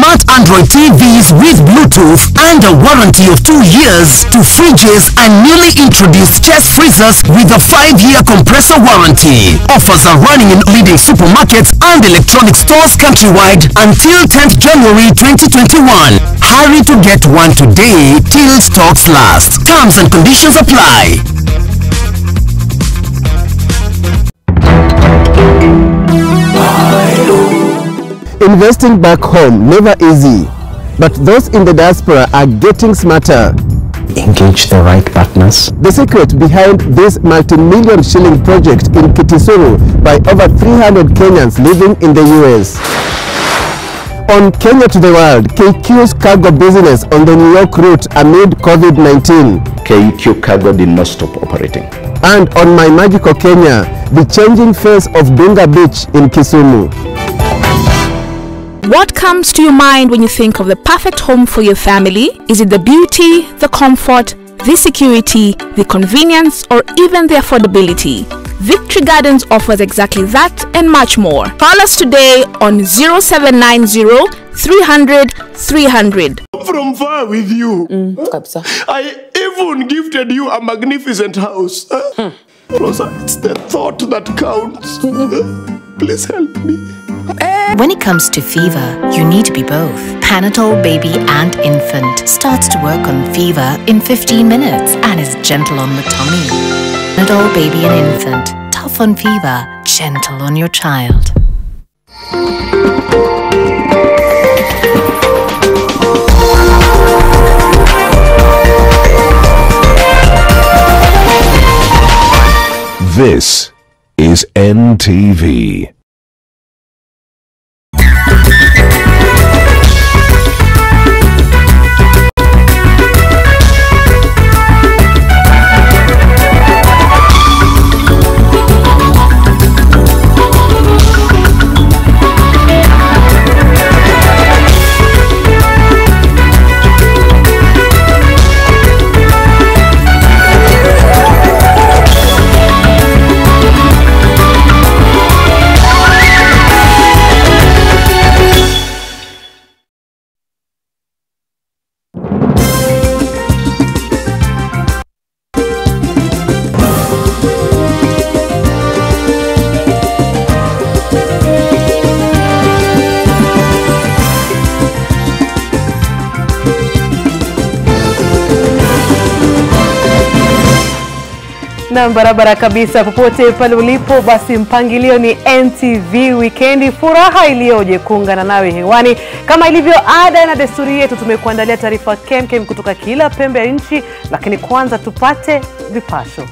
smart Android TVs with Bluetooth and a warranty of 2 years to fridges and newly introduced chest freezers with a 5-year compressor warranty. Offers are running in leading supermarkets and electronic stores countrywide until 10th January 2021. Hurry to get one today till stocks last. Terms and conditions apply. Investing back home never easy, but those in the diaspora are getting smarter. Engage the right partners. The secret behind this multi-million shilling project in Kitisuru by over 300 Kenyans living in the US. On Kenya to the World, KQ's cargo business on the New York route amid COVID-19. KQ Cargo did not stop operating. And on My Magical Kenya, the changing face of Dunga Beach in Kisumu. What comes to your mind when you think of the perfect home for your family? Is it the beauty, the comfort, the security, the convenience, or even the affordability? Victory Gardens offers exactly that and much more. Call us today on 0790 300 300. From far with you. I even gifted you a magnificent house. Rosa, it's the thought that counts. Please help me. When it comes to fever, you need to be both. Panadol Baby and Infant starts to work on fever in 15 minutes and is gentle on the tummy. Panadol Baby and Infant, tough on fever, gentle on your child. This is NTV. Na barabara kabisa popote pale ulipo, basi mpangilio ni NTV Weekendi, furaha iliyoje kuungana nawe hewani. Kama ilivyo ada na desturi yetu, tumekuandalia taarifa kemkem kutoka kila pembe ya nchi, lakini kwanza tupate vipasho.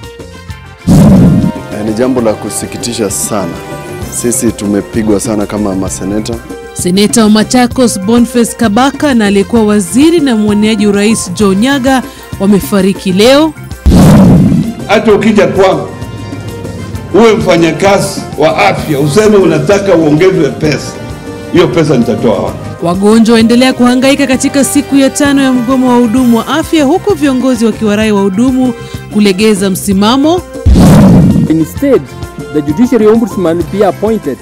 Ni jambo la kusikitisha sana. Sisi tumepigwa sana kama maseneta. Seneta wa Machakos Boniface Kabaka na aliyekuwa waziri na mwaniaji urais Joe Nyaga wamefariki leo. Hata ukija kwangu uwe mfanyakazi wa afya useme unataka uongezwe pesa, hiyo pesa nitatoa wapi? Wagonjwa waendelea kuhangaika katika siku ya 5 ya mgomo wa hudumu wa afya, huku viongozi wakiwarai wa hudumu kulegeza msimamo. Instead, the judiciary ombudsman be appointed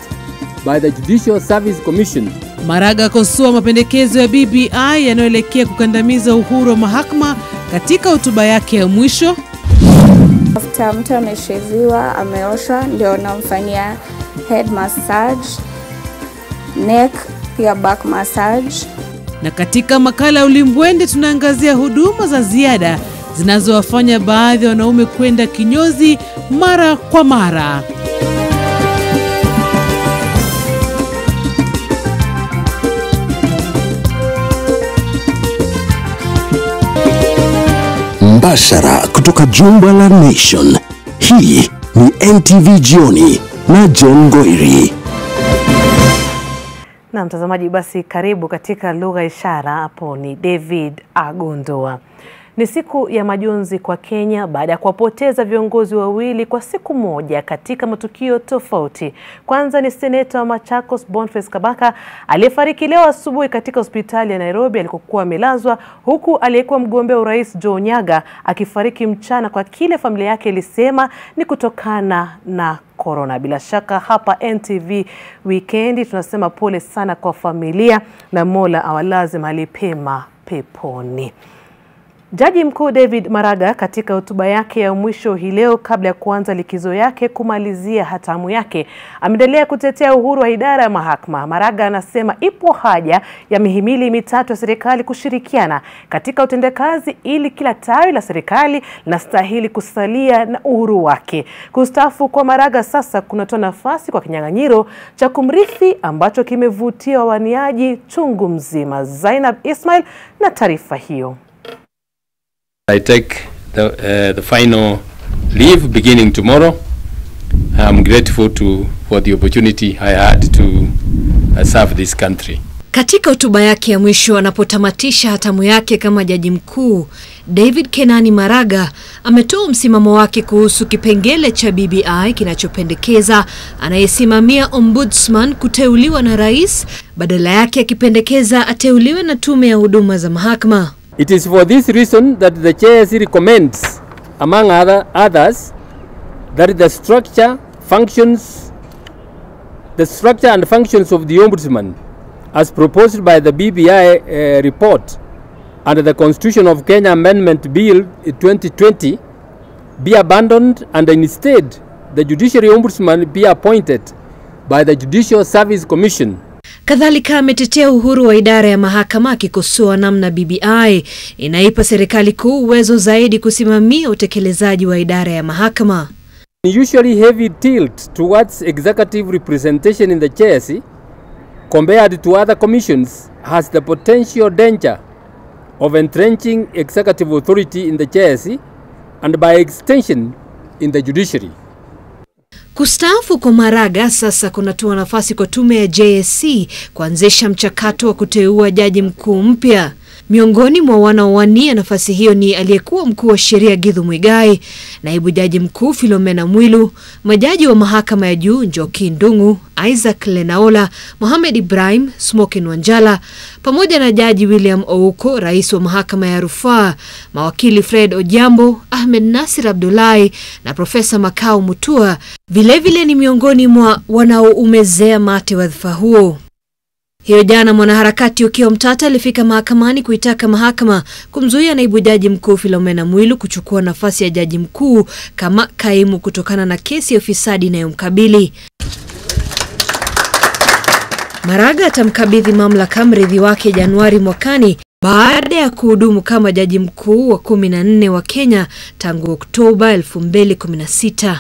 by the Judicial Service Commission. Maraga kosoa mapendekezo ya BBI yanayoelekea kukandamiza uhuru wa mahakama katika hotuba yake ya mwisho. After mtu amesheviwa, ameoshwa, ndio namfanyia head massage, neck, pia back massage. Na katika makala ya Ulimbwende tunaangazia huduma za ziada zinazowafanya baadhi ya wanaume kwenda kinyozi mara kwa mara. Mbashara kutoka jumba la Nation. Hii ni NTV Jioni na John Goiri. Na mtazamaji, basi karibu katika lugha ishara. Hapo ni David Agondoa. Ni siku ya majonzi kwa Kenya baada ya kuwapoteza viongozi wawili kwa siku moja katika matukio tofauti. Kwanza ni seneta wa Machakos Boniface Kabaka aliyefariki leo asubuhi katika hospitali ya Nairobi alikokuwa amelazwa, huku aliyekuwa mgombea urais Joe Nyaga akifariki mchana kwa kile familia yake ilisema ni kutokana na corona. Bila shaka hapa NTV Weekendi tunasema pole sana kwa familia na Mola awalaze mahali pema peponi. Jaji mkuu David Maraga katika hotuba yake ya mwisho hii leo kabla ya kuanza likizo yake kumalizia hatamu yake ameendelea kutetea uhuru wa idara ya mahakama. Maraga anasema ipo haja ya mihimili mitatu ya serikali kushirikiana katika utendakazi ili kila tawi la serikali linastahili kusalia na uhuru wake. Kustaafu kwa Maraga sasa kunatoa nafasi kwa kinyang'anyiro cha kumrithi ambacho kimevutia wawaniaji chungu mzima. Zainab Ismail na taarifa hiyo. I take the final leave beginning tomorrow. I'm grateful for the opportunity I had to serve this country. Katika hotuba yake ya mwisho anapotamatisha hatamu yake kama jaji mkuu, David Kenani Maraga ametoa msimamo wake kuhusu kipengele cha BBI kinachopendekeza anayesimamia ombudsman kuteuliwa na rais, badala yake akipendekeza ateuliwe na tume ya huduma za mahakama. It is for this reason that the JSC recommends, among others, that the structure and functions of the Ombudsman, as proposed by the BBI report under the Constitution of Kenya Amendment Bill 2020, be abandoned and instead the Judiciary Ombudsman be appointed by the Judicial Service Commission. Kadhalika ametetea uhuru wa idara ya mahakama akikosoa namna BBI inaipa serikali kuu uwezo zaidi kusimamia utekelezaji wa idara ya mahakama. Usually heavy tilt towards executive representation in the JSC compared to other commissions has the potential danger of entrenching executive authority in the JSC and by extension in the judiciary. Kustaafu kwa Maraga sasa kunatoa nafasi kwa tume ya JSC kuanzisha mchakato wa kuteua jaji mkuu mpya. Miongoni mwa wanaowania nafasi hiyo ni aliyekuwa mkuu wa sheria Githu Muigai, naibu jaji mkuu Philomena Mwilu, majaji wa mahakama ya juu Njoki Ndung'u, Isaac Lenaola, Mohamed Ibrahim, Smokin Wanjala, pamoja na jaji William Ouko, rais wa mahakama ya rufaa, mawakili Fred Ojambo, Ahmed Nasir Abdullahi na Profesa Makau Mutua. Vilevile ni miongoni mwa wanaoumezea mate wadhifa huo. Hiyo jana mwanaharakati Okiya Omtata alifika mahakamani kuitaka mahakama kumzuia naibu jaji mkuu Philomena Mwilu kuchukua nafasi ya jaji mkuu kama kaimu kutokana na kesi ya ufisadi inayomkabili. Maraga atamkabidhi mamlaka mrithi wake Januari mwakani baada ya kuhudumu kama jaji mkuu wa 14 wa Kenya tangu Oktoba 2016.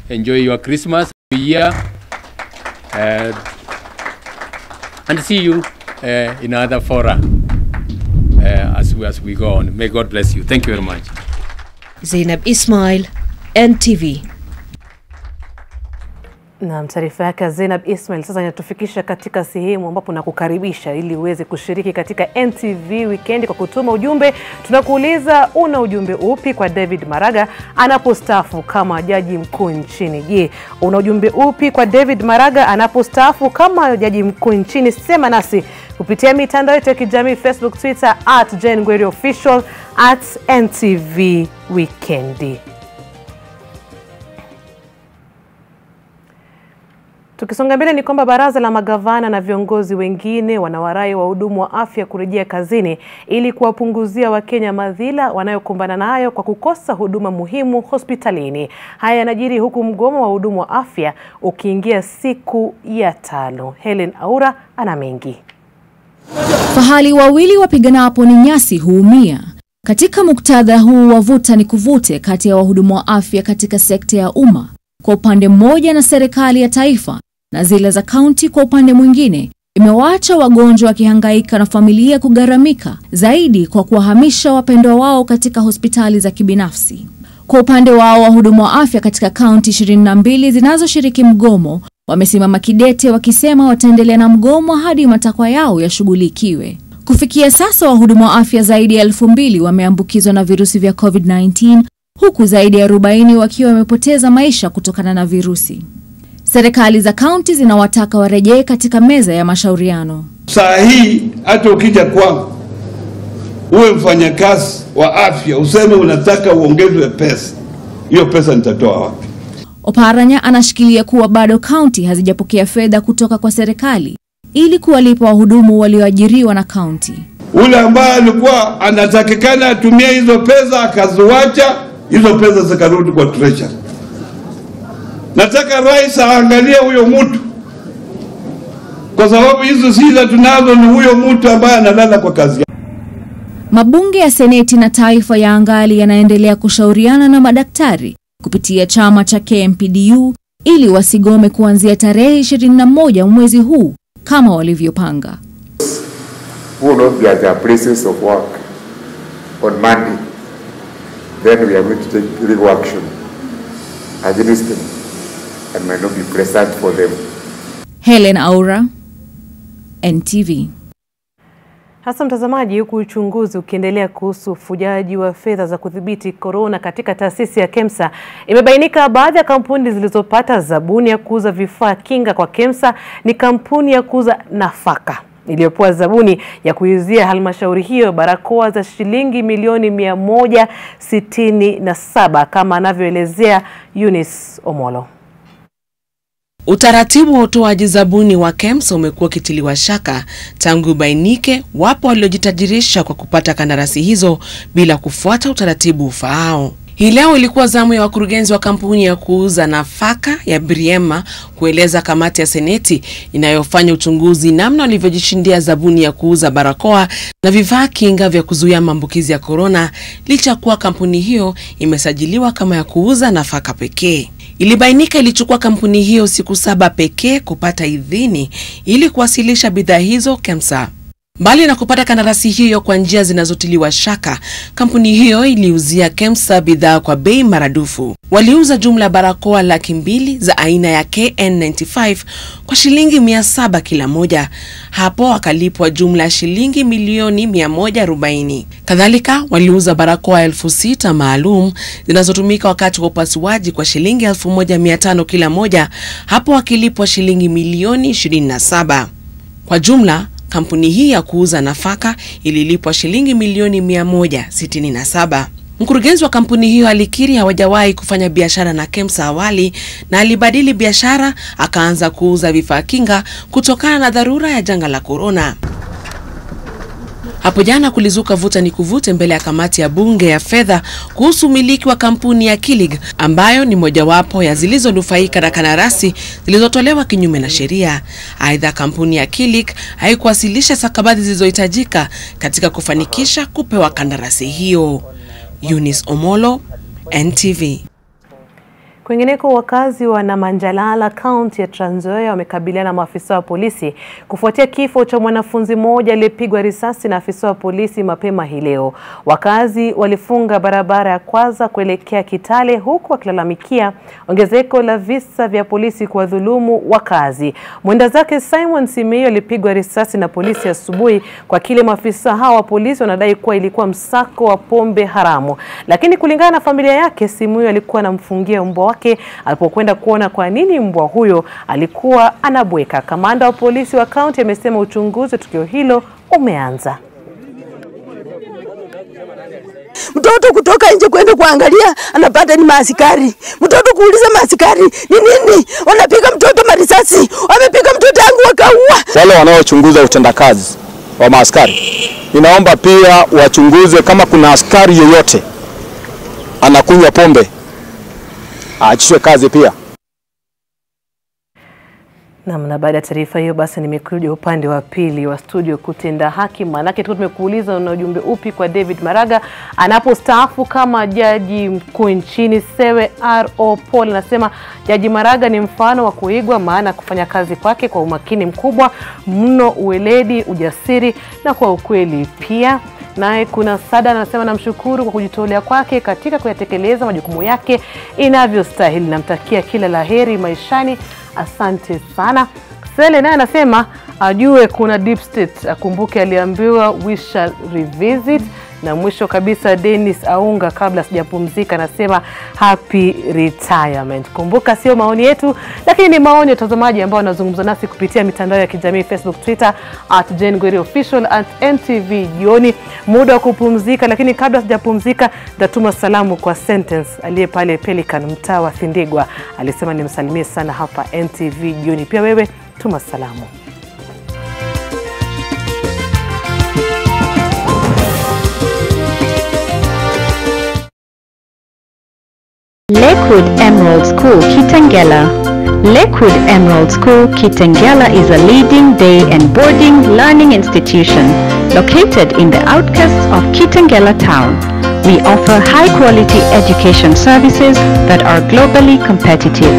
Enjoy your Christmas year and see you in other fora as we go on. May God bless you. Thank you very much. Zainab Ismail, NTV. Na taarifa yake Zainab Ismail sasa inatufikisha katika sehemu ambapo nakukaribisha ili uweze kushiriki katika NTV Weekend kwa kutuma ujumbe. Tunakuuliza una ujumbe upi kwa David Maraga anapostaafu kama jaji mkuu nchini. Je, una ujumbe upi kwa David Maraga anapostaafu kama jaji mkuu nchini? Sema nasi kupitia mitandao yetu ya kijamii Facebook, Twitter @JaneGweriOfficial @NTV Weekend. Tukisonga mbele ni kwamba baraza la magavana na viongozi wengine wanawarai wahudumu wa afya kurejea kazini ili kuwapunguzia Wakenya madhila wanayokumbana nayo kwa kukosa huduma muhimu hospitalini. Haya yanajiri huku mgomo wa wahudumu wa afya ukiingia siku ya 5. Helen Aura ana mengi. Fahali wawili wapiganapo ni nyasi huumia. Katika muktadha huu wavuta ni kuvute kati ya wahudumu wa afya katika sekta ya umma kwa upande mmoja na serikali ya taifa na zile za kaunti kwa upande mwingine, imewaacha wagonjwa wakihangaika na familia kugharamika zaidi kwa kuwahamisha wapendwa wao katika hospitali za kibinafsi. Kwa upande wao wahudumu wa afya katika kaunti 22 zinazoshiriki mgomo wamesimama kidete wakisema wataendelea na mgomo hadi matakwa yao yashughulikiwe. Kufikia sasa wahudumu wa afya zaidi ya 2,000 wameambukizwa na virusi vya COVID-19, huku zaidi ya 40 wakiwa wamepoteza maisha kutokana na virusi. Serikali za kaunti zinawataka warejee katika meza ya mashauriano. Saa hii hata ukija kwangu uwe mfanyakazi wa afya useme unataka uongezwe pesa, hiyo pesa nitatoa wapi? Oparanya anashikilia kuwa bado kaunti hazijapokea fedha kutoka kwa serikali ili kuwalipa wahudumu walioajiriwa na kaunti. Ule ambaye alikuwa anatakikana atumie hizo pesa akaziwacha, hizo pesa zikarudi kwa treasury. Nataka rais aangalie huyo mtu, kwa sababu hizo shida tunazo ni huyo mtu ambaye analala kwa kazi. Mabunge ya Seneti na taifa ya angali yanaendelea kushauriana na madaktari kupitia chama cha KMPDU ili wasigome kuanzia tarehe 21 mwezi huu kama walivyopanga. Who will not be at their places of work on Monday, then we are going to take legal action against them and might not be present for them. Helen Aura, NTV. Hasa mtazamaji, huku uchunguzi ukiendelea kuhusu ufujaji wa fedha za kudhibiti corona katika taasisi ya KEMSA, imebainika baadhi ya kampuni zilizopata zabuni ya kuuza vifaa kinga kwa KEMSA ni kampuni ya kuuza nafaka iliyopewa zabuni ya kuuzia halmashauri hiyo barakoa za shilingi milioni 167 kama anavyoelezea Eunice Omolo. Utaratibu wa utoaji zabuni wa KEMSA umekuwa kitiliwa shaka tangu bainike wapo waliojitajirisha kwa kupata kandarasi hizo bila kufuata utaratibu ufaao. Hii leo ilikuwa zamu ya wakurugenzi wa kampuni ya kuuza nafaka ya Briema kueleza kamati ya Seneti inayofanya uchunguzi namna walivyojishindia zabuni ya kuuza barakoa na vifaa kinga vya kuzuia maambukizi ya corona, licha kuwa kampuni hiyo imesajiliwa kama ya kuuza nafaka pekee. Ilibainika ilichukua kampuni hiyo siku 7 pekee kupata idhini ili kuwasilisha bidhaa hizo KEMSA. Mbali na kupata kandarasi hiyo kwa njia zinazotiliwa shaka, kampuni hiyo iliuzia KEMSA bidhaa kwa bei maradufu. Waliuza jumla barakoa 200,000 za aina ya KN95 kwa shilingi 700 kila moja. Hapo wakalipwa jumla shilingi milioni 140. Kadhalika waliuza barakoa 6,000 maalum zinazotumika wakati wa upasuaji kwa shilingi 1,500 kila moja. Hapo wakilipwa shilingi milioni 27. Kwa jumla kampuni hii ya kuuza nafaka ililipwa shilingi milioni 167. Mkurugenzi wa kampuni hiyo alikiri hawajawahi kufanya biashara na KEMSA awali na alibadili biashara akaanza kuuza vifaa kinga kutokana na dharura ya janga la corona. Hapo jana kulizuka vuta ni kuvute mbele ya kamati ya bunge ya fedha kuhusu umiliki wa kampuni ya Kilig ambayo ni mojawapo ya zilizonufaika na kandarasi zilizotolewa kinyume na sheria. Aidha, kampuni ya Kilig haikuwasilisha stakabadhi zilizohitajika katika kufanikisha kupewa kandarasi hiyo. Eunice Omolo, NTV. Kwingineko, wakazi wa Namanjalala, kaunti ya Trans Nzoia wamekabiliana na maafisa wa polisi kufuatia kifo cha mwanafunzi mmoja aliyepigwa risasi na afisa wa polisi mapema hii leo. Wakazi walifunga barabara ya Kwaza kuelekea Kitale huku wakilalamikia ongezeko la visa vya polisi kuwadhulumu wakazi. Mwenda zake Simon Simeo alipigwa risasi na polisi asubuhi kwa kile maafisa hao wa polisi wanadai kuwa ilikuwa msako wa pombe haramu. Lakini kulingana na familia yake, Simeo alikuwa anamfungia mbwa wake alipokwenda kuona kwa nini mbwa huyo alikuwa anabweka. Kamanda wa polisi wa kaunti amesema uchunguzi wa tukio hilo umeanza. Mtoto kutoka nje kwenda kuangalia anapata ni maaskari. Mtoto kuuliza maaskari ni nini? Wanapiga mtoto marisasi. Wamepiga mtoto wangu wakaua. Wale wanaochunguza utendakazi wa maaskari, ninaomba pia wachunguze kama kuna askari yoyote anakunywa pombe, aachishwe kazi pia. Na baada ya taarifa hiyo basi nimekuja upande wa pili wa studio kutenda haki, manake tumekuuliza una ujumbe upi kwa David Maraga anapostaafu kama jaji mkuu nchini. Sewe R.O. Paul anasema Jaji Maraga ni mfano wa kuigwa, maana kufanya kazi kwake kwa umakini mkubwa mno, uweledi, ujasiri na kwa ukweli pia. Naye kuna Sada anasema namshukuru kwa kujitolea kwake katika kuyatekeleza majukumu yake inavyostahili. Namtakia kila laheri maishani. Asante sana. Sele naye anasema ajue kuna deep state, akumbuke aliambiwa we shall revisit. Na mwisho kabisa Dennis Aunga, kabla sijapumzika, anasema happy retirement. Kumbuka sio maoni yetu, lakini ni maoni ya watazamaji ambao wanazungumza nasi kupitia mitandao ya kijamii Facebook, Twitter @JaneGweri_official @NTV. Jioni muda wa kupumzika, lakini kabla sijapumzika ndatuma salamu kwa Sentence aliye pale Pelican mtaa wa Thindigwa. Alisema nimsalimie sana hapa NTV jioni. Pia wewe tuma salamu. Lakewood Emerald School, Kitengela. Lakewood Emerald School, Kitengela is a leading day and boarding learning institution located in the outskirts of Kitengela town. We offer high-quality education services that are globally competitive.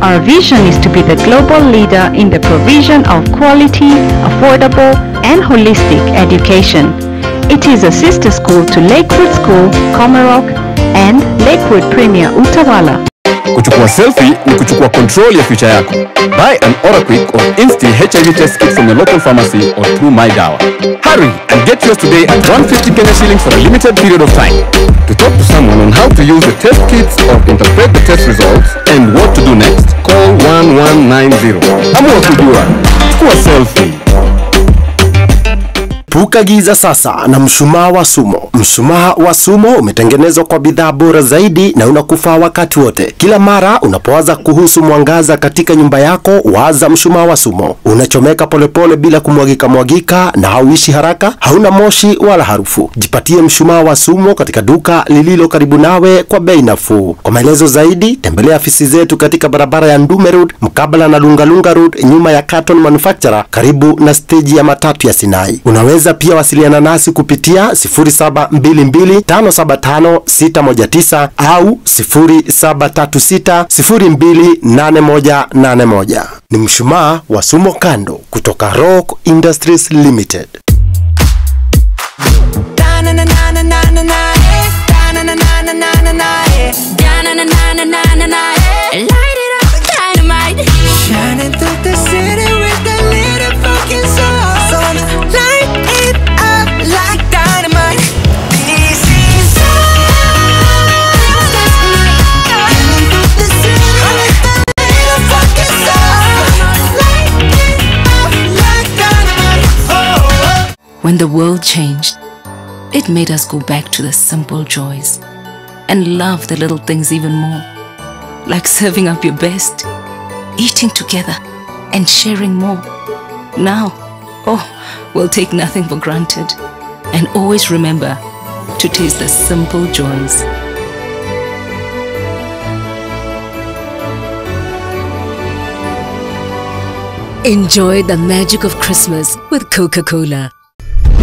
Our vision is to be the global leader in the provision of quality, affordable, and holistic education. It is a sister school to Lakewood School, Komarok, and Lakewood Premier Utawala. Kuchukua selfie ni kuchukua control ya future yako. Buy an Oraquick or Insti HIV test kit from your local pharmacy or through My Dawa. Hurry and get yours today at 150 Kenya shillings for a limited period of time. To talk to someone on how to use the test kits or interpret the test results and what to do next, call 1190. Amua kujua. Chukua selfie. Puka giza sasa na mshumaa wa Sumo. Mshumaa wa Sumo umetengenezwa kwa bidhaa bora zaidi na unakufaa wakati wote. Kila mara unapowaza kuhusu mwangaza katika nyumba yako, waza mshumaa wa Sumo. Unachomeka polepole bila kumwagika na hauishi haraka, hauna moshi wala harufu. Jipatie mshumaa wa Sumo katika duka lililo karibu nawe kwa bei nafuu. Kwa maelezo zaidi, tembelea afisi zetu katika barabara ya Ndume Road, mkabala na Lungalunga Road, nyuma ya Carton Manufacturer, karibu na stage ya matatu ya Sinai. Unaweza pia wasiliana nasi kupitia 0722575619 au 0736028181. Ni mshumaa wa Sumo Kando kutoka Rock Industries Limited. When the world changed, it made us go back to the simple joys and love the little things even more, like serving up your best, eating together, and sharing more. Now, we'll take nothing for granted and always remember to taste the simple joys. Enjoy the magic of Christmas with Coca-Cola.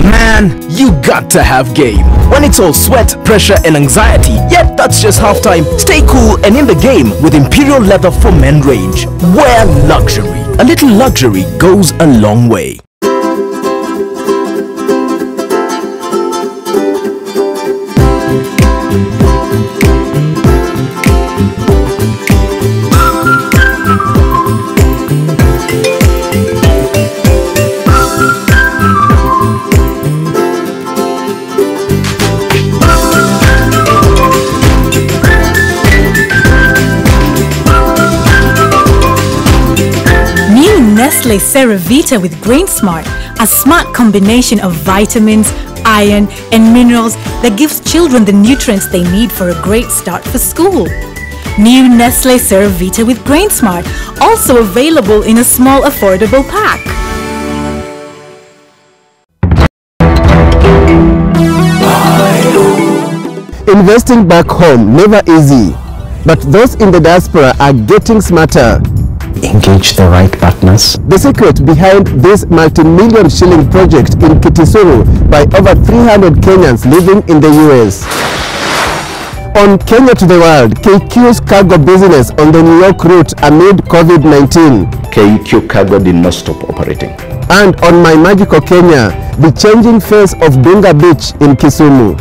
Man, you got to have game. When it's all sweat, pressure and anxiety, yet that's just halftime. Stay cool and in the game with Imperial Leather for Men range. Wear luxury. A little luxury goes a long way. Nestle Ceravita with Grain Smart, a smart combination of vitamins, iron, and minerals that gives children the nutrients they need for a great start for school. New Nestle Ceravita with Grain Smart, also available in a small affordable pack. Investing back home never easy, but those in the diaspora are getting smarter. Engage the right partners. The secret behind this multi-million shilling project in Kitisuru by over 300 Kenyans living in the US. On Kenya to the World, KQ's cargo business on the New York route amid COVID-19. KQ Cargo did not stop operating. And on My Magical Kenya, the changing face of Dunga Beach in Kisumu.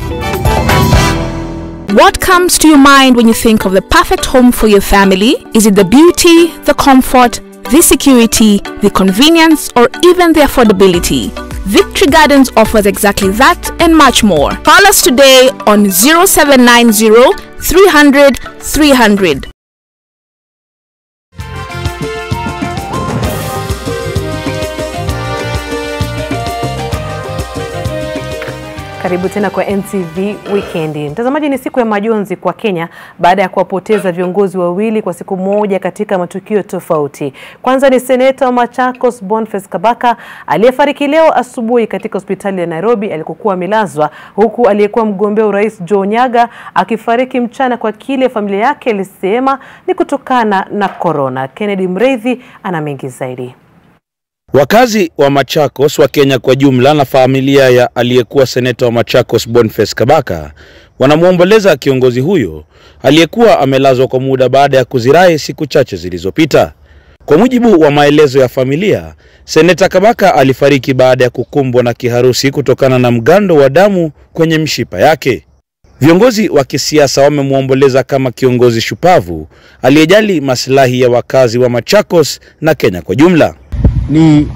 What comes to your mind when you think of the perfect home for your family? Is it the beauty, the comfort, the security, the convenience, or even the affordability. Victory Gardens offers exactly that and much more. Call us today on 0790 300 300. Karibu tena kwa NTV Weekendi. Mtazamaji, ni siku ya majonzi kwa Kenya baada ya kuwapoteza viongozi wawili kwa siku moja katika matukio tofauti. Kwanza ni seneta wa Machakos Boniface Kabaka aliyefariki leo asubuhi katika hospitali ya Nairobi alikokuwa amelazwa, huku aliyekuwa mgombea urais Joe Nyaga akifariki mchana kwa kile familia yake ilisema ni kutokana na corona. Kennedy Mreithi ana mengi zaidi. Wakazi wa Machakos wa Kenya kwa jumla na familia ya aliyekuwa seneta wa Machakos Boniface Kabaka wanamuomboleza kiongozi huyo aliyekuwa amelazwa kwa muda baada ya kuzirai siku chache zilizopita. Kwa mujibu wa maelezo ya familia, seneta Kabaka alifariki baada ya kukumbwa na kiharusi kutokana na mgando wa damu kwenye mshipa yake. Viongozi wa kisiasa wamemuomboleza kama kiongozi shupavu aliyejali maslahi ya wakazi wa Machakos na Kenya kwa jumla. Ni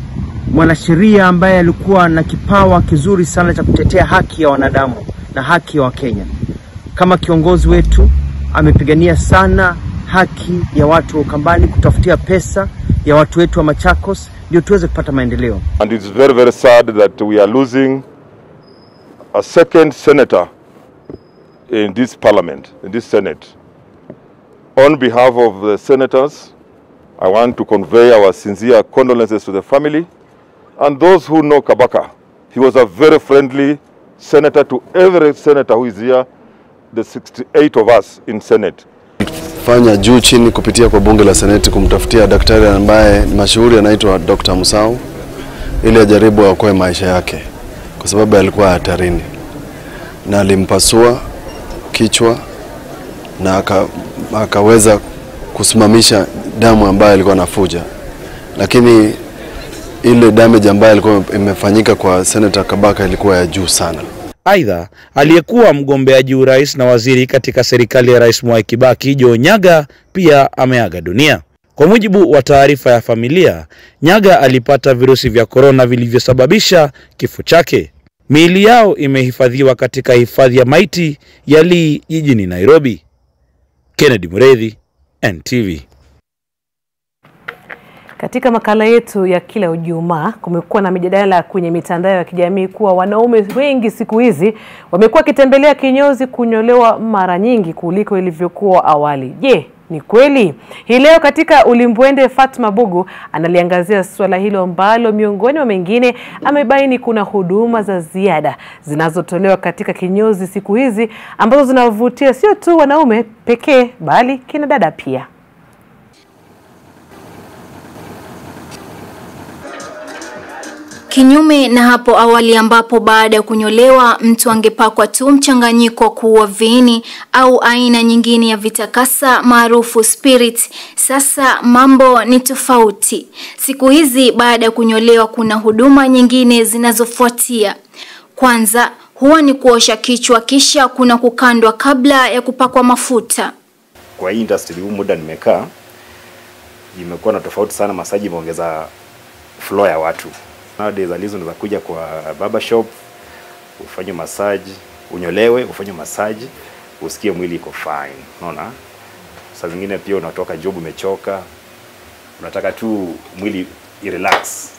mwanasheria ambaye alikuwa na kipawa kizuri sana cha kutetea haki ya wanadamu na haki ya Wakenya. Kama kiongozi wetu amepigania sana haki ya watu wa Ukambani, kutafutia pesa ya watu wetu wa Machakos ndio tuweze kupata maendeleo. And it's very, very sad that we are losing a second senator in this parliament, in this Senate. On behalf of the senators, I want to convey our sincere condolences to the family and those who know Kabaka. He was a very friendly senator to every senator who is here, the 68 of us in Senate. Fanya juu chini kupitia kwa bunge la Seneti kumtafutia daktari ambaye mashuhuri anaitwa Dr. Musau ili ajaribu aokoe maisha yake kwa sababu alikuwa hatarini, na alimpasua kichwa na akaweza kusimamisha damu ambayo alikuwa anafuja, lakini ile damage ambayo ilikuwa imefanyika kwa Senator Kabaka ilikuwa ya juu sana. Aidha, aliyekuwa mgombeaji urais na waziri katika serikali ya Rais Mwai Kibaki Joe Nyaga pia ameaga dunia. Kwa mujibu wa taarifa ya familia, Nyaga alipata virusi vya corona vilivyosababisha kifo chake. Miili yao imehifadhiwa katika hifadhi ya maiti ya Lee jijini Nairobi. Kennedy Mreithi, NTV. Katika makala yetu ya kila Ijumaa kumekuwa na mijadala kwenye mitandao ya kijamii kuwa wanaume wengi siku hizi wamekuwa kitembelea kinyozi kunyolewa mara nyingi kuliko ilivyokuwa awali. Je, ni kweli? Hii leo katika Ulimbwende, Fatma Bugu analiangazia swala hilo ambalo miongoni mwa mengine amebaini kuna huduma za ziada zinazotolewa katika kinyozi siku hizi ambazo zinavutia sio tu wanaume pekee bali kina dada pia. Kinyume na hapo awali ambapo baada ya kunyolewa mtu angepakwa tu mchanganyiko kuua viini au aina nyingine ya vitakasa maarufu spirit, sasa mambo ni tofauti. Siku hizi baada ya kunyolewa kuna huduma nyingine zinazofuatia. Kwanza huwa ni kuosha kichwa, kisha kuna kukandwa kabla ya kupakwa mafuta. Kwa hii industry huu muda nimekaa imekuwa na tofauti sana, masaji imeongeza flow ya watu. Nowadays alizo unaweza kuja kwa barber shop, ufanye massage, unyolewe, ufanye massage, usikie mwili iko fine. Unaona? Saa zingine pia unatoka job umechoka, unataka tu mwili irelax.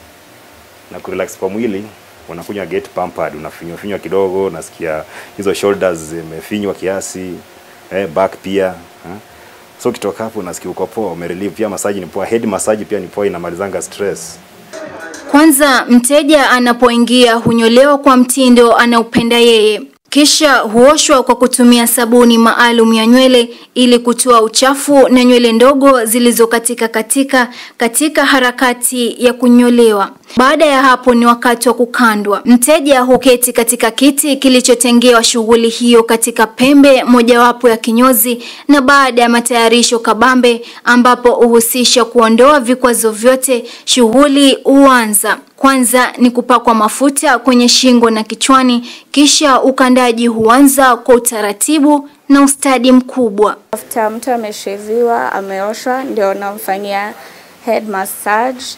Na kurelax kwa mwili, unakunywa get pampered, unafinywa kidogo, nasikia hizo shoulders zimefinywa kiasi, back pia. So kitoka hapo unasikia uko poa, umerelieve. Pia massage ni poa, head massage pia ni poa, inamalizanga stress. Kwanza mteja anapoingia hunyolewa kwa mtindo anaupenda yeye. Kisha huoshwa kwa kutumia sabuni maalum ya nywele ili kutoa uchafu na nywele ndogo zilizokatika katika harakati ya kunyolewa. Baada ya hapo ni wakati wa kukandwa. Mteja huketi katika kiti kilichotengewa shughuli hiyo katika pembe mojawapo ya kinyozi, na baada ya matayarisho kabambe ambapo uhusisha kuondoa vikwazo vyote, shughuli huanza. Kwanza ni kupakwa mafuta kwenye shingo na kichwani, kisha ukandaji huanza kwa utaratibu na ustadi mkubwa. After mtu amesheviwa, ameoshwa, ndio namfanyia head massage,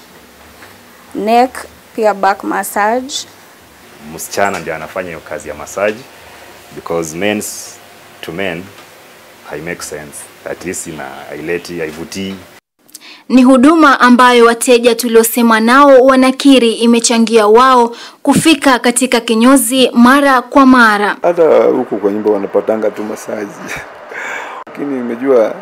neck, pia back massage. Msichana ndiye anafanya hiyo kazi ya massage because men's to men I make sense. At least haivutii. Ni huduma ambayo wateja tuliosema nao wanakiri imechangia wao kufika katika kinyozi mara kwa mara. Hata huku kwa nyumba wanapatanga tu masaji. Lakini umejua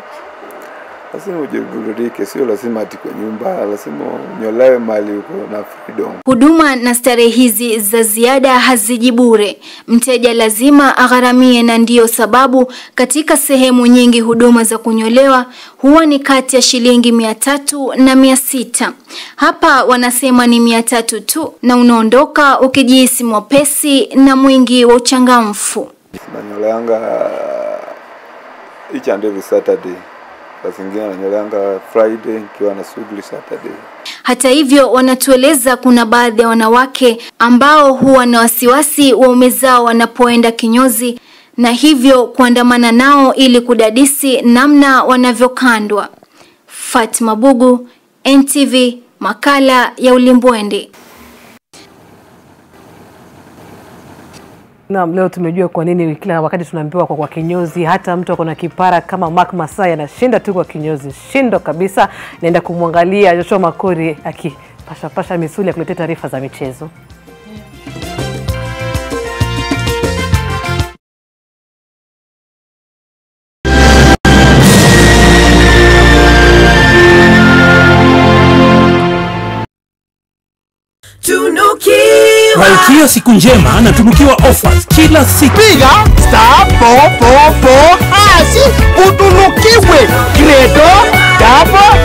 lazima ujiburudike, sio lazima ati kwa nyumba, lazima unyolewe mali uko na freedom. Huduma na starehe hizi za ziada haziji bure. Mteja lazima agharamie, na ndiyo sababu katika sehemu nyingi huduma za kunyolewa huwa ni kati ya shilingi 300 na 600. Hapa wanasema ni 300 tu na unaondoka ukijihisi mwepesi na mwingi wa uchangamfu. Nanyoleanga each and every Saturday. Zingine nanyoleanga Friday nikiwa na shughuli Saturday. Hata hivyo wanatueleza kuna baadhi ya wanawake ambao huwa na wasiwasi waume zao wanapoenda kinyozi, na hivyo kuandamana nao ili kudadisi namna wanavyokandwa. Fatma Bugu, NTV, makala ya Ulimbwende. Naam, leo tumejua kwa nini kila wakati tunaambiwa kwa kinyozi, hata mtu akona kipara kama Mark Masai anashinda tu kwa kinyozi. Shindo kabisa. Naenda kumwangalia Joshua Makori akipasha misuli akuletea taarifa za michezo. Malkia siku njema na tunukiwa offers kila siku. Piga *444 hasi utunukiwe Credo double.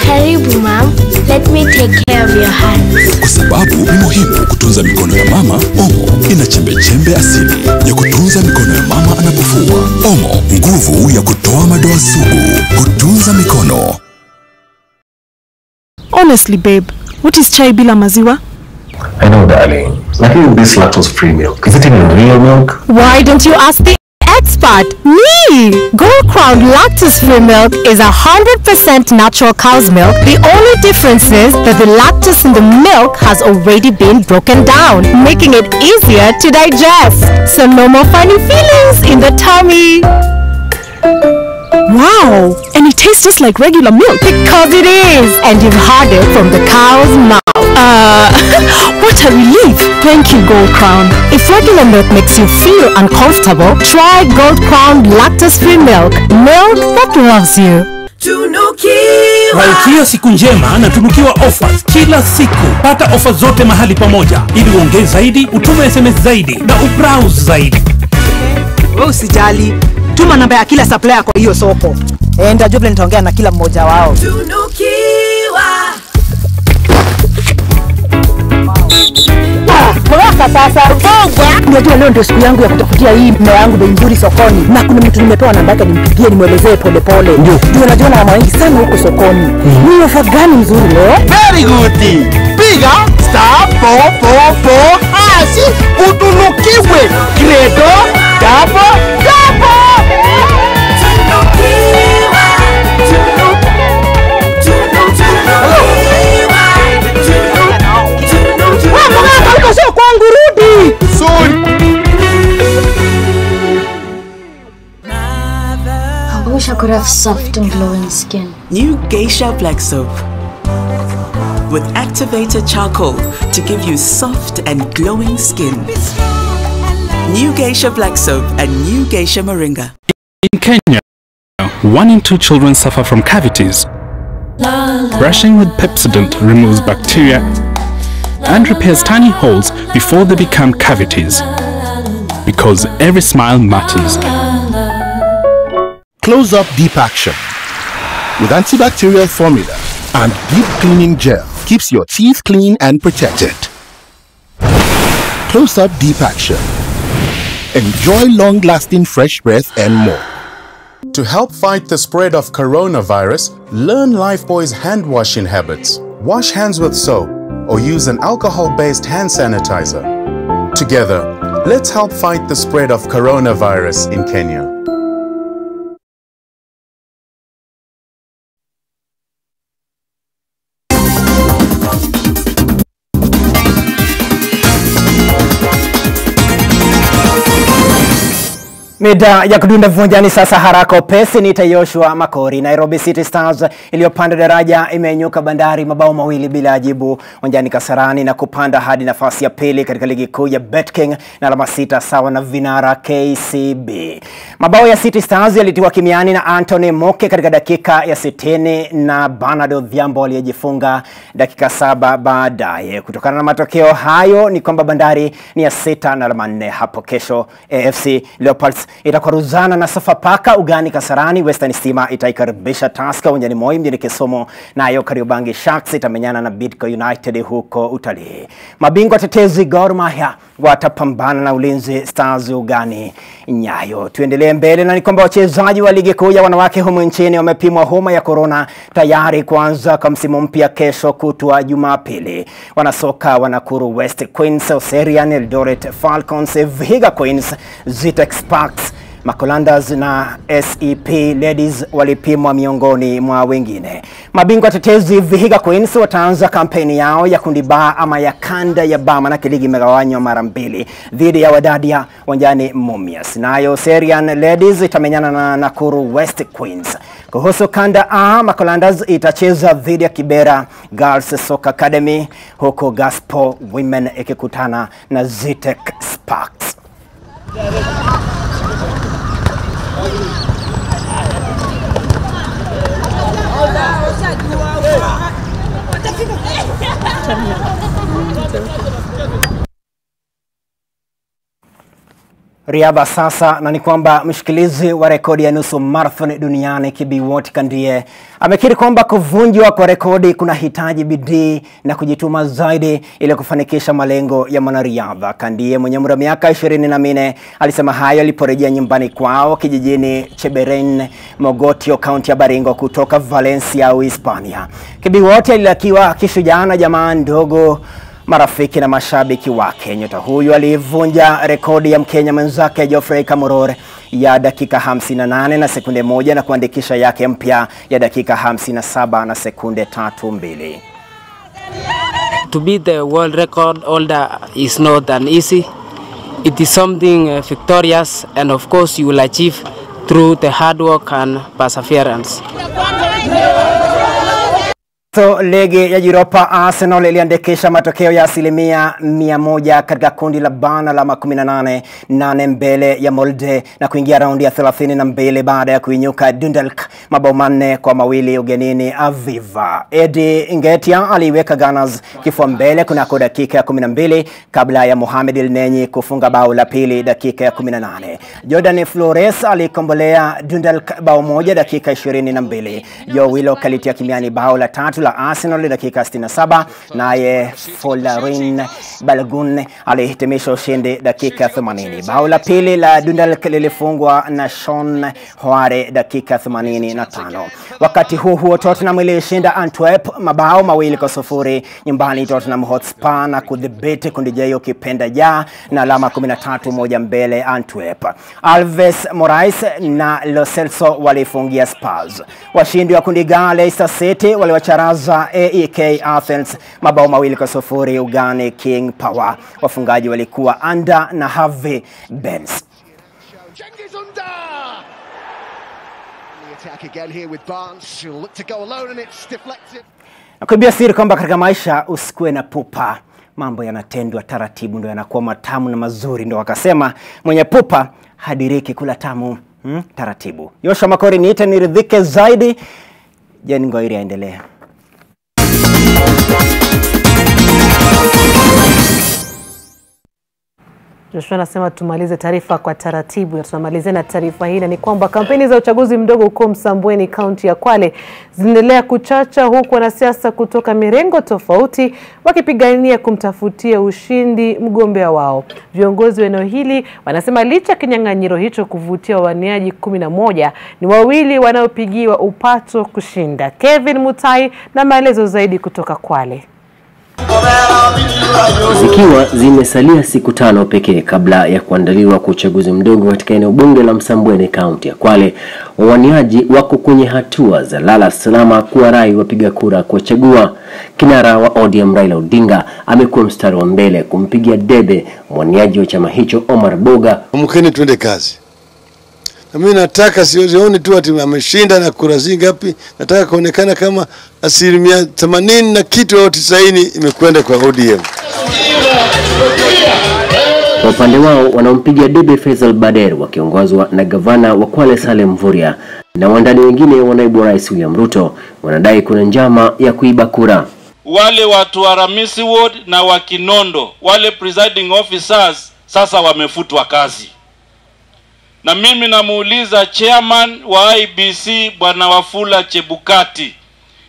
Karibu mom, let me take care of your hands. Kwa sababu ni muhimu kutunza mikono ya mama, Omo ina chembe asili ya kutunza mikono ya mama anapofua. Omo, nguvu ya kutoa madoa sugu, kutunza mikono. Honestly babe, what is chai bila maziwa? I know darling, like this lactose free milk, is it even real milk? Why don't you ask the expert, me? Gold Crown lactose-free milk is 100% natural cow's milk. The only difference is that the lactose in the milk has already been broken down, making it easier to digest. So no more funny feelings in the tummy. Wow, and it tastes just like regular milk. Because it is, and you've had it from the cow's mouth. What a relief. Thank you, Gold Crown. If regular milk makes you feel uncomfortable, try Gold Crown lactose-free milk. Milk that loves you. Malkia siku njema na tunukiwa offers kila siku. Pata offers zote mahali pamoja ili uongeze zaidi, utume SMS zaidi na ubrowse zaidi. Wewe usijali. Tuma namba ya kila supplier kwa hiyo soko. Enda job nitaongea na kila mmoja wao. Sasa unajua leo ndio siku yangu ya kutafutia hii mmea yangu bei nzuri sokoni, na kuna mtu nimepewa namba yake nimpigie nimuelezee polepole. Ndio unajua na mama wengi sana huko sokoni. Ni ofa gani mzuri leo? Very good. Piga *444 hasi utunukiwe Credo double. I wish I could have soft and glowing skin. New Geisha Black Soap with activated charcoal to give you soft and glowing skin. New Geisha Black Soap and New Geisha Moringa. In Kenya, 1 in 2 children suffer from cavities. Brushing with Pepsodent removes bacteria and repairs tiny holes before they become cavities. Because every smile matters. Close Up Deep Action with antibacterial formula and deep cleaning gel keeps your teeth clean and protected. Close Up Deep Action. Enjoy long-lasting fresh breath and more. To help fight the spread of coronavirus, learn Lifebuoy's hand washing habits. Wash hands with soap. or use an alcohol-based hand sanitizer. Together, let's help fight the spread of coronavirus in Kenya. Mida ya kudunda vunjani sasa haraka upesi ni Yoshua Makori. Nairobi City Stars iliyopanda daraja imenyuka Bandari mabao mawili bila ajibu uwanjani Kasarani na kupanda hadi nafasi ya pili katika ligi kuu ya BetKing na alama 6 sawa na vinara KCB. Mabao ya City Stars yalitiwa kimiani na Anthony Moke katika dakika ya 60 na Bernard Odhiambo aliyejifunga dakika 7 baadaye. Kutokana na matokeo hayo ni kwamba Bandari ni ya 6 na alama 4 hapo kesho. AFC Leopards itakwaruzana na Sofapaka ugani Kasarani. Western Stima itaikaribisha Tusker uwanjani Moi mjini Kisumu, nayo Kariobangi Sharks itamenyana na Bidco United huko Utalii. Mabingwa tetezi Gor Mahia watapambana na Ulinzi Stars ugani Nyayo. Tuendelee mbele na ni kwamba wachezaji wa ligi kuu ya wanawake humu nchini wamepimwa homa ya corona tayari kuanza kwa msimu mpya kesho kutwa Jumapili. Wanasoka wa Nakuru West Queens, Oserian, Eldoret Falcons, Vihiga Queens, Zitex Sparks, Makolandas na SEP Ladies walipimwa miongoni mwa wengine. Mabingwa tetezi Vihiga Queens wataanza kampeni yao ya kundi ba ama ya kanda ya ba, manake ligi imegawanywa mara mbili, dhidi ya Wadadia uwanjani Mumias. Nayo Serian Ladies itamenyana na Nakuru West Queens. Kuhusu kanda A, Makolandas itacheza dhidi ya Kibera Girls Soccer Academy, huko Gospel Women ikikutana na Zitex Sparks. Riadha sasa, na ni kwamba mshikilizi wa rekodi ya nusu marathon duniani Kibiwott Kandie amekiri kwamba kuvunjwa kwa rekodi kuna hitaji bidii na kujituma zaidi ili kufanikisha malengo ya mwanariadha. Kandie mwenye umri wa miaka 24 alisema hayo aliporejea nyumbani kwao kijijini Cheberen, Mogotio, kaunti ya Baringo kutoka Valencia, Hispania. Kibiwott alilakiwa kishujaa na jamaa ndogo, marafiki na mashabiki wake. Nyota huyu alivunja rekodi ya Mkenya mwenzake Geoffrey Kamworor ya dakika 58 na sekunde 1 na kuandikisha yake mpya ya dakika 57 na sekunde 3.2. To beat the world record holder is not an easy. It is something victorious, and of course you will achieve through the hard work and perseverance. So ligi ya Europa, Arsenal iliandikisha matokeo ya 100% katika kundi la bana la 18 mbele ya Molde na kuingia raundi ya 32 baada ya kuinyuka Dundalk mabao 4-2 ugenini Aviva. Eddie Ngetia aliweka Gunners kifua mbele kunako dakika ya 12 kabla ya Mohamed Elneny kufunga bao la pili dakika ya 18. Jordan Flores alikombolea Dundalk bao moja dakika 22. Joe Willock alitia kimiani bao la tatu la Arsenal dakika 67, naye Folarin Balogun alihitimisha ushindi dakika 80. Bao la pili la Dundalk lilifungwa na Sean Hoare dakika 85. Wakati huo Tottenham ilishinda Antwerp mabao 2-0 nyumbani Tottenham Hotspur na kudhibiti kundi J ukipenda ja na alama 13 mbele Antwerp. Alves Morais na Lo Celso walifungia Spurs. Washindi wa kundi G Leicester City waliwacharaza AEK Athens mabao 2-0 ugani King Power. Wafungaji walikuwa Anda na Harvey Benz. Nakwambia siri kwamba katika maisha usikue na pupa. Mambo yanatendwa taratibu ndio yanakuwa matamu na mazuri, ndio wakasema mwenye pupa hadiriki kula tamu taratibu. Joshua Makori niite niridhike zaidi. Jeni Ngoiri aendelea. Joshua anasema tumalize taarifa kwa taratibu, na tunamalizia na taarifa hii, na ni kwamba kampeni za uchaguzi mdogo huko Msambweni, kaunti ya Kwale, zinaendelea kuchacha huku wanasiasa kutoka mirengo tofauti wakipigania kumtafutia ushindi mgombea wao. Viongozi wa eneo hili wanasema licha kinyang'anyiro hicho kuvutia waniaji 11, ni wawili wanaopigiwa upato kushinda. Kevin Mutai na maelezo zaidi kutoka Kwale. Zikiwa zimesalia siku 5 pekee kabla ya kuandaliwa kwa uchaguzi mdogo katika eneo bunge la Msambweni, kaunti ya Kwale, wawaniaji wako kwenye hatua za lala salama kuwarai wapiga kura kuwachagua. Kinara wa ODM Raila Odinga amekuwa mstari wa mbele kumpigia debe mwaniaji wa chama hicho Omar Boga. Mkeni twende kazi. Na mimi nataka sioni tu ati ameshinda na kura zingapi, nataka kuonekana kama 80% na kitu au 90 imekwenda kwa ODM. Kwa upande wao wanaompigia debe Faisal Bader wakiongozwa na gavana wa Kwale Salem Mvurya na wandani wengine wa naibu rais William Ruto wanadai kuna njama ya kuiba kura. Wale watu wa Ramisi Ward na wa Kinondo, wale presiding officers sasa wamefutwa kazi. Na mimi namuuliza chairman wa IBC Bwana Wafula Chebukati,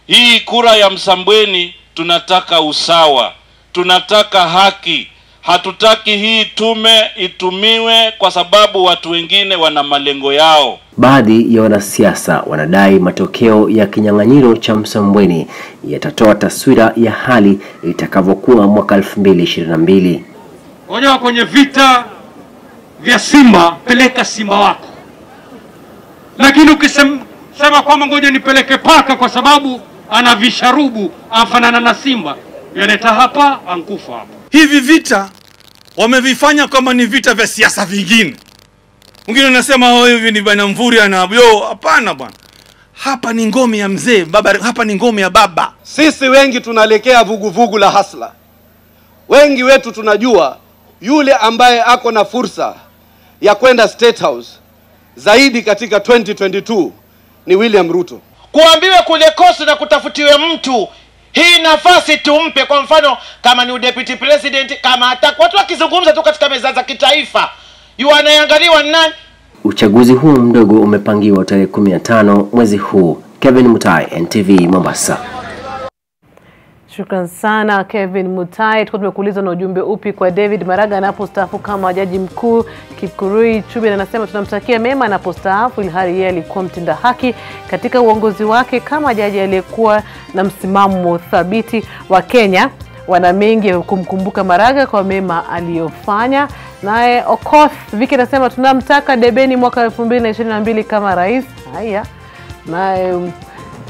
hii kura ya Msambweni tunataka usawa, tunataka haki. Hatutaki hii tume itumiwe kwa sababu watu wengine wana malengo yao. Baadhi ya wanasiasa wanadai matokeo ya kinyang'anyiro cha Msambweni yatatoa taswira ya hali itakavyokuwa mwaka 2022. Ngoja kwenye vita vya Simba, peleka Simba wako. Lakini ukisema kwamba ngoja nipeleke paka kwa sababu ana visharubu afanana na Simba, yaneta hapa ankufa hapa. Hivi vita wamevifanya kama ni vita vya siasa vingine. Mwingine anasema hivi ni Bwana Mvurya na hapana bwana. Hapa ni ngome ya mzee, baba, hapa ni ngome ya baba. Sisi wengi tunaelekea vuguvugu la hasla. Wengi wetu tunajua yule ambaye ako na fursa ya kwenda State House zaidi katika 2022 ni William Ruto. Kuambiwe kule kosi na kutafutiwe mtu, hii nafasi tumpe. Kwa mfano kama ni deputy president, kama watu wakizungumza tu katika meza za kitaifa, anaangaliwa nani? Uchaguzi huu mdogo umepangiwa tarehe 15 mwezi huu. Kevin Mutai, NTV Mombasa. Shukran sana Kevin Mutai. Tuko tumekuuliza na ujumbe upi kwa David Maraga anapostaafu kama jaji mkuu. Kikurui Chube anasema tunamtakia mema anapostaafu, ilhali yeye alikuwa mtenda haki katika uongozi wake kama jaji aliyekuwa na msimamo thabiti. Wa Kenya wana mengi kumkumbuka Maraga kwa mema aliyofanya. Naye Okoth Viki anasema tunamtaka debeni mwaka 2022 kama rais. Haya. Naye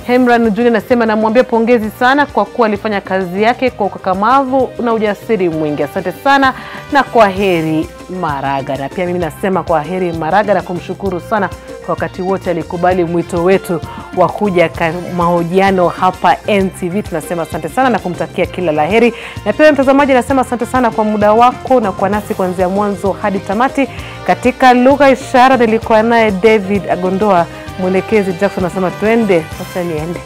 Hemran Junior anasema namwambia pongezi sana kwa kuwa alifanya kazi yake kwa ukakamavu na ujasiri mwingi. Asante sana na kwaheri Maraga. Na pia mimi nasema kwaheri Maraga na kumshukuru sana kwa wakati wote alikubali mwito wetu wa kuja mahojiano hapa NTV. Tunasema asante sana na kumtakia kila laheri. Na pia mtazamaji nasema asante sana kwa muda wako na kwa nasi kuanzia mwanzo hadi tamati. Katika lugha ishara nilikuwa naye David Agondoa, mwelekezi Jackson anasema twende, sasa niende.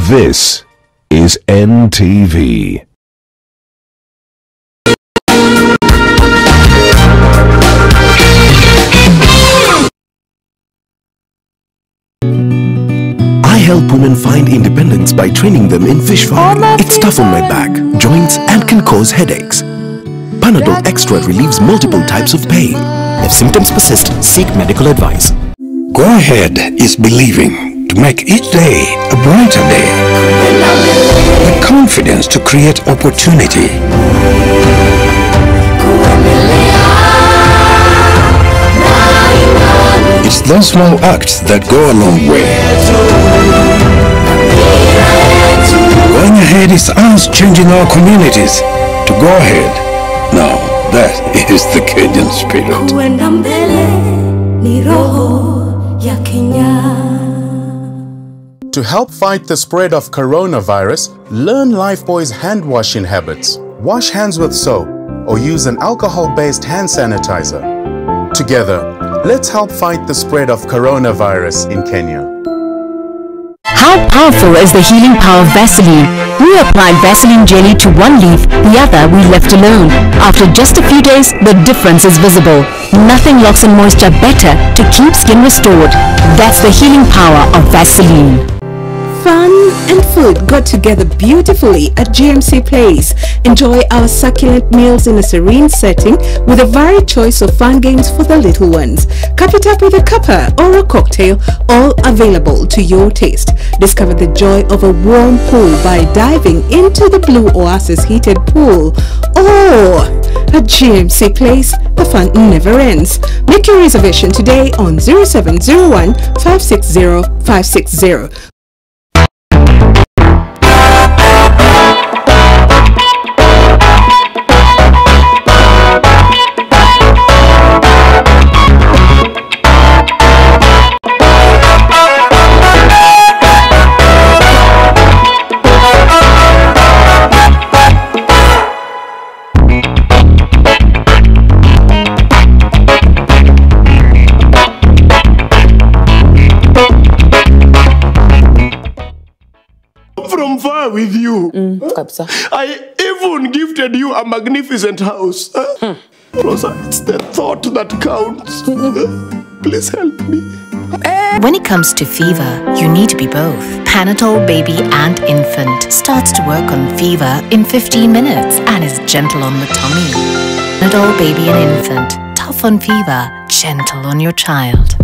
This is NTV. I help women find independence by training them in fish farming. It's tough on my back, joints, and can cause headaches. Panadol Extra relieves multiple types of pain. If symptoms persist, seek medical advice. Go Ahead is believing to make each day a brighter day. The confidence to create opportunity. It's those small acts that go a long way. Going Ahead is us changing our communities to go ahead. Now, that is the Kenyan spirit. Kuenda mbele ni roho ya Kenya. To help fight the spread of coronavirus, learn Lifebuoy's hand washing habits. Wash hands with soap or use an alcohol-based hand sanitizer. Together, let's help fight the spread of coronavirus in Kenya. How powerful is the healing power of Vaseline? We applied Vaseline jelly to one leaf, the other we left alone. After just a few days, the difference is visible. Nothing locks in moisture better to keep skin restored. That's the healing power of Vaseline. Fun and food got together beautifully at GMC Place. Enjoy our succulent meals in a serene setting with a varied choice of fun games for the little ones. Cup it up with a cuppa or a cocktail, all available to your taste. Discover the joy of a warm pool by diving into the Blue Oasis heated pool. Oh, at GMC Place, the fun never ends. Make your reservation today on 0701 560 560. From far with you. I even gifted you a magnificent house. Rosa, it's the thought that counts. Please help me. When it comes to fever, you need to be both. Panadol Baby and Infant starts to work on fever in 15 minutes and is gentle on the tummy. Panadol Baby and Infant, tough on fever, gentle on your child.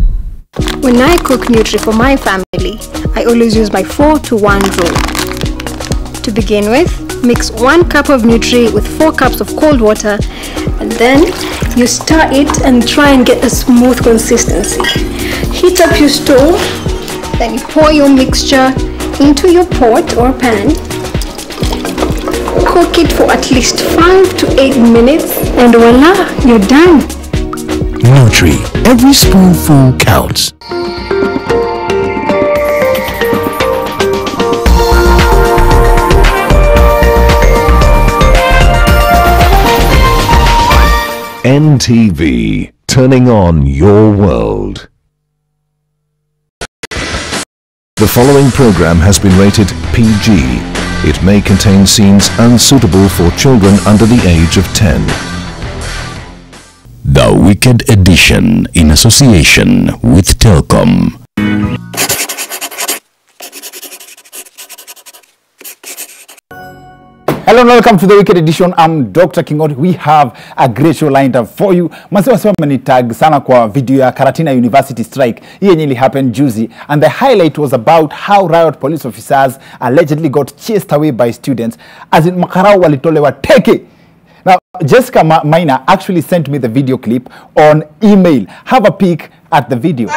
When I cook Nutri for my family, I always use my 4-to-1 rule. To begin with, mix 1 cup of Nutri with 4 cups of cold water, and then you stir it and try and get a smooth consistency. Heat up your stove, then you pour your mixture into your pot or pan. Cook it for at least 5 to 8 minutes, and voila, you're done. Nutri, every spoonful counts. NTV, turning on your world. The following program has been rated PG. It may contain scenes unsuitable for children under the age of 10. The Weekend Edition in association with Telcom. Hello and welcome to the Weekend Edition. I'm Dr. Kingori. We have a great show lined up for you. Masiwa wamenitag sana kwa video ya Karatina University strike. Hii yenye ili happened juzi, and the highlight was about how riot police officers allegedly got chased away by students as in makarao walitolewa teke. Now, Jessica Maina actually sent me the video clip on email. Have a peek at the video.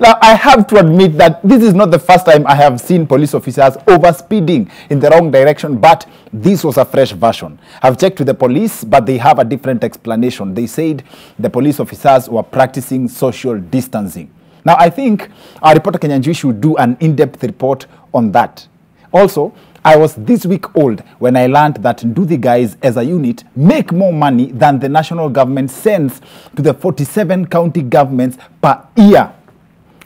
Now, I have to admit that this is not the first time I have seen police officers overspeeding in the wrong direction, but this was a fresh version. I've checked with the police, but they have a different explanation. They said the police officers were practicing social distancing. Now, I think our reporter Kenyanjui should do an in-depth report on that. Also, I was this week old when I learned that Nduthi guys as a unit make more money than the national government sends to the 47 county governments per year.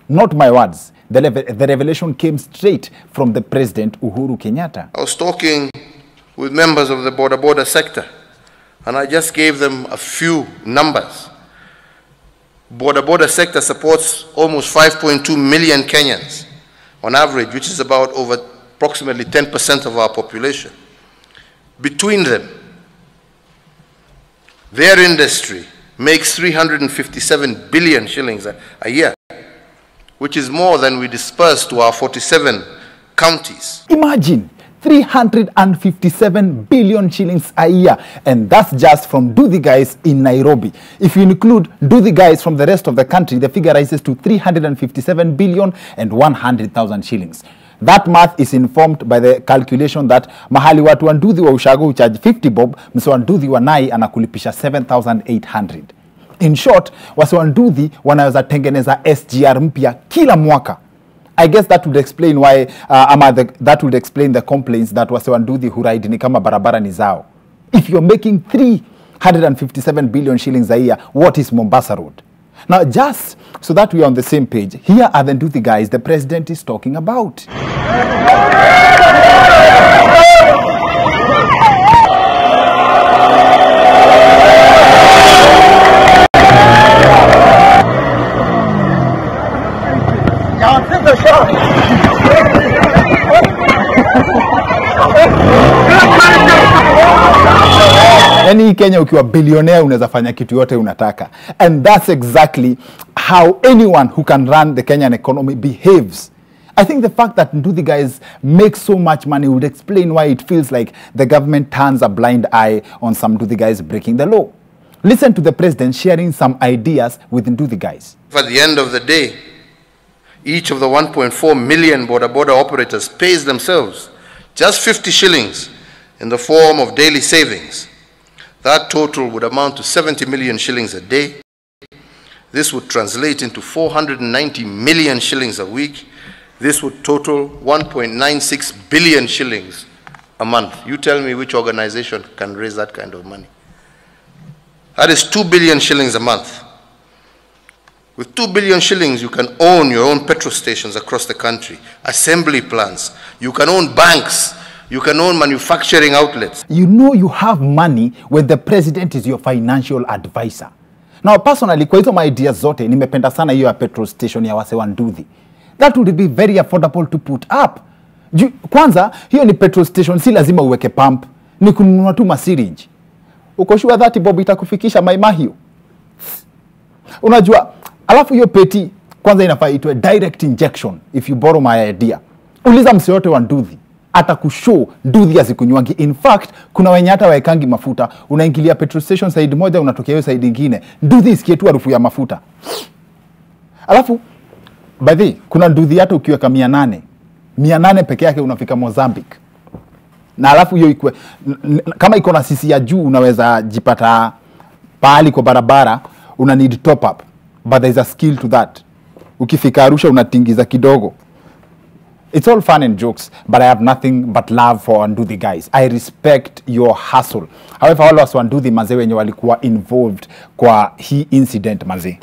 Not my words. The revelation came straight from the President Uhuru Kenyatta. I was talking with members of the border sector, and I just gave them a few numbers. Border sector supports almost 5.2 million Kenyans on average, which is about approximately 10% of our population. Between them, their industry makes 357 billion shillings a year, which is more than we disperse to our 47 counties. Imagine 357 billion shillings a year, and that's just from Nduthi guys in Nairobi. If you include Nduthi guys from the rest of the country, the figure rises to 357 billion and 100,000 shillings. That math is informed by the calculation that mahali watu wa Nduthi wa ushago charge 50 bob, mse wa Nduthi wa Nai anakulipisha 7,800. In short, wase wa Nduthi wanaweza tengeneza SGR mpya kila mwaka. I guess that would explain why, that would explain the complaints that wase wa Nduthi huride ni kama barabara ni zao. If you're making 357 billion shillings a year, what is Mombasa Road? Now, just so that we are on the same page, here are the Nduthi guys the president is talking about. yani Kenya ukiwa billionaire unaweza fanya kitu yote unataka. And that's exactly how anyone who can run the Kenyan economy behaves. I think the fact that Nduthi guys make so much money would explain why it feels like the government turns a blind eye on some Nduthi guys breaking the law. Listen to the president sharing some ideas with Nduthi guys. At the end of the day, each of the 1.4 million border operators pays themselves just 50 shillings in the form of daily savings. That total would amount to 70 million shillings a day. This would translate into 490 million shillings a week. This would total 1.96 billion shillings a month. You tell me which organization can raise that kind of money. That is 2 billion shillings a month. With 2 billion shillings, you can own your own petrol stations across the country, assembly plants, you can own banks, you can own manufacturing outlets. You know you have money when the president is your financial advisor. Now personally, kwa hizo my ideas zote, nimependa sana hiyo ya petrol station ya wase wa Nduthi. That would be very affordable to put up. Kwanza, hiyo ni petrol station, si lazima uweke pump, ni kununua tu masirinji. Uko sure that bob itakufikisha Maimahio? Unajua, alafu hiyo peti kwanza inafaa itwe direct injection if you borrow my idea. Uliza mse yote wa Nduthi, atakushow Nduthi asikunywangi. In fact, kuna wenye hata waekangi mafuta, unaingilia petrol station side moja unatokea hiyo side nyingine. Nduthi isikie tu harufu ya mafuta. Alafu by the way, kuna Nduthi hata ukiweka 800 peke yake unafika Mozambique. Na alafu hiyo ikwe kama iko na sisi ya juu unaweza jipata pahali kwa barabara, una need top up, but there is a skill to that. Ukifika Arusha unatingiza kidogo. It's all fun and jokes, but I have nothing but love for Nduthi guys. I respect your hustle. However, all of us Nduthi mazee wenye walikuwa involved kwa hii incident mazee.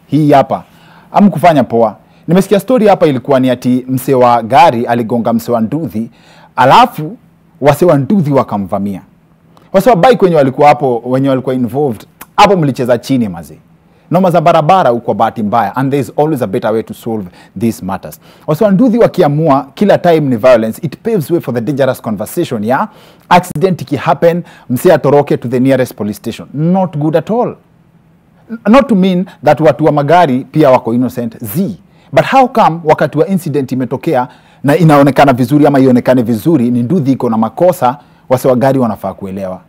Hii hapa amkufanya poa. Nimesikia story hapa ilikuwa ni ati mse wa gari aligonga mse wa Nduthi, alafu wase wa Nduthi wakamvamia. Wase wa bike wenye walikuwa hapo, wenye walikuwa involved, hapo mlicheza chini mazee. Noma za barabara uko bahati mbaya, and there is always a better way to solve these matters. Wase wa Nduthi wakiamua kila time ni violence, it paves way for the dangerous conversation, yeah? Accident iki happen, mse atoroke to the nearest police station. Not good at all. Not to mean that watu wa magari pia wako innocent, but how come wakati wa incident imetokea na inaonekana vizuri ama ionekane vizuri ni Nduthi iko na makosa, wase wa gari wanafaa kuelewa.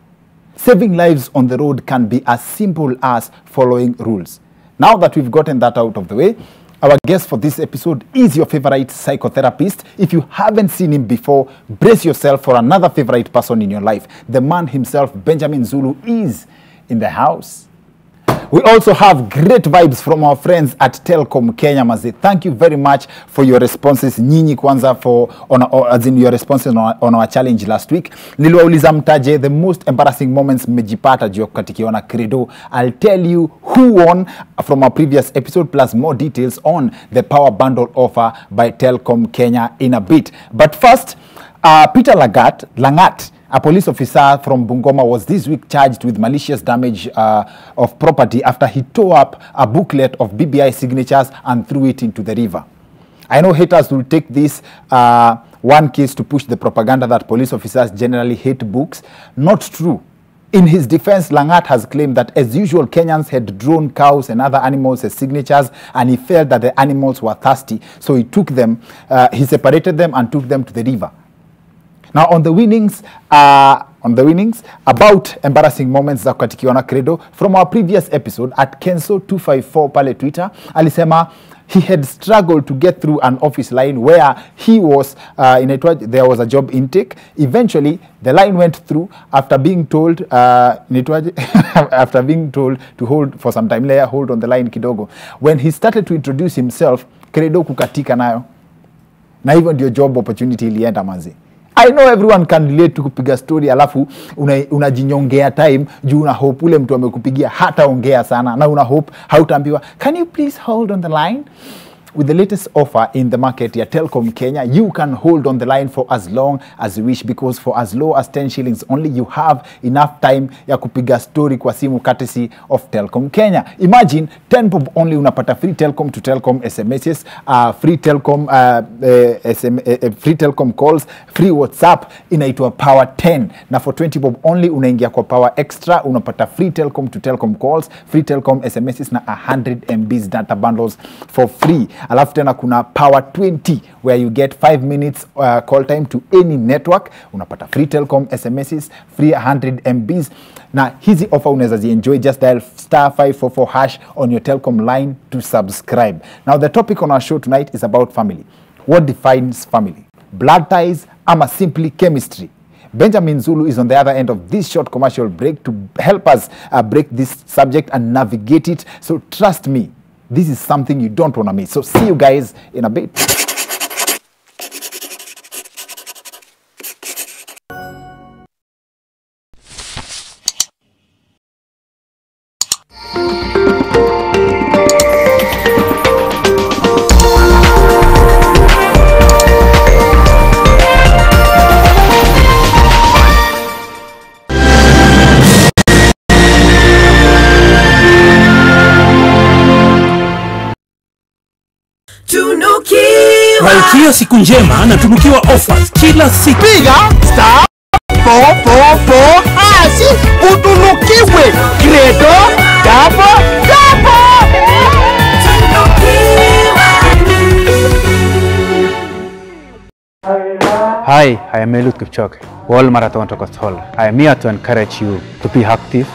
Saving lives on the road can be as simple as following rules. Now that we've gotten that out of the way, our guest for this episode is your favorite psychotherapist. If you haven't seen him before, brace yourself for another favorite person in your life. The man himself, Benjamin Zulu, is in the house. We also have great vibes from our friends at Telkom Kenya Mazi. Thank you very much for your responses. Nyinyi kwanza as in your responses on our challenge last week. Niliwauliza mtaje the most embarrassing moments mmejipata juu katikiona Credo. I'll tell you who won from our previous episode plus more details on the power bundle offer by Telkom Kenya in a bit. But first, Peter Langat, a police officer from Bungoma, was this week charged with malicious damage of property after he tore up a booklet of BBI signatures and threw it into the river. I know haters will take this one case to push the propaganda that police officers generally hate books. Not true. In his defense, Langat has claimed that as usual, Kenyans had drawn cows and other animals as signatures, and he felt that the animals were thirsty, so he took them, he separated them and took them to the river. Now on the winnings about embarrassing moments za katikiona Credo from our previous episode at Kenso254 pale Twitter, alisema he had struggled to get through an office line where he was there was a job intake. Eventually the line went through after being told after being told to hold for some time. Later, hold on the line kidogo. When he started to introduce himself, Credo kukatika nayo, na hivyo ndio job opportunity ilienda manzi. I know everyone can relate to kupiga story alafu unajinyongea time juu una hope ule mtu amekupigia hata ongea sana na una hope hautaambiwa can you please hold on the line. with the latest offer in the market ya Telkom Kenya, you can hold on the line for as long as you wish, because for as low as 10 shillings only, you have enough time ya kupiga story kwa simu courtesy of Telkom Kenya. Imagine 10 bob only unapata free Telkom to Telkom SMSs, free Telkom free Telkom calls, free WhatsApp inaitwa Power 10, na for 20 bob only unaingia kwa Power Extra, unapata free Telkom to Telkom calls, free Telkom SMSs na 100 MBs data bundles for free. Alafu tena kuna Power 20 where you get 5 minutes call time to any network, unapata free Telkom SMSs, free 100 MBs. Na hizi offer unaweza zienjoy, just dial *544# on your Telkom line to subscribe. Now the topic on our show tonight is about family. What defines family? Blood ties ama simply chemistry? Benjamin Zulu is on the other end of this short commercial break to help us break this subject and navigate it. So trust me, this is something you don't want to miss. So see you guys in a bit. Malkia siku njema na tunukiwa offers kila siku. Piga *444# utunukiwe Credo double. Hi, I am Eliud Kipchoge, World Marathon Record holder. I am here to encourage you to be active,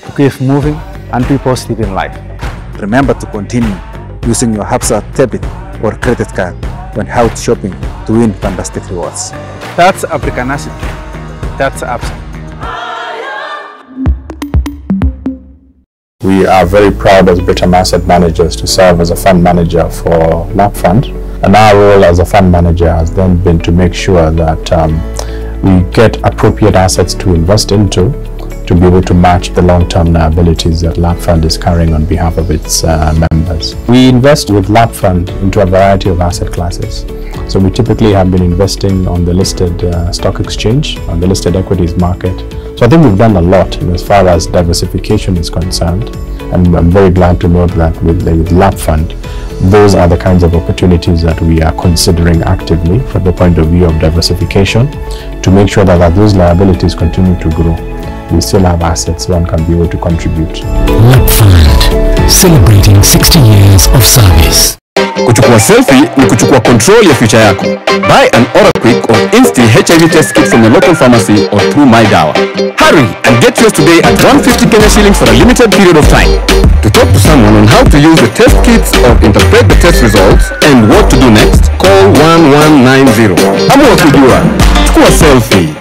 to keep moving, and be positive in life. Remember to continue using your Hapsa debit or credit card when out shopping to win fantastic rewards. That's African Acid. That's Hapsa. We are very proud as Britam Asset Managers to serve as a fund manager for LAP Fund. And our role as a fund manager has then been to make sure that we get appropriate assets to invest into to be able to match the long-term liabilities that LAP Fund is carrying on behalf of its members. We invest with LAP Fund into a variety of asset classes. So we typically have been investing on the listed stock exchange, on the listed equities market. So I think we've done a lot as far as diversification is concerned. And I'm very glad to note that with the LAP Fund, those are the kinds of opportunities that we are considering actively from the point of view of diversification to make sure that as those liabilities continue to grow, we still have assets one can be able to contribute. LAP Fund, celebrating 60 years of service. Kuchukua selfie ni kuchukua control ya future yako. Buy an Quick or Insti HIV test kit from your local pharmacy or through MyDawa. Hurry and get yours today at 150 Kenya shillings for a limited period of time. To talk to someone on how to use the test kits or interpret the test results and what to do next, call 1190. Amua kujua. Chukua selfie.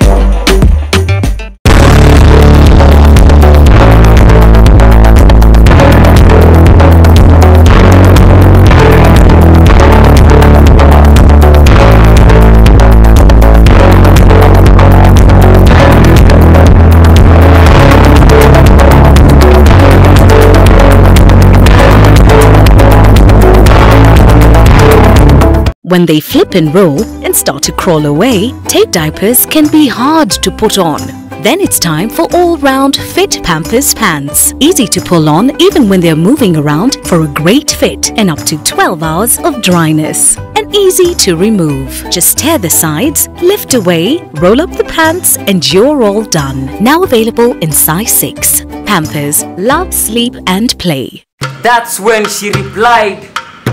When they flip and roll and start to crawl away, tape diapers can be hard to put on. Then it's time for all-round fit Pampers pants. Easy to pull on even when they're moving around for a great fit and up to 12 hours of dryness. And easy to remove. Just tear the sides, lift away, roll up the pants and you're all done. Now available in size 6. Pampers, love, sleep and play. That's when she replied,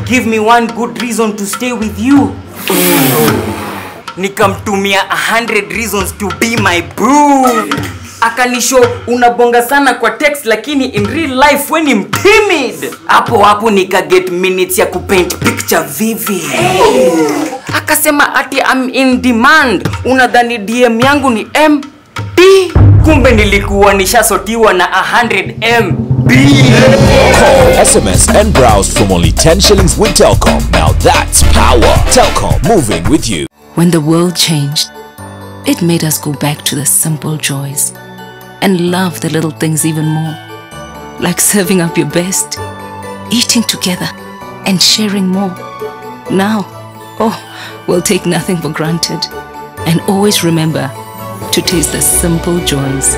"Give me one good reason to stay with you." Nikamtumia 100 reasons to be my boo. Akanisho unabonga sana kwa text lakini in real life we ni timid. Hapo nika get minutes ya kupaint picture vivid. Akasema ati I'm in demand. Unadhani DM yangu ni MB? Kumbe nilikuwa nishasotiwa na 100 MB. Call, SMS and browse from only 10 shillings with Telkom. Now that's power. Telkom, moving with you. When the world changed, it made us go back to the simple joys and love the little things even more. Like serving up your best, eating together, and sharing more. Now, we'll take nothing for granted and always remember to taste the simple joys.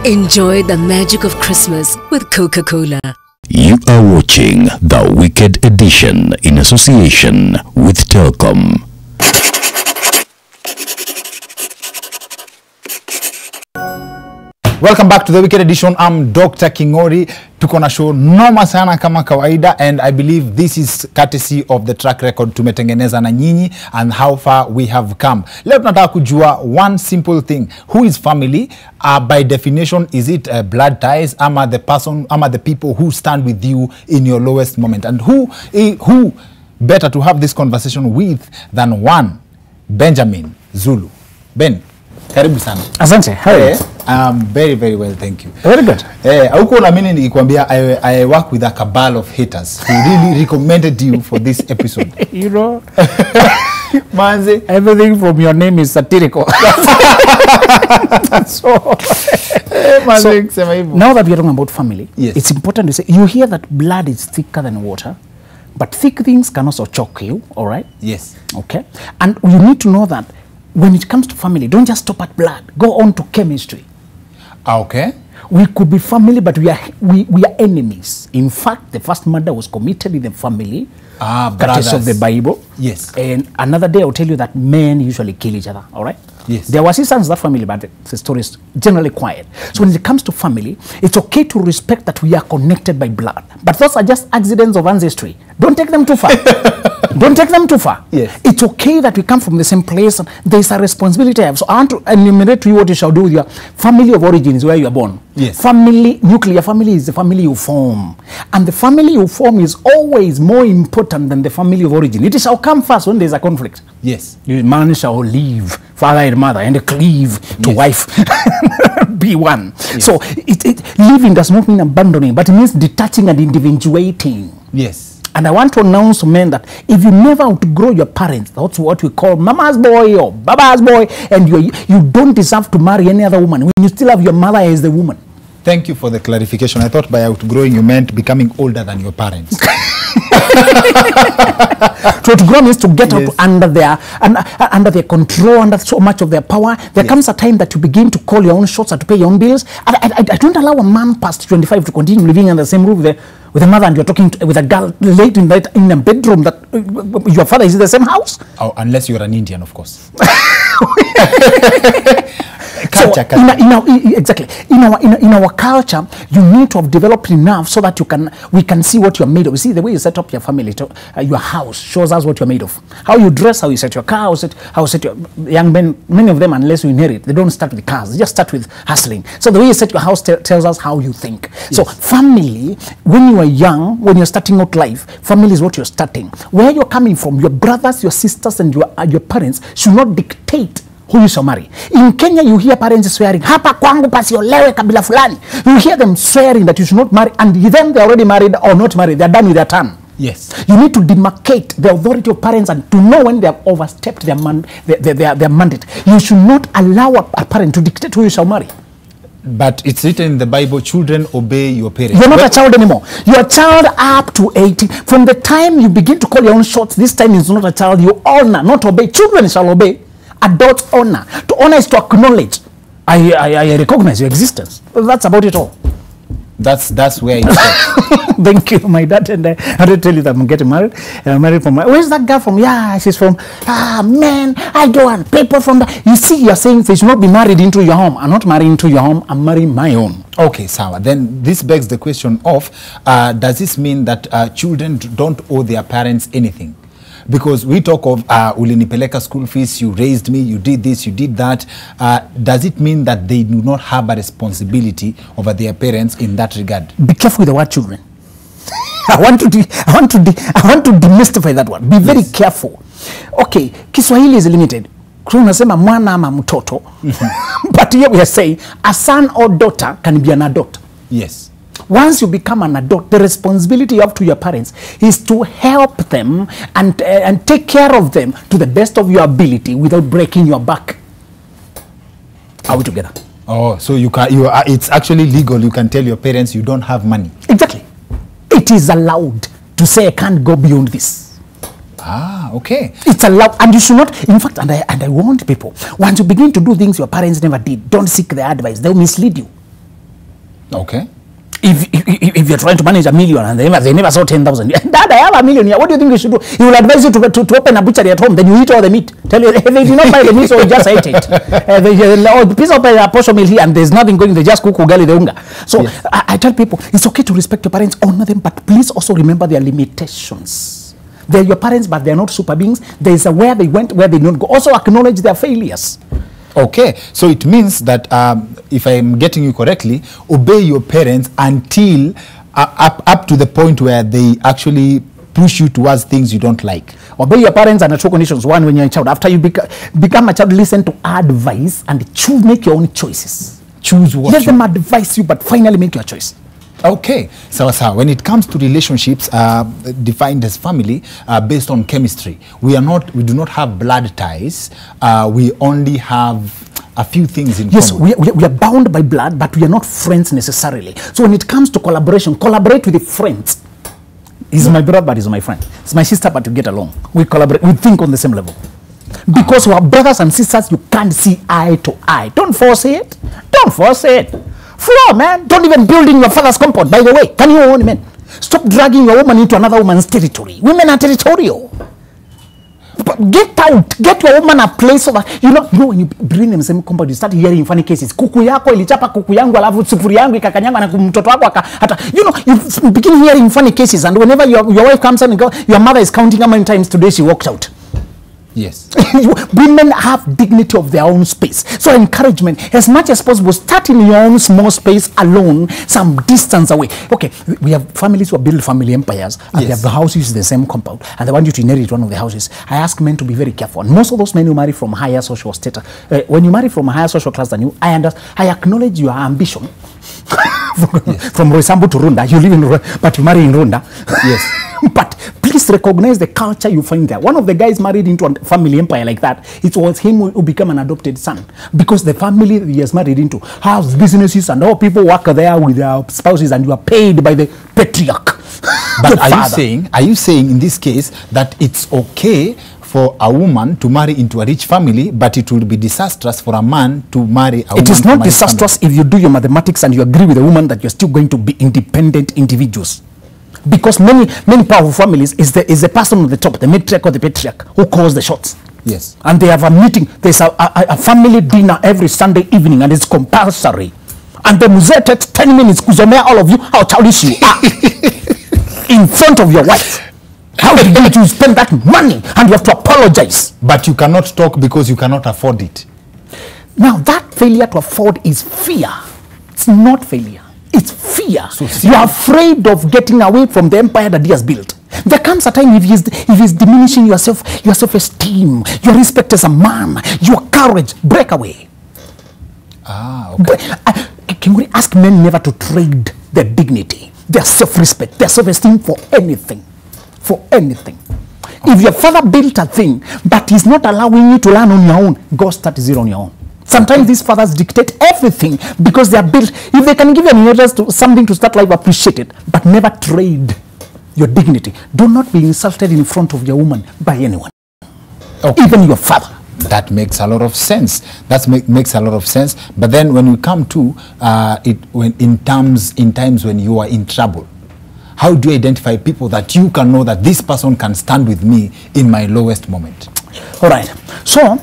Enjoy the magic of Christmas with Coca-Cola. You are watching The Wicked Edition in association with Telkom. Welcome back to the Wicked Edition. I'm Dr. Kingori. Tuko na show noma sana kama kawaida, and I believe this is courtesy of the track record tumetengeneza na nyinyi and how far we have come. Leo tunataka kujua one simple thing. Who is family? By definition, is it blood ties? Ama the person, ama the people who stand with you in your lowest moment? And who better to have this conversation with than one Benjamin Zulu? Ben, karibu sana. Asante. How are you? Very, very well, thank you. Very good. Huko na mimi nikikwambia I work with a cabal of haters who really recommended you for this episode. You know, Manze, everything from your name is satirical. So now that we are talking about family, yes, it's important to say, you hear that blood is thicker than water, but thick things can also choke you, all right? Yes. Okay. And you need to know that when it comes to family, don't just stop at blood. Go on to chemistry. Okay. We could be family, but we are enemies. In fact, the first murder was committed in the family. Courtesy of the Bible. Yes. And another day I'll tell you that men usually kill each other. All right. Yes. There was instances that family, but the story is generally quiet. So when it comes to family, it's okay to respect that we are connected by blood. But those are just accidents of ancestry. Don't take them too far. Don't take them too far. Yes. It's okay that we come from the same place. There's a responsibility I have. So I want to enumerate to you what you shall do with your family of origin is where you are born. Yes. Family, nuclear family is the family you form. And the family you form is always more important than the family of origin. It shall come first when there's a conflict. Yes. Man shall leave father and mother and cleave to wife. Be one. Yes. So leaving does not mean abandoning, but it means detaching and individuating. Yes. And I want to announce to men that if you never outgrow your parents, that's what we call mama's boy or baba's boy, and you don't deserve to marry any other woman when you still have your mother as the woman. Thank you for the clarification. I thought by outgrowing you meant becoming older than your parents. To outgrow means to get out under their control, under so much of their power. There comes a time that you begin to call your own shots and to pay your own bills. I don't allow a man past 25 to continue living in the same room with a mother, and you're talking with a girl late in a bedroom that your father is in the same house. Oh, unless you're an Indian, of course. Exactly. In our culture, you need to have developed enough so that we can see what you're made of. You see, the way you set up your family, your house shows us what you're made of. How you dress, how you set your car, how you set your young men. Many of them, unless you inherit, they don't start with cars. They just start with hustling. So the way you set your house tells us how you think. Yes. So family, when you are young, when you're starting out life, family is what you're starting. Where you're coming from, your brothers, your sisters, and your parents should not dictate who you shall marry. In Kenya, you hear parents swearing, hapa kwangu pasiolewe kabila fulani. You hear them swearing that you should not marry, and then they're already married or not married. They're done with their turn. Yes. You need to demarcate the authority of parents and to know when they have overstepped their mandate. You should not allow a parent to dictate who you shall marry. But it's written in the Bible, children obey your parents. You're not a child anymore. You're a child up to 18. From the time you begin to call your own shots, this time is not a child. You honor, not obey. Children shall obey. Adults honor. To honor is to acknowledge. I recognize your existence. That's about it all. That's where it starts. Thank you, my dad. And I had to tell you that I'm getting married. And I'm married from where's that girl from? Yeah, she's from, man, I don't want people from that. You see, you're saying they should not be married into your home. I'm not marrying into your home. I'm marrying my own. Okay, Sawa. Then this begs the question of, does this mean that children don't owe their parents anything? Because we talk of ulinipeleka school fees, you raised me, you did this, you did that. Does it mean that they do not have a responsibility over their parents in that regard? Be careful with the word children. I want to demystify that one. Be very careful. Okay, Kiswahili is limited. Unasema mwana ama mtoto. But here we are saying a son or daughter can be an adult. Yes. Once you become an adult, the responsibility you have to your parents is to help them and take care of them to the best of your ability without breaking your back. Are we together? Oh, so it's actually legal. You can tell your parents you don't have money. Exactly. It is allowed to say I can't go beyond this. Ah, okay. It's allowed, and you should not. In fact, and I warned people, once you begin to do things your parents never did, don't seek their advice. They'll mislead you. Okay. If you're trying to manage $1 million and they never saw 10,000, Dad, I have $1 million here. What do you think you should do? He will advise you to open a butchery at home. Then you eat all the meat. Tell you they did not buy the meat, so you just ate it. The piece of portion meal here, and there's nothing going. They just cook ugali the unga. So yes. I tell people it's okay to respect your parents, honor them, but please also remember their limitations. They're your parents, but they're not super beings. There is a where they went, where they don't go. Also acknowledge their failures. Okay, so it means that if I'm getting you correctly, obey your parents until up to the point where they actually push you towards things you don't like. Obey your parents under two conditions. One, when you're a child. After you become a child, listen to advice and make your own choices. Choose what? Let them advise you, but finally make your choice. Okay, so when it comes to relationships defined as family based on chemistry, we do not have blood ties. We only have a few things in common. Yes, we are bound by blood, but we are not friends necessarily. So when it comes to collaboration, collaborate with the friends. He's my brother, but he's my friend. It's my sister, but we get along. We collaborate. We think on the same level. Because we are brothers and sisters, you can't see eye to eye. Don't force it. Don't force it. Floor, man. Don't even build in your father's compound. By the way, can you own men? Stop dragging your woman into another woman's territory. Women are territorial. But get out. Get your woman a place of you know when you bring them same compound, you start hearing funny cases. Kuku yako ilichapa kuku yangu alafu sufuri yangu ikakanyanga na mtoto wako hata you begin hearing funny cases, and whenever your wife comes and goes, your mother is counting how many times today she walked out. Yes. Women have dignity of their own space. So encouragement, as much as possible, start in your own small space alone, some distance away. Okay, we have families who build family empires, and they have the houses in the same compound, and they want you to inherit one of the houses. I ask men to be very careful. And most of those men who marry from higher social status, when you marry from a higher social class than you, I acknowledge your ambition. From Roysambu to Runda, you live in but you marry in Runda. Yes. But please recognize the culture you find there. One of the guys married into a family empire like that, it was him who became an adopted son. Because the family he has married into has businesses and all people work there with their spouses, and you are paid by the patriarch. But are you saying in this case that it's okay for a woman to marry into a rich family, but it will be disastrous for a man to marry a woman? It is not disastrous if you do your mathematics and you agree with a woman that you're still going to be independent individuals. Because many powerful families is the person on the top, the matriarch or the patriarch, who calls the shots. Yes. And they have a meeting. There's a family dinner every Sunday evening, and it's compulsory. And the muzee takes 10 minutes kuzomea all of you how childish you are in front of your wife. How did you spend that money, and you have to apologize? But you cannot talk because you cannot afford it. Now that failure to afford is fear. It's not failure. It's fear. So you are afraid of getting away from the empire that he has built. There comes a time if he's diminishing your self-esteem, your respect as a man, your courage, break away. Ah, okay. Can we ask men never to trade their dignity, their self-respect, their self-esteem for anything? For anything. Okay. If your father built a thing, but he's not allowing you to learn on your own, go start zero on your own. Sometimes these fathers dictate everything because they are built. If they can give you an inheritance to something to start life, appreciate it, but never trade your dignity. Do not be insulted in front of your woman by anyone, even your father. That makes a lot of sense. That makes a lot of sense. But then when we come to in times when you are in trouble, how do you identify people that you can know that this person can stand with me in my lowest moment? All right. So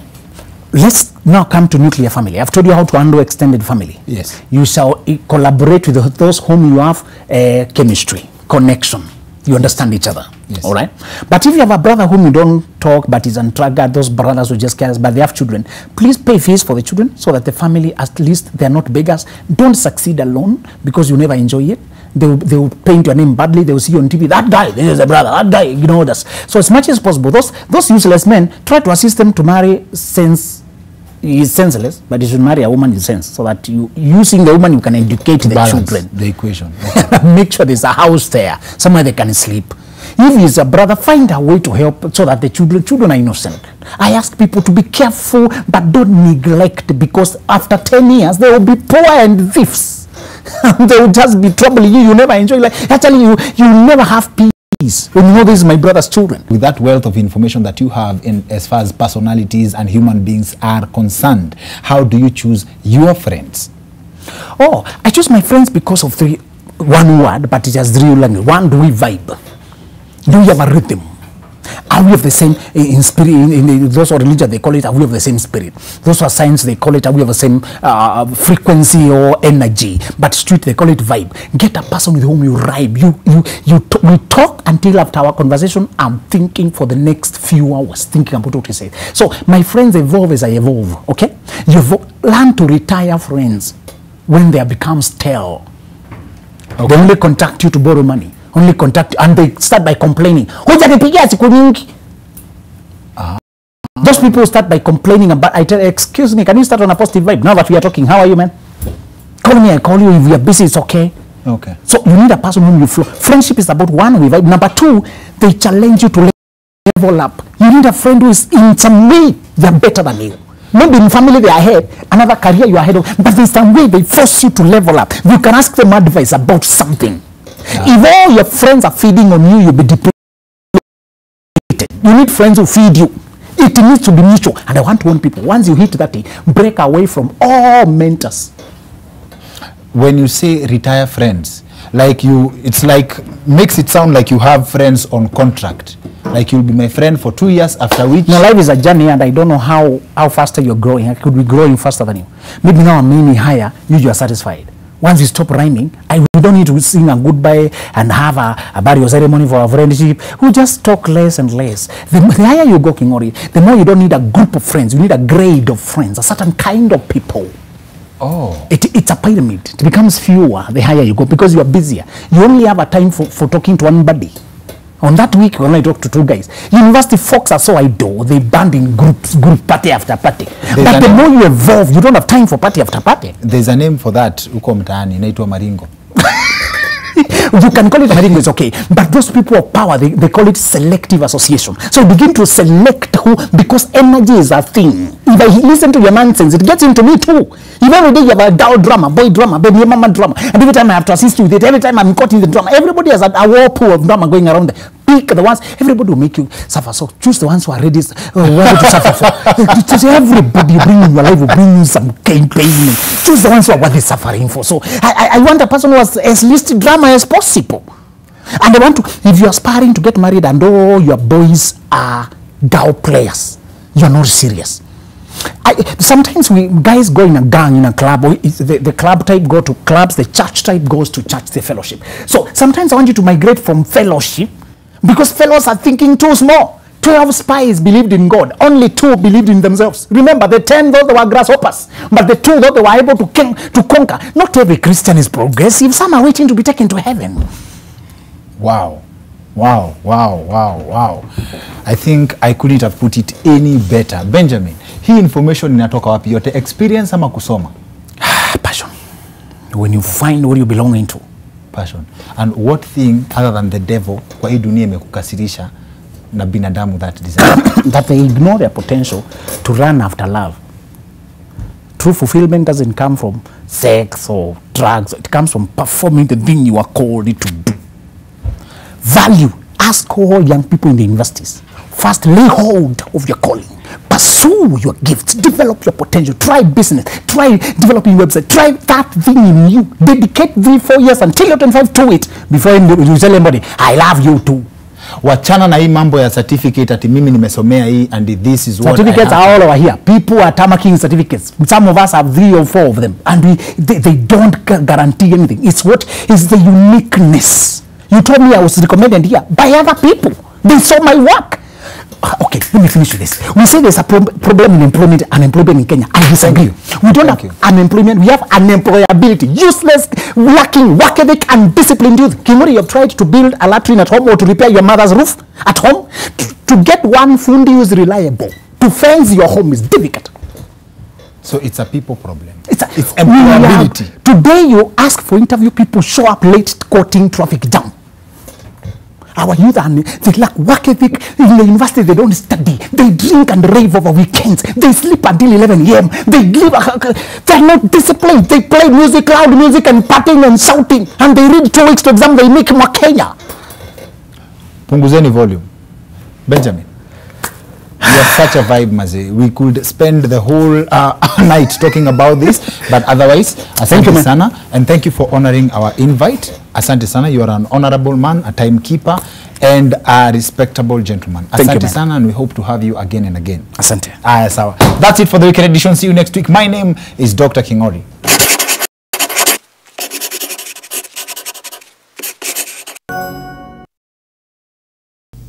let's now come to nuclear family. I've told you how to handle extended family. Yes. You shall collaborate with those whom you have chemistry, connection. You understand each other. Yes. All right. But if you have a brother whom you don't talk, but is on track, those brothers who just cares, but they have children, please pay fees for the children so that the family, at least they're not beggars. Don't succeed alone because you never enjoy it. They will paint your name badly. They will see you on TV. That guy, this is a brother. That guy, you know this. So as much as possible, those useless men, try to assist them to marry since he is senseless, but you should marry a woman in sense, so that using the woman you can educate the children. The equation. Okay. Make sure there's a house there, somewhere they can sleep. If he's a brother, find a way to help so that the children are innocent. I ask people to be careful, but don't neglect, because after 10 years, they will be poor and thieves. They will just be troubling you. You never enjoy life. Actually, you never have peace when you know this is my brother's children. With that wealth of information that you have in as far as personalities and human beings are concerned, how do you choose your friends? Oh, I choose my friends because of one word, but it has 3 language. One, do we vibe? Do we have a rhythm? Are we of the same in spirit? In those who are religious, they call it, are we of the same spirit? Those who are science, they call it, are we of the same frequency or energy? But street, they call it vibe. Get a person with whom you vibe. We talk until after our conversation, I'm thinking for the next few hours, thinking about what we say. So my friends evolve as I evolve, okay? You learn to retire friends when they become stale. Okay. They only contact you to borrow money. Only contact you, and they start by complaining. Those people start by complaining about, I tell, excuse me, can you start on a positive vibe? Now that we are talking, how are you, man? Call me, I call you. If we are busy, it's okay. Okay. So you need a person whom you flow. Friendship is about one, we vibe. Number 2, they challenge you to level up. You need a friend who is in some way, they're better than you. Maybe in family they are ahead, another career you are ahead of, but in some way they force you to level up. You can ask them advice about something. If all your friends are feeding on you, you'll be depleted. You need friends who feed you. It needs to be mutual. And I want to warn people, once you hit that, break away from all mentors. When you say retire friends, like it's like, makes it sound like you have friends on contract. Like you'll be my friend for 2 years, after which... No, life is a journey, and I don't know how faster you're growing. I could be growing faster than you. Maybe now I'm aiming higher, you are satisfied. Once you stop rhyming, we don't need to sing a goodbye and have a burial ceremony for our friendship. We just talk less and less. The higher you go, King Ori, the more you don't need a group of friends. You need a grade of friends, a certain kind of people. Oh. It's a pyramid. It becomes fewer the higher you go because you are busier. You only have a time for talking to one buddy. On that week, when I talked to 2 guys, university folks are so idle. They band in groups, group party after party. But the more you evolve, you don't have time for party after party. There's a name for that. Uko mtaani, inaitwa Maringo. You can call it Maringo, it's okay. But those people of power, they call it selective association. So you begin to select who, because energy is a thing. If I listen to your nonsense, it gets into me too. If every day you have a girl drama, boy drama, baby mama drama, and every time I have to assist you with it, every time I'm caught in the drama, everybody has a whirlpool of drama going around there. Pick the ones, everybody will make you suffer. So choose the ones who are ready to suffer for. Everybody you bring in your life will bring you some pain. Choose the ones who are worth suffering for. So I want a person who has as least drama as possible. And I want to, if you are aspiring to get married and all your boys are girl players, you are not serious. Sometimes guys go in a gang, in a club, or the club type go to clubs, the church type goes to church, the fellowship. So sometimes I want you to migrate from fellowship, because fellows are thinking too small. 12 spies believed in God. Only 2 believed in themselves. Remember, the 10, those that were grasshoppers. But the 2, those that were able to conquer. Not every Christian is progressive. Some are waiting to be taken to heaven. Wow. Wow, wow, wow, wow. I think I couldn't have put it any better. Benjamin, hii information inatoka wapi yote? Experience ama kusoma? Passion. When you find what you belong into. Passion. And what thing other than the devil kwa hii dunia imekukasirisha na binadamu that desire? That they ignore their potential to run after love. True fulfillment doesn't come from sex or drugs. It comes from performing the thing you are called to do. Value. Ask all young people in the universities. First, lay hold of your calling. Pursue your gifts. Develop your potential. Try business. Try developing website. Try that thing in you. Dedicate 3-4 years until you're 25 to it before you tell anybody, I love you too. Wachana na hii mambo ya certificate ati mimi nimesomea hii and this is what certificates are all over here. People are tamaking certificates. Some of us have 3 or 4 of them, and they don't guarantee anything. It's what is the uniqueness. You told me I was recommended here by other people. They saw my work. Okay, let me finish with this. We say there's a problem in unemployment in Kenya. I disagree. We don't have unemployment. We have unemployability. Useless, lacking work ethic and disciplined youth. Kimori, you have tried to build a latrine at home or to repair your mother's roof at home. To get one fundi who is reliable, to fence your home is difficult. So it's a people problem. It's employability. Today you ask for interview, people show up late quoting traffic jam. Our youth, and they lack work ethic. In the university, they don't study. They drink and rave over weekends. They sleep until 11 a.m. They live. They're not disciplined. They play music, loud music, and partying and shouting. And they read 2 weeks to exam. They make more Kenya. Punguzeni volume. Benjamin. You have such a vibe, Maze. We could spend the whole night talking about this, but otherwise, asante sana, and thank you for honoring our invite. Asante sana, you are an honorable man, a timekeeper, and a respectable gentleman. Asante sana, and we hope to have you again and again. Asante. Sawa. That's it for the weekend edition. See you next week. My name is Dr. Kingori.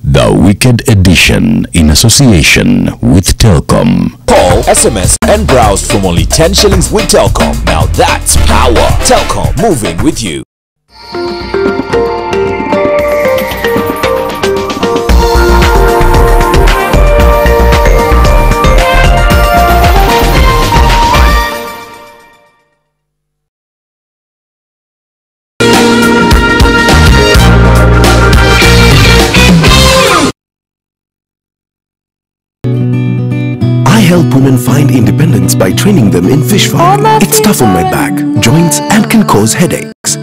The Weekend Edition in association with Telkom. Call, SMS and browse from only 10 shillings with Telkom. Now that's power. Telkom, moving with you. Help women find independence by training them in fish farming. It's tough on my back, joints, and can cause headaches.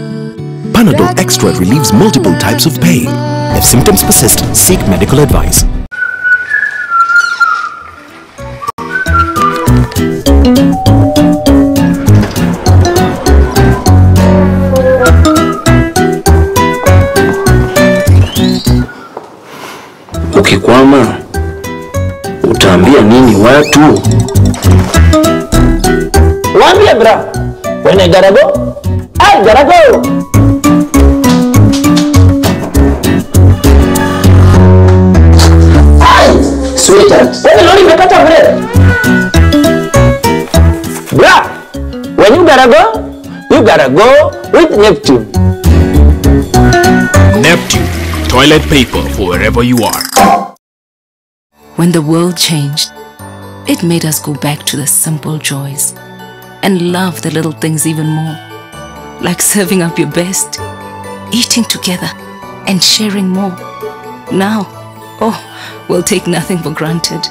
Panadol Extra relieves multiple types of pain. If symptoms persist, seek medical advice. Ukikwama utaambia nini watu? Waambie bra, when I gotta go, I gotta go. Hey, sweetheart, when lori imekata bread. Bra, when you gotta go with Neptune. Neptune, toilet paper for wherever you are. When the world changed, it made us go back to the simple joys and love the little things even more. Like serving up your best, eating together and sharing more. Now, we'll take nothing for granted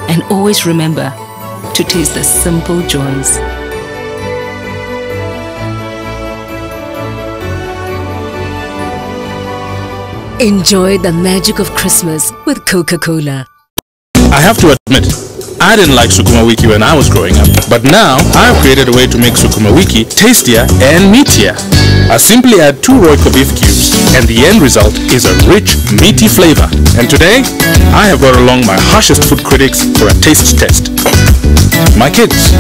and always remember to taste the simple joys. Enjoy the magic of Christmas with Coca-Cola. I have to admit, I didn't like Sukuma Wiki when I was growing up, but now I've created a way to make Sukuma Wiki tastier and meatier. I simply add 2 Royco beef cubes, and the end result is a rich, meaty flavor. And today, I have brought along my harshest food critics for a taste test. My kids.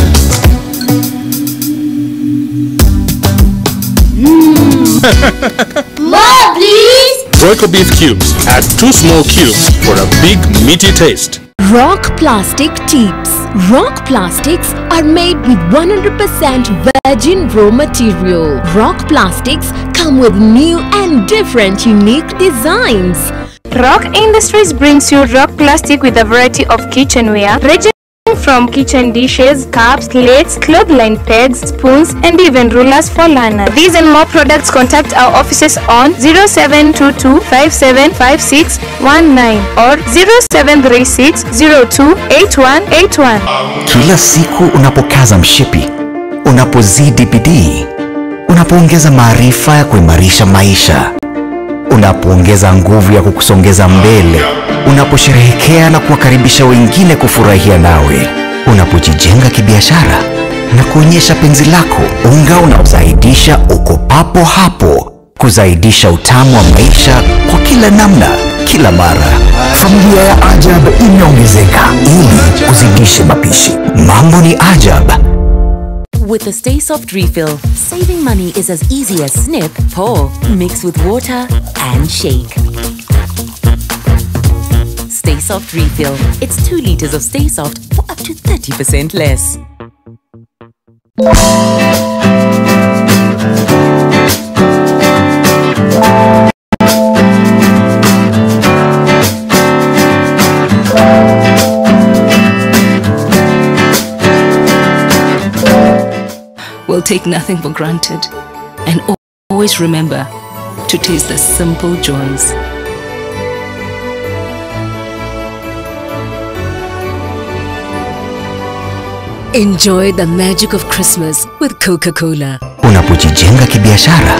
More, please! Royco beef cubes. Add 2 small cubes for a big, meaty taste. Rock Plastic Tips. Rock Plastics are made with 100% virgin raw material. Rock Plastics come with new and different unique designs. Rock Industries brings you Rock Plastic with a variety of kitchenware, ranging from kitchen dishes, cups, plates, clothesline pegs, spoons, and even rulers for learners. These and more products, contact our offices on 0722 575619 or 0736 028181. Kila siku unapokaza mshipi, unapozidi bidii, unapoongeza maarifa ya kuimarisha maisha, unapoongeza nguvu ya kukusongeza mbele, unaposherehekea na kuwakaribisha wengine kufurahia nawe, unapojijenga kibiashara na kuonyesha penzi lako, unga unaozaidisha uko papo hapo, kuzaidisha utamu wa maisha kwa kila namna, kila mara. Familia ya Ajab imeongezeka ili kuzidisha mapishi. Mambo ni Ajab. With the Stay Soft refill, saving money is as easy as snip, pour, mix with water and shake. Stay Soft refill. It's 2 liters of Stay Soft for up to 30% less. We'll take nothing for granted and always remember to taste the simple joys. Enjoy the magic of Christmas with Coca-Cola. Unapojijenga kibiashara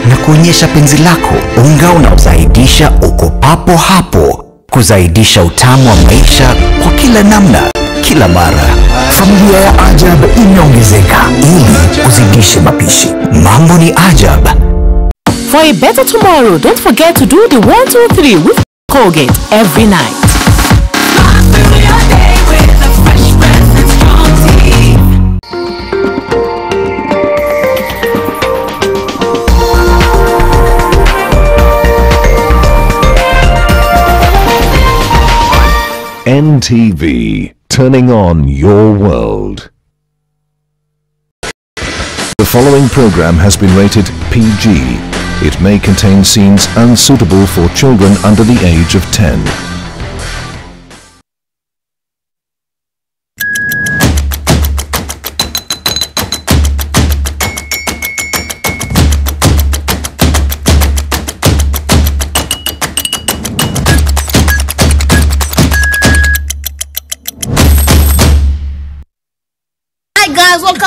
na kuonyesha penzi lako, unga unaozaidisha uko papo hapo, kuzaidisha utamu wa maisha kwa kila namna, kila mara. Familia ya Ajab imeongezeka ili kuzidisha mapishi. Mambo ni Ajab. For a better tomorrow, don't forget to do the 1, 2, 3 with Colgate every night. NTV, turning on your world. The following program has been rated PG. It may contain scenes unsuitable for children under the age of 10.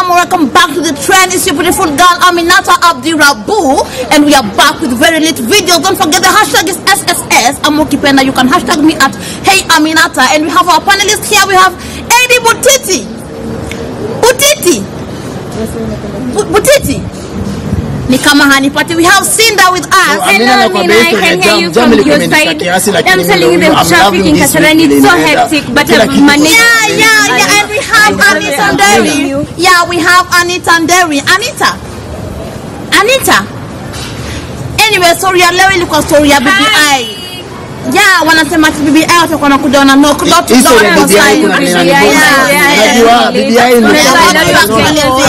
Welcome back to the trend. It's your beautiful girl Aminata Abdi-Rabu, and we are back with very lit videos. Don't forget the hashtag is SSS Amokipenda. You can hashtag me at Hey Aminata, and we have our panelists here. We have Eddie Butiti ni kama hanipati. We have Cinda with us. Hello, Nina, I can hear you from your side. I'm telling you, the traffic in Kasarani is so hectic, but I've managed. Yeah, and we have Anita Nderi. Yeah, we have Anita Nderi. Anita. Anyway, sorry, leo ilikuwa story ya BBI. Yeah, wanasema BBI watakuwa nakuja na knock dot to BBI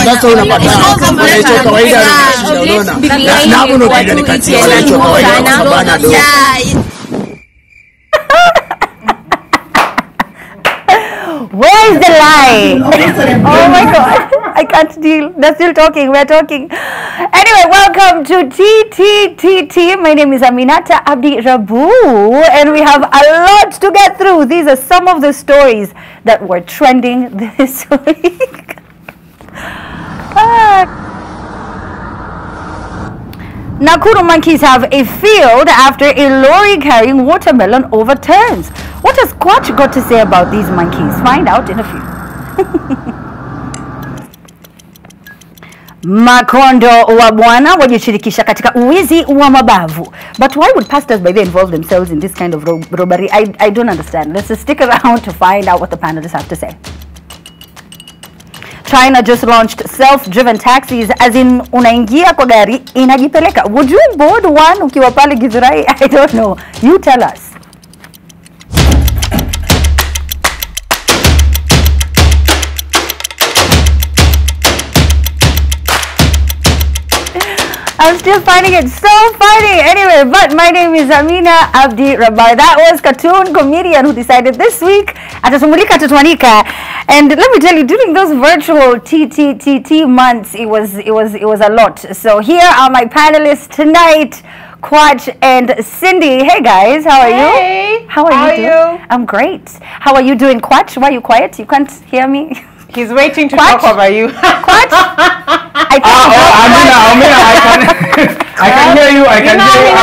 that's all unapata. Kwa kawaida unaona. Na hapo ndo kaida nikatia wanacho kawaida sabana do. Where is the lie? Oh my God, I can't deal. They're still talking. We're talking. Anyway, welcome to TTTT. My name is Aminata Abdi-Rabu, and we have a lot to get through. These are some of the stories that were trending this week. Nakuru monkeys have a field after a lorry carrying watermelon overturns. What has Quach got to say about these monkeys? Find out in a few. Makondo wa bwana wajishirikisha katika uwizi wa mabavu. But why would pastors by the involve themselves in this kind of robbery? I don't understand. Let's just stick around to find out what the panelists have to say. China just launched self-driven taxis, as in unaingia kwa gari inajipeleka. Would you board one ukiwa pale Githurai? I don't know. You tell us. I'm still finding it so funny. Anyway, but my name is Amina Abdi-Rabu. That was cartoon comedian who decided this week atasumulika tutwanika. And let me tell you, during those virtual TTTT months, it was a lot. So here are my panelists tonight, Quach and Cindy. Hey guys, how are you? Hey. How are you? I'm great. How are you doing, Quach? Why are you quiet? You can't hear me? He's waiting to talk over you. Quach? I can hear you. I can hear you.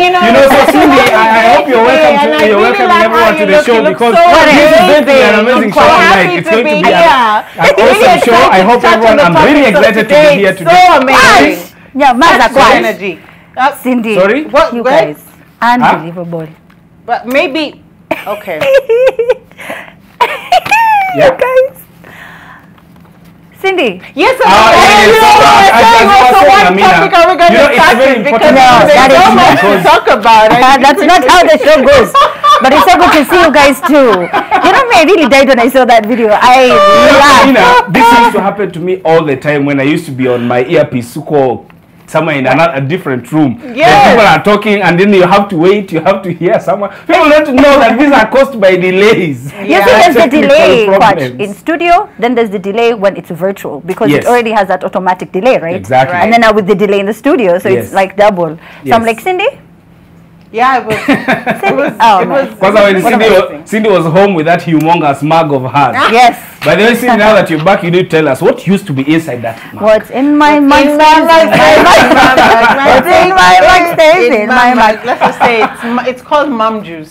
You know, so Cindy, I hope you're welcome to welcoming everyone to the show, because this is going to be an amazing show tonight. It's going to be an awesome show. I hope everyone. I'm really excited to be here today. So amazing. Yeah, Maza energy. Cindy, sorry? What, you guys, unbelievable. But maybe, okay. You guys. Cindy. Yes, so what topic are we going to start with? Because there's so much to talk about. That's not how the show goes. But it's so good to see you guys too. You know me, I really died when I saw that video. I laughed. This used to happen to me all the time when I used to be on my earpiece, somewhere in a different room. Yes. People are talking, and then you have to wait, you have to hear someone. People don't know that these are caused by delays. You see, there's the delay in studio, then there's the delay when it's virtual, because it already has that automatic delay, right? Exactly. And then now with the delay in the studio, so it's like double. So I'm like, Cindy? Yeah, it was. Because when Cindy Cindy was home with that humongous mug of hers. Yes. By the way, Cindy, now that you're back, you need to tell us what used to be inside that mug. What's in my mug? What's in my mug stays in my mug. Let's just say it's called mom juice.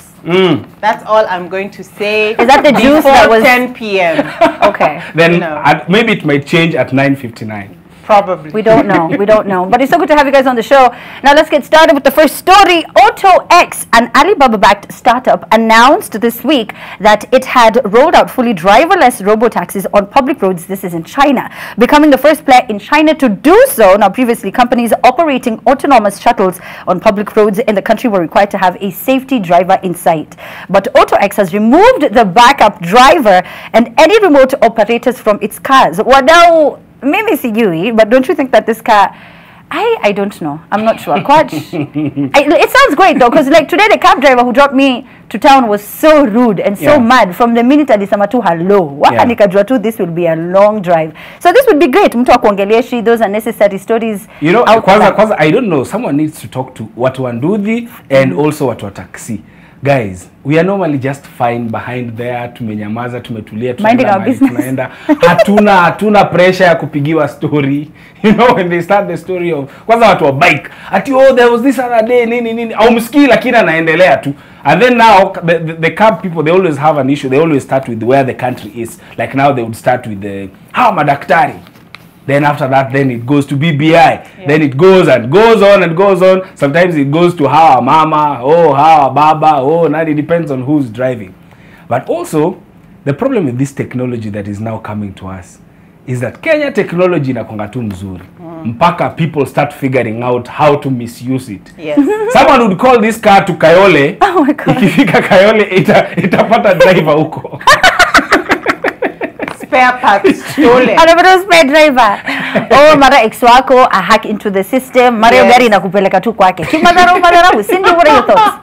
That's all I'm going to say. Is that the juice that was 10 p.m.? Okay. Then maybe it might change at 9:59. Probably. We don't know. We don't know. But it's so good to have you guys on the show. Now let's get started with the first story. AutoX, an Alibaba-backed startup, announced this week that it had rolled out fully driverless robo-taxis on public roads. This is in China, becoming the first player in China to do so. Now, previously, companies operating autonomous shuttles on public roads in the country were required to have a safety driver in sight. But AutoX has removed the backup driver and any remote operators from its cars. Well, now, maybe it's you, but don't you think that this car, I don't know. I'm not sure. It sounds great though, because like today the cab driver who dropped me to town was so rude and so mad from the minute alisema tu hello. Nikajua tu this will be a long drive. So this would be great. Mtu akuongelea those unnecessary stories. You know, kwanza, I don't know. Someone needs to talk to watu wa Nduthi and also watu wa taxi. Guys, we are normally just fine behind there, tumenyamaza, tumetulia, tunaenda. Hatuna pressure ya kupigiwa story. You know, when they start the story of kwanza watu wa bike. There was this other day, nini. Au msikii lakini anaendelea tu. And then now, the cab people, they always have an issue. They always start with where the country is. Like now they would start with how madaktari. Then after that, then it goes to BBI. Then it goes and goes on and goes on. Sometimes it goes to how a mama, how a baba, now it depends on who's driving. But also, the problem with this technology that is now coming to us is that Kenya technology inakuanga tu mzuri. Mpaka people start figuring out how to misuse it. Yes. Someone would call this car to Kayole. Oh my God. Ikifika Kayole, itapata driver huko. Spare parts stolen. Spare driver. Mara ex wako a hack into the system. Mara gari inakupeleka tu kwake. Kimadharau. Cindy, what are your thoughts?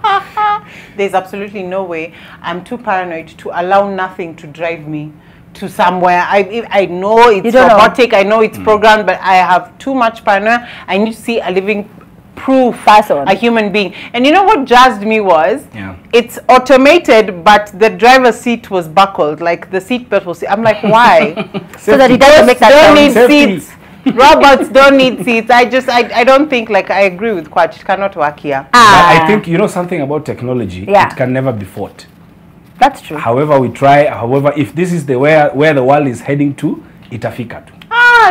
There's absolutely no way. I'm too paranoid to allow nothing to drive me to somewhere. I know it's robotic. I know it's programmed, but I have too much paranoia. I need to see a living proof person, a human being. And you know what jazzed me was it's automated, but the driver's seat was buckled, like the seat belt was. I'm like, why? So that it doesn't make that don't need seats. Robots don't need seats. I don't think, like, I agree with Kwach. It cannot work here. I think, you know something about technology, it can never be fought. That's true. However we try, if this is where the world is heading to, itafika tu.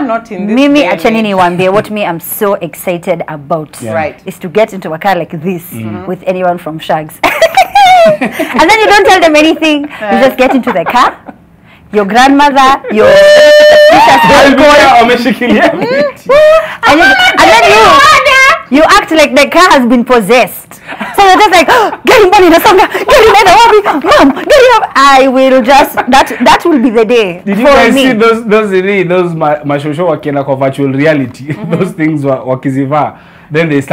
Not in this Mimi achani niwaambie what me I'm so excited about is to get into a car like this with anyone from Shags. And then you don't tell them anything. You just get into the car. Your grandmother, your and then you act like the car has been possessed. So you're just like, get him money, get him mom, get him. I will just that will be the day. Did you guys see those mashosho wakienda kwa virtual reality? Those things wakizivaa. Then it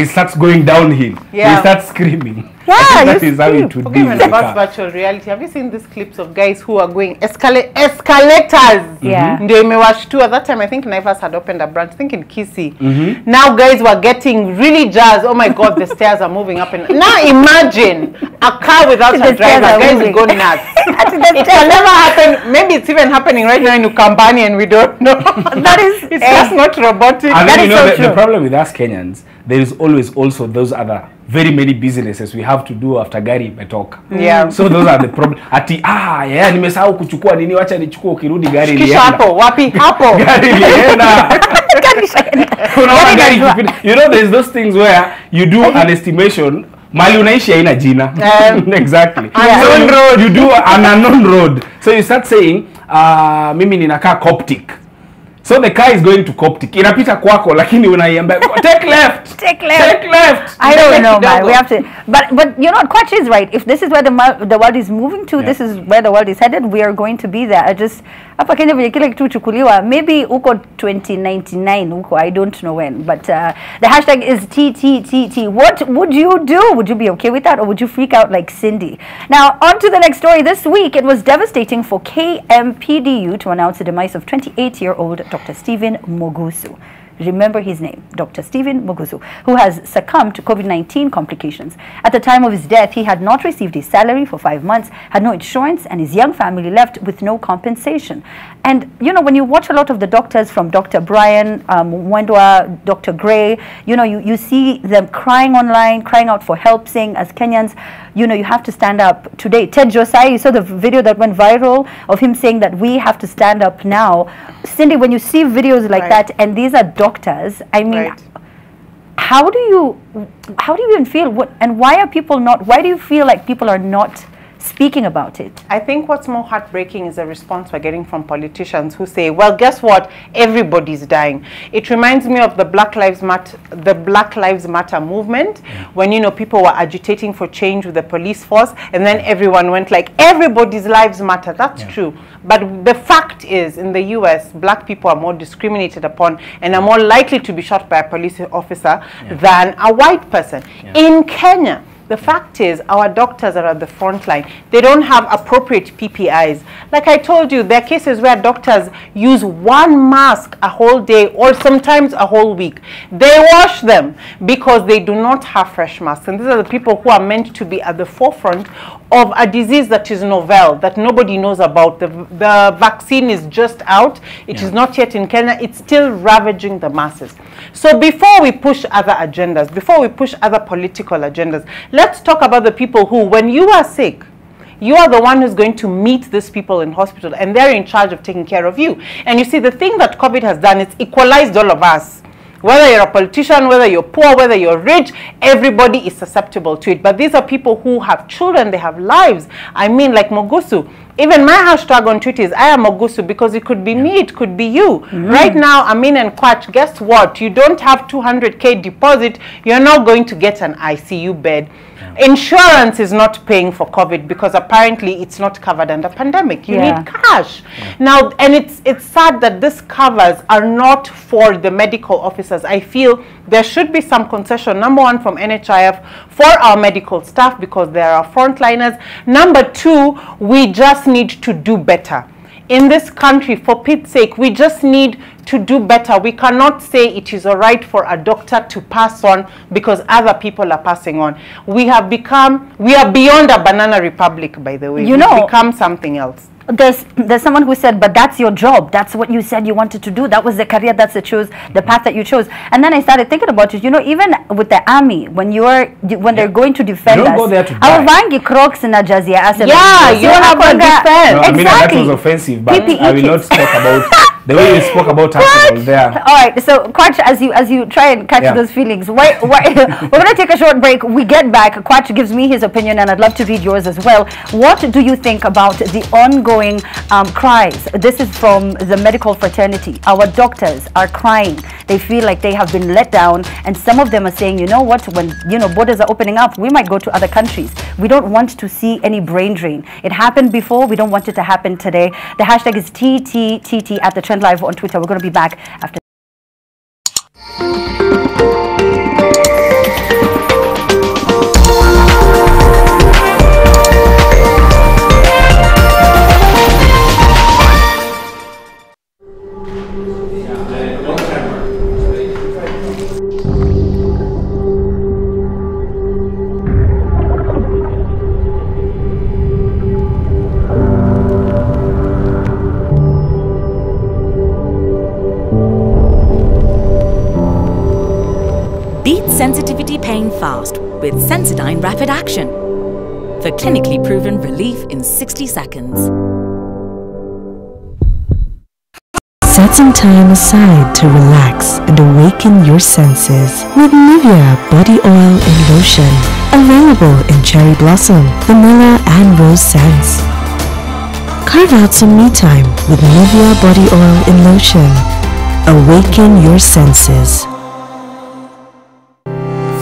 starts going downhill. They start screaming. That is how it would be. About virtual reality, have you seen these clips of guys who are going escalators? Ndio imewashtua. At that time, I think Naivas had opened a branch, I think in Kisii. Now guys were getting really jazzed. Oh my God, the stairs are moving up. And now imagine a car without a driver. Guys will go nuts. It can never happen. Maybe it's even happening right now in Ukambani and we don't know. It's just not robotic. And then, you know, the problem with us Kenyans, there is always also those other very many businesses we have to do after gari imetoka. So those are the problem. Nimesahau kuchukua nini, wacha nichukue, ukirudi gari ilienda. Wapi hapo? Gari ilienda. You know, there's those things where you do an estimation. Mali unaishi haina jina. Exactly. Unknown road. You do an unknown road. So you start saying, mimi ninakaa Coptic. So the car is going to Coptic. Inapita kwako, lakini unaiambia take left. Take left. I don't know, man. We have to. But you know, Kwach is right. If this is where the world is moving to, this is where the world is headed. We are going to be there. Hapa Kenya vile kile kitu chukuliwa, maybe uko 2099 uko, I don't know when. But the hashtag is TTTT. What would you do? Would you be okay with that, or would you freak out like Cindy? Now, on to the next story. This week, it was devastating for KMPDU to announce the demise of 28-year-old Dr. Stephen Mogusu. Remember his name, Dr. Stephen Mugusu, who has succumbed to COVID-19 complications. At the time of his death, he had not received his salary for 5 months, had no insurance, and his young family left with no compensation. And, you know, when you watch a lot of the doctors, from Dr. Brian, Mwendwa, Dr. Gray, you know, you see them crying online, crying out for help, saying, as Kenyans, you know, you have to stand up today. Ted Josiah, you saw the video that went viral of him saying that we have to stand up now. Cindy, when you see videos like that, and these are doctors, I mean, how do you even feel? And why are people not, why do you feel like people are not speaking about it? I think what's more heartbreaking is the response we're getting from politicians who say, well, guess what, everybody's dying. It reminds me of the Black Lives Matter movement, when, you know, people were agitating for change with the police force, and then everyone went like, everybody's lives matter. That's true, but the fact is, in the US, black people are more discriminated upon and are more likely to be shot by a police officer than a white person. In Kenya, the fact is, our doctors are at the front line. They don't have appropriate PPIs. Like I told you, there are cases where doctors use one mask a whole day or sometimes a whole week. They wash them because they do not have fresh masks. And these are the people who are meant to be at the forefront of a disease that is novel, that nobody knows about. The vaccine is just out. It is not yet in Kenya. It's still ravaging the masses. So before we push other agendas, before we push other political agendas, let's talk about the people who, when you are sick, you are the one who's going to meet these people in hospital, and they're in charge of taking care of you. And you see, the thing that COVID has done, it's equalized all of us. Whether you're a politician, whether you're poor, whether you're rich, everybody is susceptible to it. But these are people who have children, they have lives. I mean, like Mogusu. Even my hashtag on Twitter is I am Mogusu, because it could be me, it could be you. Right now, Amin and Kwach, guess what? You don't have 200K deposit, you're not going to get an ICU bed. Insurance is not paying for COVID because apparently it's not covered under pandemic. You need cash. Now, and it's sad that these covers are not for the medical officers. I feel there should be some concession, number one, from NHIF for our medical staff, because they are our frontliners. Number two, we just need to do better. In this country, for Pete's sake, we just need to do better. We cannot say it is all right for a doctor to pass on because other people are passing on. We are beyond a banana republic, by the way. We've become something else. There's someone who said, but that's your job. That's what you said you wanted to do. That was the career, that's the path that you chose. And then I started thinking about it. You know, even with the army, when they're going to defend us, go there to die. Crocs in a jazzy. Yeah, you have a defense. No, I mean, that was offensive, but I will not talk about the way you spoke about Arsenal there. All right, so Kwach, as you try and catch those feelings, we're going to take a short break. We get back. Kwach gives me his opinion, and I'd love to read yours as well. What do you think about the ongoing cries? This is from the medical fraternity. Our doctors are crying. They feel like they have been let down, and some of them are saying, you know what, when borders are opening up, we might go to other countries. We don't want to see any brain drain. It happened before. We don't want it to happen today. The hashtag is TTTT at the Trend Live on Twitter. We're going to be back after. Sensitivity pain fast with Sensodyne Rapid Action for clinically proven relief in 60 seconds. Set some time aside to relax and awaken your senses with Nivea Body Oil and Lotion. Available in cherry blossom, vanilla and rose scents. Carve out some me time with Nivea Body Oil and Lotion. Awaken your senses.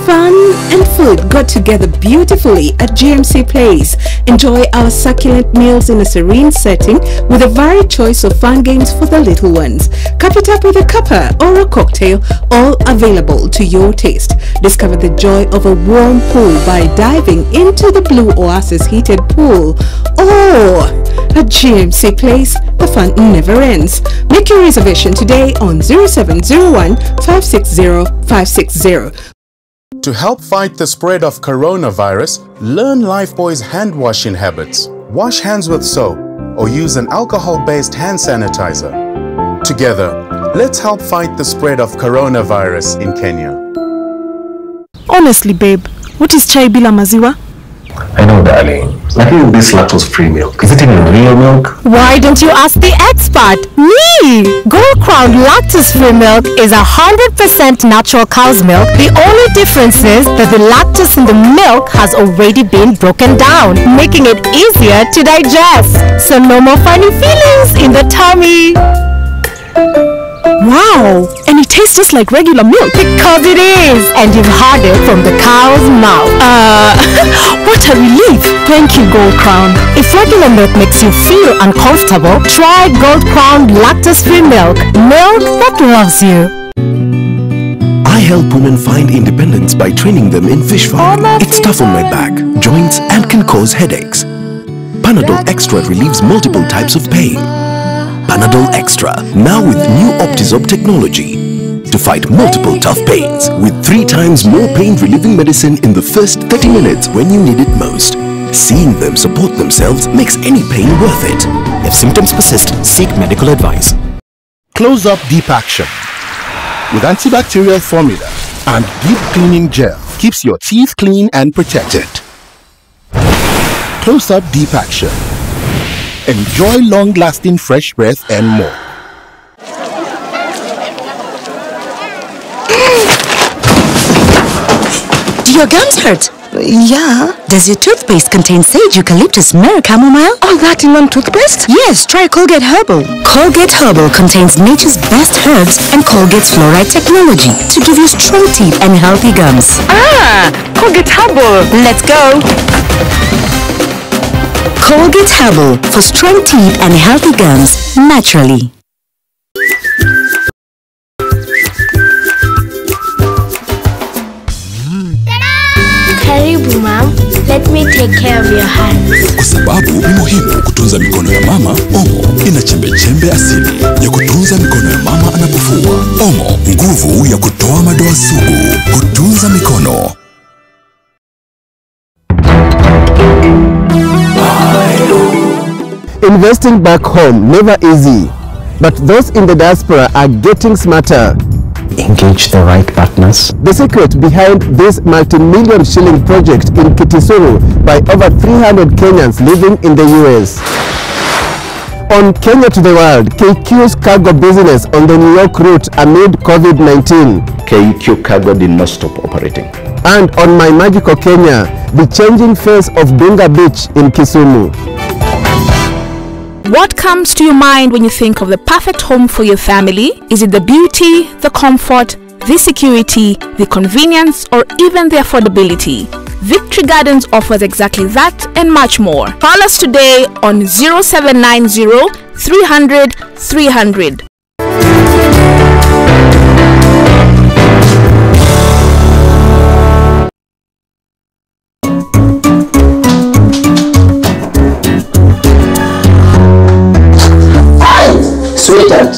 Fun and food got together beautifully at GMC Place. Enjoy our succulent meals in a serene setting with a varied choice of fun games for the little ones. Cup it up with a cuppa or a cocktail, all available to your taste. Discover the joy of a warm pool by diving into the Blue Oasis heated pool. Oh, a GMC place, the fun never ends. Make your reservation today on 0701 560 560. To help fight the spread of coronavirus, learn Lifebuoy's hand washing habits. Wash hands with soap or use an alcohol-based hand sanitizer. Together, let's help fight the spread of coronavirus in Kenya. Honestly, babe, what is chai bila maziwa? I know, darling. Luckily, this lactose-free milk. Is it even real milk? Why don't you ask the expert? Me! Gold Crown lactose-free milk is 100% natural cow's milk. The only difference is that the lactose in the milk has already been broken down, making it easier to digest. So no more funny feelings in the tummy. Wow! And it tastes just like regular milk. Because it is! And you've heard it from the cow's mouth. What a relief! Thank you, Gold Crown. If regular milk makes you feel uncomfortable, try Gold Crown lactose-free milk. Milk that loves you. I help women find independence by training them in fish farming. It's tough on my back, joints, and can cause headaches. Panadol Extra relieves multiple types of pain. Panadol Extra, now with new Optizorb technology to fight multiple tough pains with 3 times more pain-relieving medicine in the first 30 minutes when you need it most. Seeing them support themselves makes any pain worth it. If symptoms persist, seek medical advice. Close Up Deep Action with antibacterial formula and deep cleaning gel keeps your teeth clean and protected. Close Up Deep Action. Enjoy long-lasting fresh breath and more. Do your gums hurt? Yeah. Does your toothpaste contain sage, eucalyptus, myrrh, chamomile? All that in one toothpaste? Yes, try Colgate Herbal. Colgate Herbal contains nature's best herbs and Colgate's fluoride technology to give you strong teeth and healthy gums. Ah, Colgate Herbal. Let's go. Colgate Herbal for strong teeth and healthy gums naturally. Karibu mom, let me take care of your hands. Kwa sababu ni muhimu kutunza mikono ya mama, Omo ina chembe asili ya kutunza mikono ya mama anapofua. Omo, nguvu ya kutoa madoa sugu, kutunza mikono. Investing back home never easy, but those in the diaspora are getting smarter. Engage the right partners. The secret behind this multi-million shilling project in Kitisuru by over 300 Kenyans living in the US. On Kenya to the World, KQ's cargo business on the New York route amid COVID-19. KQ Cargo did not stop operating. And on My Magical Kenya, the changing face of Dunga Beach in Kisumu. What comes to your mind when you think of the perfect home for your family? Is it the beauty, the comfort, the security, the convenience, or even the affordability? Victory Gardens offers exactly that and much more. Call us today on 0790 300 300. Sweetheart,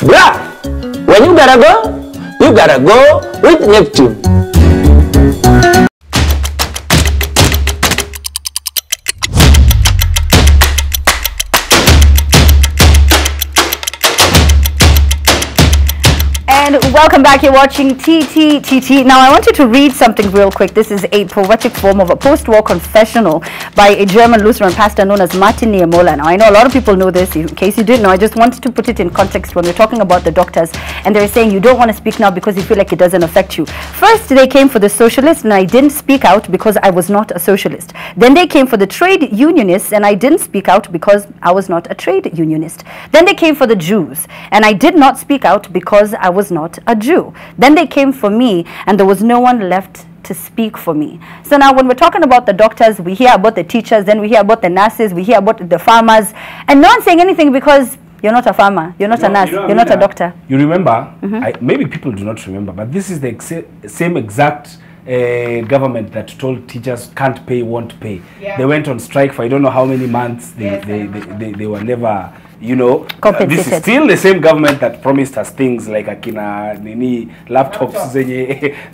bruh, when you gotta go with Neptune. And welcome back. You're watching TTTT. Now, I want you to read something real quick. This is a poetic form of a post-war confessional by a German Lutheran pastor known as Martin Niemöller. Now, I know a lot of people know this. In case you didn't know, I just wanted to put it in context when we're talking about the doctors. And they're saying you don't want to speak now because you feel like it doesn't affect you. First, they came for the socialists, and I didn't speak out because I was not a socialist. Then they came for the trade unionists, and I didn't speak out because I was not a trade unionist. Then they came for the Jews, and I did not speak out because I was not a Jew. Then they came for me, and there was no one left to speak for me. So now when we're talking about the doctors, we hear about the teachers, then we hear about the nurses, we hear about the farmers, and no one's saying anything because you're not a farmer, you're not a nurse, you're not a doctor. You remember, maybe people do not remember, but this is the same exact government that told teachers can't pay, won't pay. Yeah. They went on strike for I don't know how many months. They were never, you know, this is still the same government that promised us things like akina nini laptops.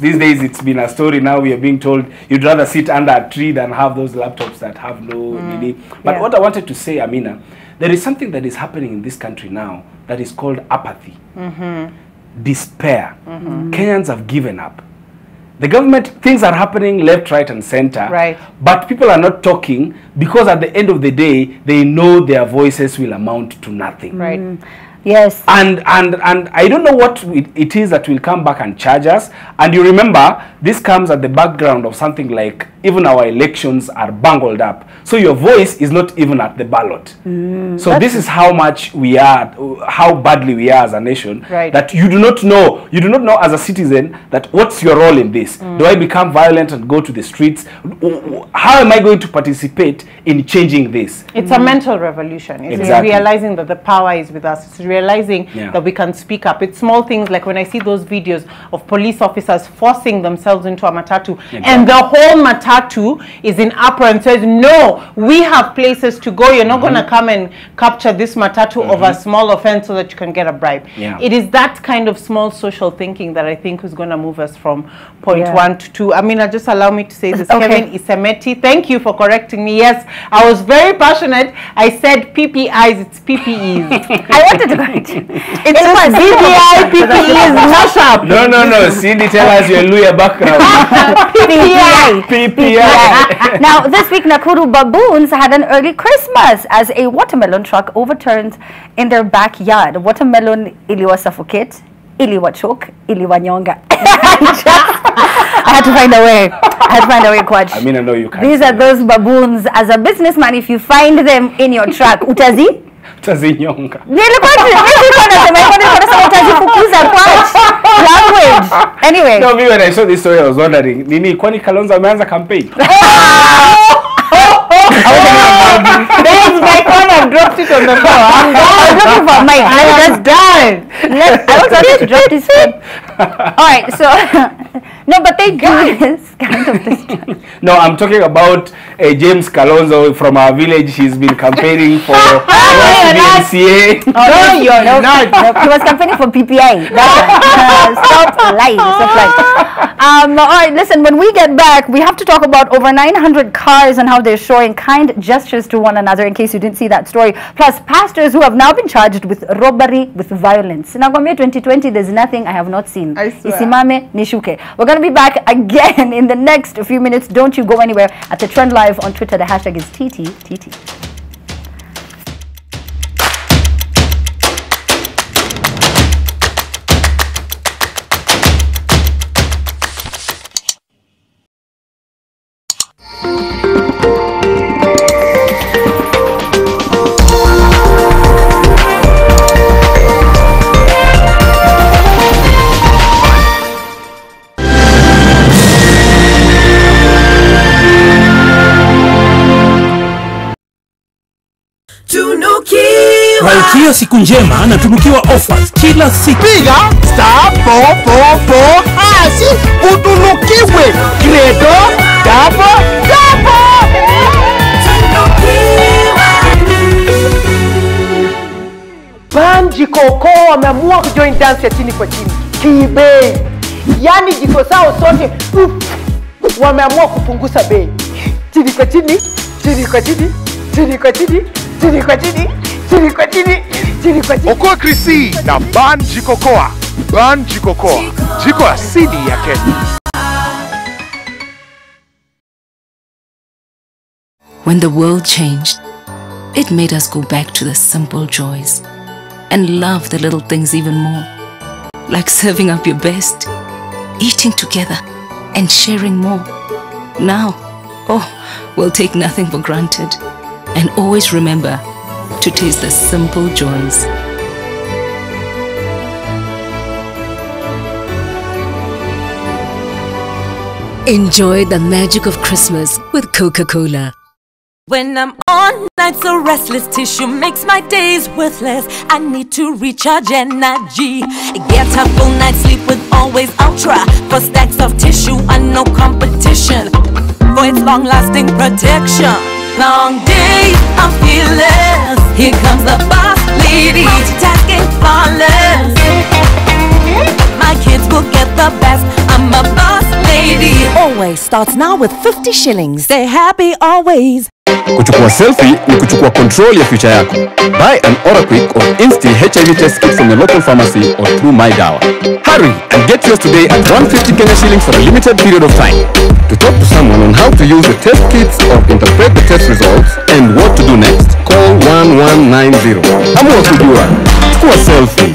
These days it's been a story. Now we are being told you'd rather sit under a tree than have those laptops that have no nini. But what I wanted to say, Amina, there is something that is happening in this country now that is called apathy, despair. Kenyans have given up. The government, things are happening left, right, and center. Right. But people are not talking because at the end of the day, they know their voices will amount to nothing. Right. Yes. And I don't know what it is that will come back and charge us. And you remember, this comes at the background of something like even our elections are bungled up. So your voice is not even at the ballot. So this is how much we are, how badly we are as a nation, that you do not know as a citizen that what's your role in this? Do I become violent and go to the streets? How am I going to participate in changing this? It's a mental revolution. It's realizing that the power is with us. It's realizing that we can speak up. It's small things like when I see those videos of police officers forcing themselves into a matatu and the whole matatu is in uproar and says, no, we have places to go. You're not going to come and capture this matatu of a small offense so that you can get a bribe. It is that kind of small social thinking that I think is going to move us from point 1 to 2. I mean, just allow me to say this. Kevin Isemeti, thank you for correcting me. Yes, I was very passionate. I said PPIs, it's PPEs. I wanted to correct you. It's just PPI, PPEs, mash up. No, Cindy, tell us your Luya background. PPI. Now, this week, Nakuru baboons had an early Christmas as a watermelon truck overturned in their backyard. Watermelon iliwa suffocate, iliwa choke, iliwa nyonga. I had to find a way. Coach. I mean, I know you can't. These are those baboons. As a businessman, if you find them in your truck, utazi? Utazinyonga. Anyway. No, me when I saw this story, I was wondering, Nini, kwani Kalonzo ameanza campaign? There's my phone, I've dropped it on the floor. I'm looking for Mike. I'm just done. I also have to drop this phone. Alright, so no, but they do this kind of destruction. No, I'm talking about James Kalonzo from our village. He's been campaigning for NCA. No, you're not. He was campaigning for PPI. Stop lying. Alright, listen, when we get back, we have to talk about over 900 cars and how they're showing kind gestures to one another, in case you didn't see that story. Plus, pastors who have now been charged with robbery with violence. In Agwamia 2020, there's nothing I have not seen. Isimame nishuke. We're going to be back again in the next few minutes. Don't you go anywhere. At the Trend Live on Twitter, the hashtag is TTTT. Malkia siku njema na tunukiwa offers kila siku. Piga star 444 hasi utunukiwe Credo double. Banji Koko wameamua kujoin dance ya chini kwa chini kibei. Yani jiko sao sote wameamua kupunguza bei. Chini kwa chini, chini kwa chini, chini kwa chini, chini kwa chini. Okoa Krisi na Banji Kokoa. Banji Kokoa, jiko asili ya Kenya. When the world changed, it made us go back to the simple joys and love the little things even more. Like serving up your best, eating together and sharing more. Now, we'll take nothing for granted and always remember to taste the simple joys. Enjoy the magic of Christmas with Coca-Cola. When I'm on nights, so restless tissue makes my days worthless. I need to recharge energy. Get a full night's sleep with Always Ultra. For stacks of tissue and no competition. For its long-lasting protection. Long days, I'm fearless. Here comes the boss lady. Multitasking flawless. My kids will get the best. I'm a boss lady. Always starts now with 50 shillings. Stay happy always. Kuchukua selfie ni kuchukua control ya future yako. Buy an Oraquick or Insti HIV test kit from your local pharmacy or through My Dawa. Hurry and get yours today at 150 Kenya shillings for a limited period of time. To talk to someone on how to use the test kits or interpret the test results and what to do next, call 1190. Hamu wa kujua, chukua selfie.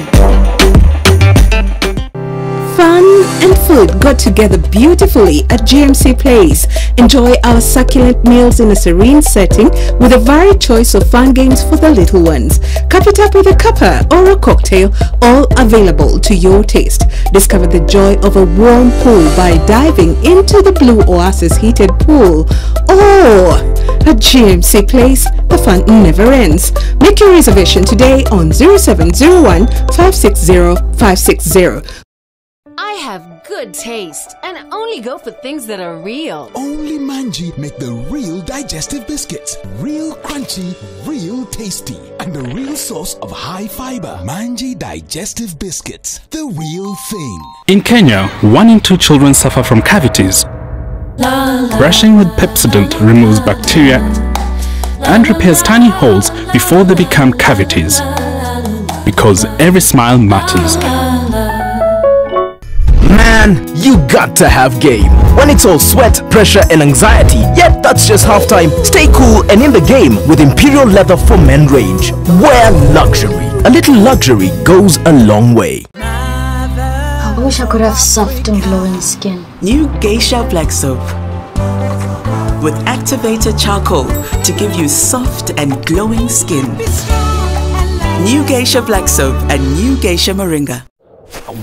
Fun and food got together beautifully at GMC Place. Enjoy our succulent meals in a serene setting with a varied choice of fun games for the little ones. Cup it up with a cuppa or a cocktail, all available to your taste. Discover the joy of a warm pool by diving into the Blue Oasis heated pool. Oh, at GMC Place, the fun never ends. Make your reservation today on 0701 560 560. I have good taste and only go for things that are real. Only Manji make the real digestive biscuits. Real crunchy, real tasty, and the real source of high fiber. Manji digestive biscuits. The real thing. In Kenya, 1 in 2 children suffer from cavities. Brushing with Pepsodent removes bacteria and repairs tiny holes before they become cavities. Because every smile matters. Man, you got to have game. When it's all sweat, pressure and anxiety, yet that's just halftime. Stay cool and in the game with Imperial Leather for Men range. Wear luxury. A little luxury goes a long way. I wish I could have soft and glowing skin. New Geisha Black Soap with activated charcoal to give you soft and glowing skin. New Geisha Black Soap and New Geisha Moringa.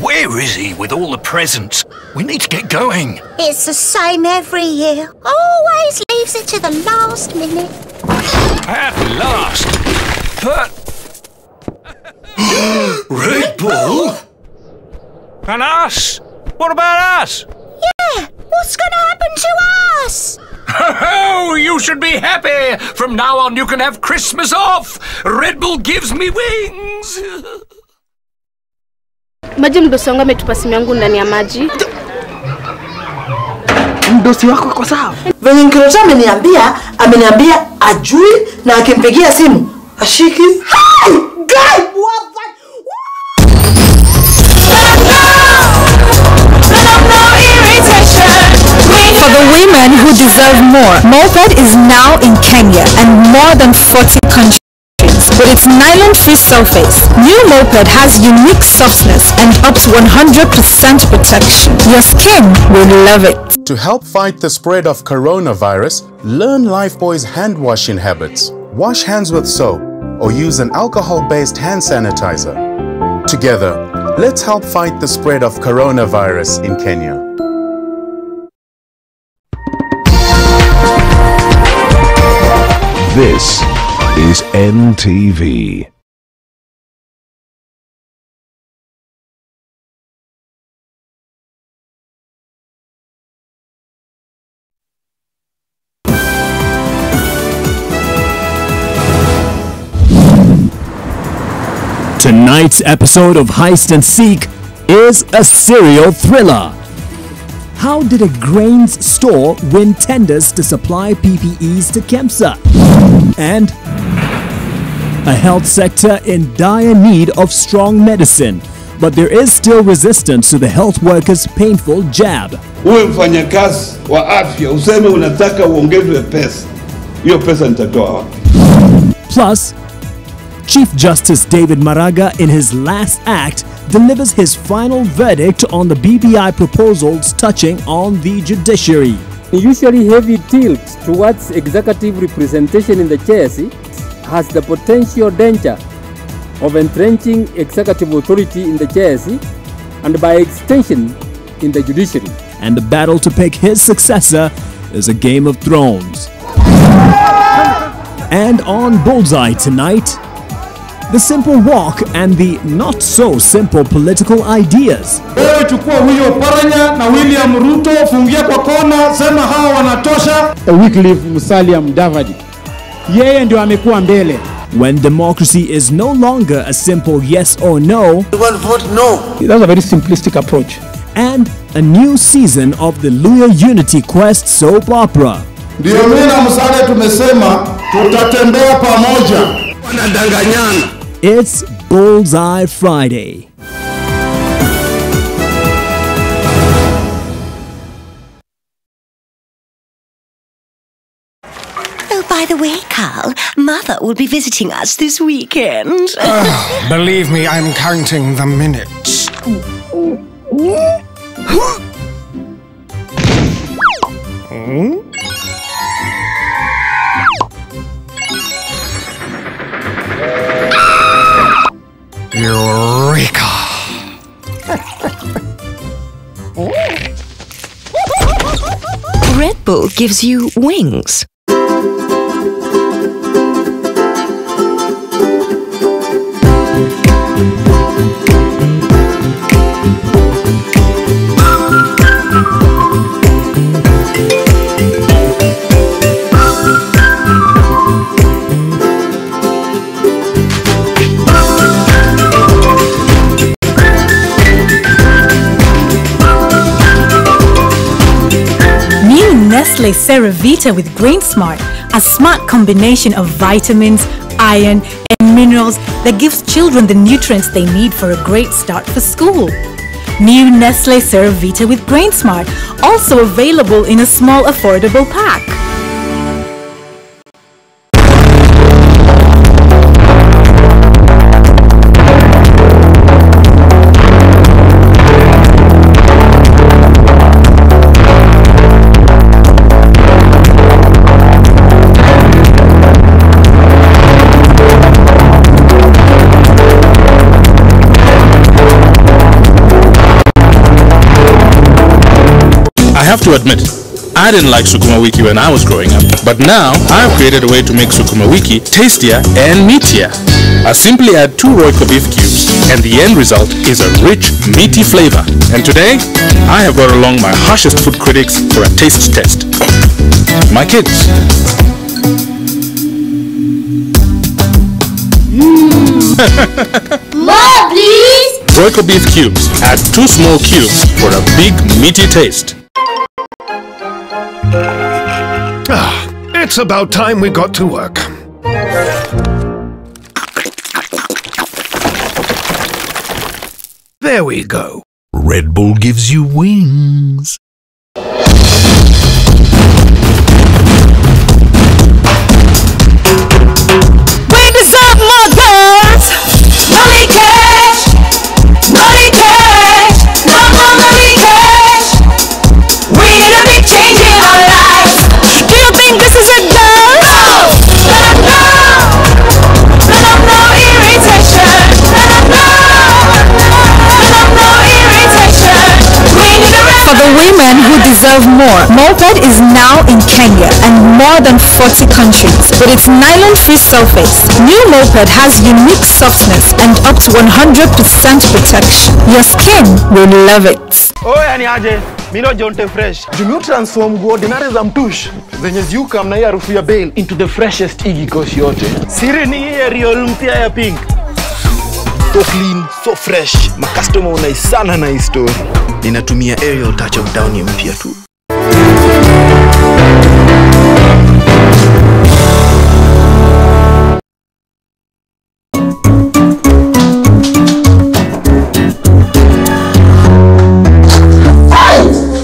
Where is he with all the presents? We need to get going. It's the same every year. Always leaves it to the last minute. At last. But... Red Bull? And us? What about us? Yeah, what's gonna happen to us? Oh, you should be happy. From now on you can have Christmas off. Red Bull gives me wings. Maji mdosi wangu ametupa simu yangu ndani ya maji. Mdosi wako kwa sawa? Venye mkirocha ameniambia ajui na akimpigia simu ashiki. Hi! Guy! What the? For the women who deserve more, Moped is now in Kenya and more than 40 countries. With its nylon-free surface, new Moped has unique softness and up to 100% protection. Your skin will love it. To help fight the spread of coronavirus, learn Lifebuoy's hand washing habits. Wash hands with soap or use an alcohol-based hand sanitizer. Together, let's help fight the spread of coronavirus in Kenya. This is NTV. Tonight's episode of Heist and Seek is a serial thriller. How did a grains store win tenders to supply PPEs to KEMSA? And a health sector in dire need of strong medicine, but there is still resistance to the health workers' painful jab. Uwe mfanyakazi wa afya useme unataka uongezwe pesa. Hiyo pesa nitatoa wapi? Plus, Chief Justice David Maraga, in his last act, delivers his final verdict on the BBI proposals touching on the judiciary. Usually heavy tilt towards executive representation in the chairseat has the potential danger of entrenching executive authority in the chairseat and by extension in the judiciary. and the battle to pick his successor is a Game of Thrones. And on Bullseye tonight, the simple walk and the not so simple political ideas. Wewe chukua huyo Paranya na William Ruto, fungia kwa kona, sema hawa wanatosha. Wycliffe Musalia Mudavadi, yeye ndio amekuwa mbele. When democracy is no longer a simple yes or no, You want to vote no. That's a very simplistic approach. and a new season of the Luya Unity Quest soap opera. Ndio mimi na Musalia tumesema tutatembea pamoja. Wanadanganyana. It's Bullseye Friday. Oh, by the way, Carl, Mother will be visiting us this weekend. Believe me, I'm counting the minutes. Eureka! Red Bull gives you wings. Nestle Ceravita with Grain Smart, a smart combination of vitamins, iron, and minerals that gives children the nutrients they need for a great start for school. New Nestle Ceravita with Grain Smart, also available in a small affordable pack. I have to admit, I didn't like Sukuma Wiki when I was growing up, but now I have created a way to make Sukuma Wiki tastier and meatier. I simply add 2 Royco beef cubes and the end result is a rich, meaty flavor. And today, I have brought along my harshest food critics for a taste test. My kids. More, please! Royco beef cubes. Add 2 small cubes for a big, meaty taste. It's about time we got to work. There we go. Red Bull gives you wings. We deserve more girls! Money cash! Money cash! No more money cash! We need a big change in our lives! Do you think this is a girl? No! Let them know! Let them know irritation! Let them know! Let them know irritation! We need a For the women who deserve more, Moped is now in Kenya and more than 40 countries. With its nylon-free surface, new Moped has unique softness and up to 100% protection. Your skin will love it. Oya ni aje, mino jonte fresh. Jumi transform ordinary za mtush zenye ziuka mna hii harufu ya Bale into the freshest igi koshi yote. Siri ni hii Ariel mpya ya pink. So clean, so fresh. Ma customer unaisana na hii story. Ninatumia Ariel touch of down mpya tu.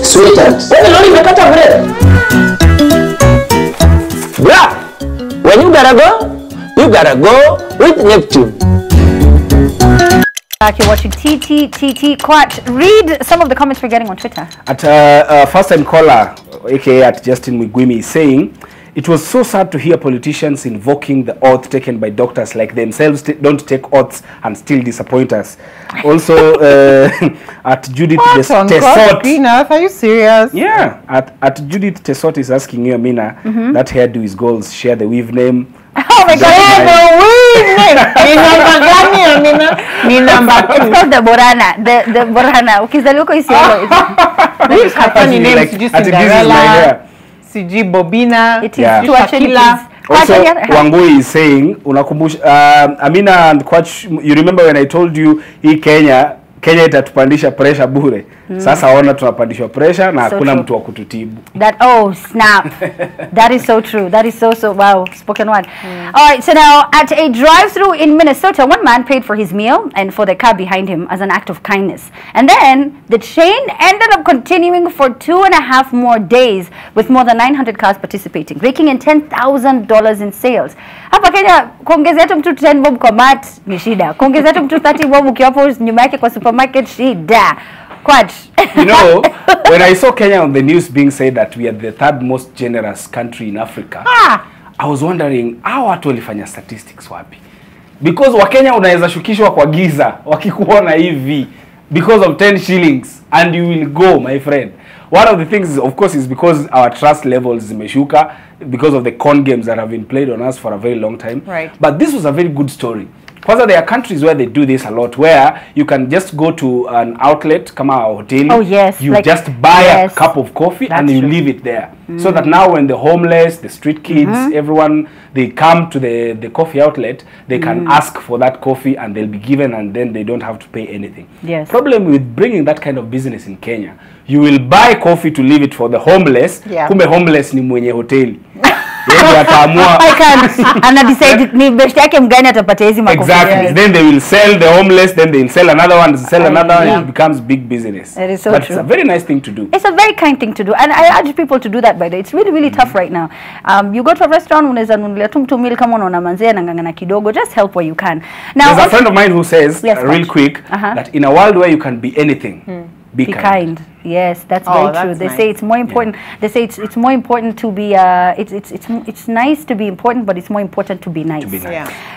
Sweetheart, bra, when you gotta go with Neptune. You're watching TT Quat. Read some of the comments we're getting on Twitter. At first time caller, aka at Justin Mugwimi, is saying it was so sad to hear politicians invoking the oath taken by doctors like themselves don't take oaths and still disappoint us. Also, at Judith Tesot. Are you serious? Yeah, at Judith Tesot is asking you, Amina, that hairdo is goals. Share the weave name. Oh my God, the weave name. Ni number 2. It's called the Borana. The Borana. Ukizaliuko isiolo. This funny name is just Cinderella. Siji Bobina. It is Shakila. Also, Wangui is saying, Amina and Kwach, you remember when I told you Kenya itatupandisha pressure bure. Sasa ona tunapandishwa pressure na hakuna mtu wa kututibu. That snap. That is so true. That is so wow, spoken word. All right, so now at a drive-through in Minnesota, one man paid for his meal and for the car behind him as an act of kindness. And then the chain ended up continuing for 2.5 more days with more than 900 cars participating, raking in $10,000 in sales. Hapa Kenya kuongezea tu mtu 10 bob kwa mat ni shida. Kuongezea tu mtu 30 bob ukiwapo nyuma yake kwa supermarket shida. You know, when I saw Kenya on the news being said that we are the 3rd most generous country in Africa, I was wondering how watu walifanya statistics wapi? Because Wakenya unaweza shukishwa kwa giza wakikuona hivi because of 10 shillings and you will go, my friend. One of the things, of course, is because our trust levels zimeshuka because of the con games that have been played on us for a very long time. Right. But this was a very good story. Because there are countries where they do this a lot, where you can just go to an outlet, kama a hotel, you like, just buy a cup of coffee and you leave it there. So that now when the homeless, the street kids, everyone, they come to the coffee outlet, they can ask for that coffee and they'll be given and then they don't have to pay anything. Yes. Problem with bringing that kind of business in Kenya, you will buy coffee to leave it for the homeless, kumbe homeless ni mwenye hoteli. I can't. And I decided ni best yake mgani atapata hizi makofi. Exactly. Then they will sell the homeless, then they'll sell another one, it becomes big business. It is so but true. It's a very nice thing to do. It's a very kind thing to do, and I urge people to do that. By the way, it's really tough right now. You go to a restaurant, unaweza nunulia tu mtu meal kama unaona manzea na ngangana kidogo. Just help where you can. Now, there's a friend of mine who says, real quick, that in a world where you can be anything, be kind. Yes, that's very true. They say it's more important. They say it's more important to be it's nice to be important, but it's more important to be nice.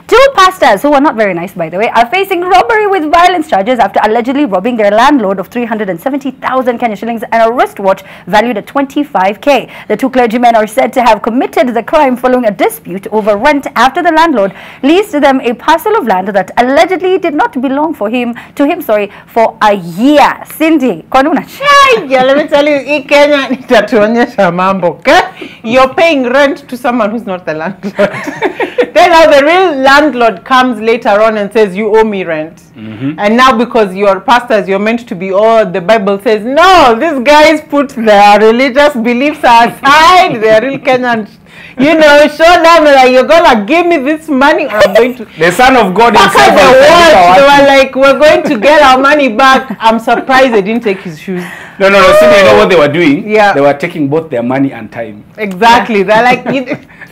Two pastors who are not very nice, by the way, are facing robbery with violence charges after allegedly robbing their landlord of 370,000 Kenya shillings and a wristwatch valued at 25k. The two clergymen are said to have committed the crime following a dispute over rent after the landlord leased them a parcel of land that allegedly did not belong to him for a year. Cindy, let me tell you, in Kenya, nitatuonyesha mambo, okay? You're paying rent to someone who's not the landlord. Then now the real landlord comes later on and says, you owe me rent. And now because you're pastors, you're meant to be, the Bible says, no, these guys put their religious beliefs aside, they're real Kenyan. You know, show them like you're gonna give me this money or I'm going to the son of God himself. They were like, we're going to get our money back. I'm surprised they didn't take his shoes. No, so you know what they were doing? Yeah. They were taking both their money and time. Exactly. They're like,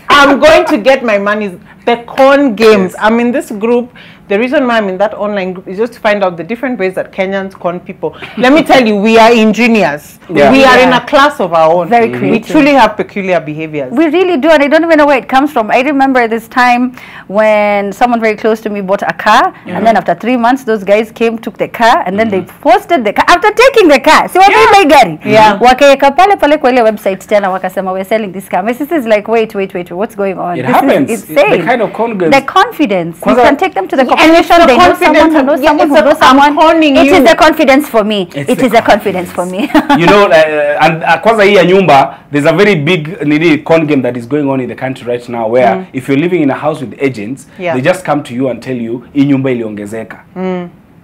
I'm going to get my money. The con games. I'm in this group. The reason why I'm in that online group is just to find out the different ways that Kenyans con people. Let me tell you, we are ingenious. We are in a class of our own. Very creative. We truly have peculiar behaviors. We really do, and I don't even know where it comes from. I remember this time when someone very close to me bought a car, and then after 3 months, those guys came, took the car, and then they posted the car. After taking the car, see what they gari? Wakaeka pale kwa ile website tena wakasema we're selling this car. My sister is like, wait, what's going on? It happens. Is insane. The kind of con girls. The confidence. You can take them to the competition. They know someone who knows someone who knows someone. It is the confidence for me. It is the confidence for me. You know, and kwanza hii ya nyumba, there's a very big con game that is going on in the country right now where if you're living in a house with agents, they just come to you and tell you hii nyumba iliongezeka.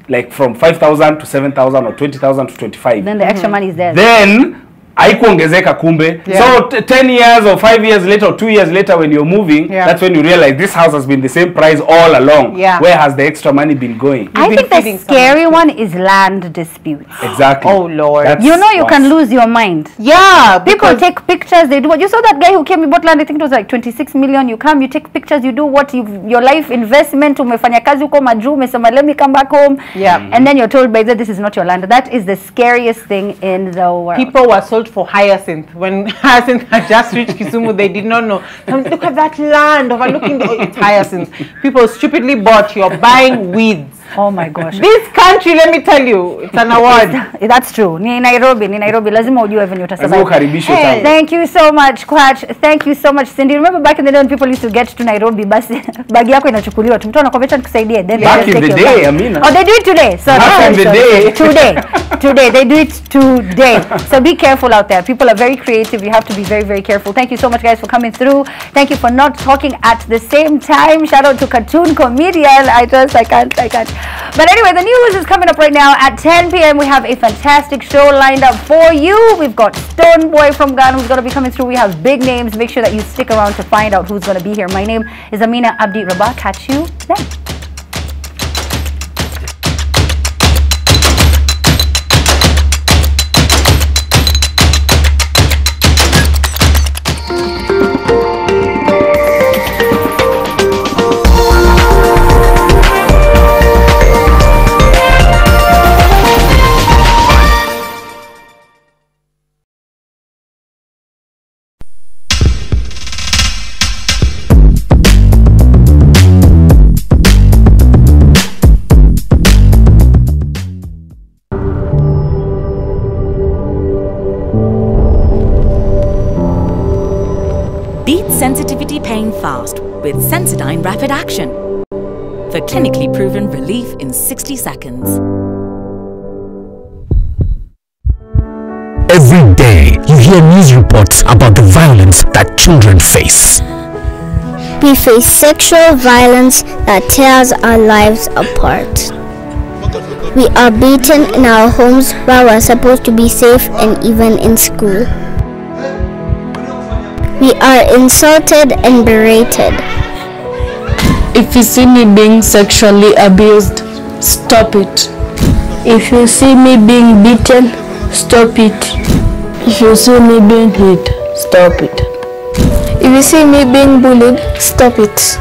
Like from 5,000 to 7,000 or 20,000 to 25. Then the extra money is there. Then haikuongezeka kumbe. So 10 years or 5 years later or 2 years later when you're moving, that's when you realize this house has been the same price all along. Where has the extra money been going? I think the scary one is land disputes. Exactly. Oh Lord. You know you can lose your mind. Yeah. People take pictures, they do what. You saw that guy who came, he bought land, I think it was like 26 million. You come, you take pictures, you do what your life investment, umefanya kazi uko maju, umesema let me come back home. And then you're told by that this is not your land. That is the scariest thing in the world. People were sold built for hyacinth. When hyacinth had just reached Kisumu, they did not know. Look at that land overlooking it's hyacinth. People stupidly bought. You're buying weeds. Oh my gosh. This country, let me tell you, it's an award. That's true. Ni Nairobi. Lazima ujue venye utasurvive. Hey. Thank you so much, Kwach. Thank you so much, Cindy. Remember back in the day when people used to get to Nairobi, basi bagi yako inachukuliwa. Mtu anakuambia nikusaidie. Then back in the day, Amina. Oh, they do it today. So back in the day. Today. They do it today. So be careful out there. People are very creative. You have to be very, very careful. Thank you so much, guys, for coming through. Thank you for not talking at the same time. Shout out to cartoon comedian. I can't. But anyway, the news is coming up right now at 10 p.m. We have a fantastic show lined up for you. We've got Stone Boy from Ghana who's going to be coming through. We have big names. Make sure that you stick around to find out who's going to be here. My name is Amina Abdi Rabah. Catch you then. Sensitivity pain fast with Sensodyne Rapid Action for clinically proven relief in 60 seconds. Every day you hear news reports about the violence that children face. We face sexual violence that tears our lives apart. We are beaten in our homes while we're supposed to be safe and even in school. We are insulted and berated. If you see me being sexually abused, stop it. If you see me being beaten, stop it. If you see me being hit, stop it. If you see me being bullied, stop it.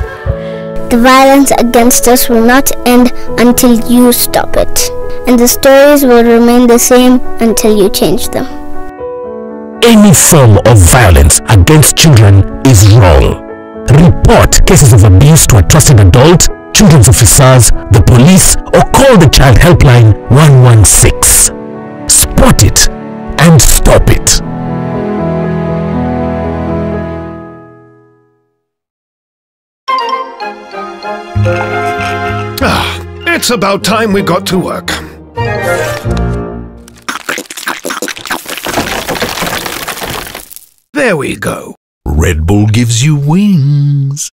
The violence against us will not end until you stop it. And the stories will remain the same until you change them. Any form of violence against children is wrong. Report cases of abuse to a trusted adult, children's officers, the police, or call the child helpline 116. Spot it and stop it. It's about time we got to work. There we go. Red Bull gives you wings.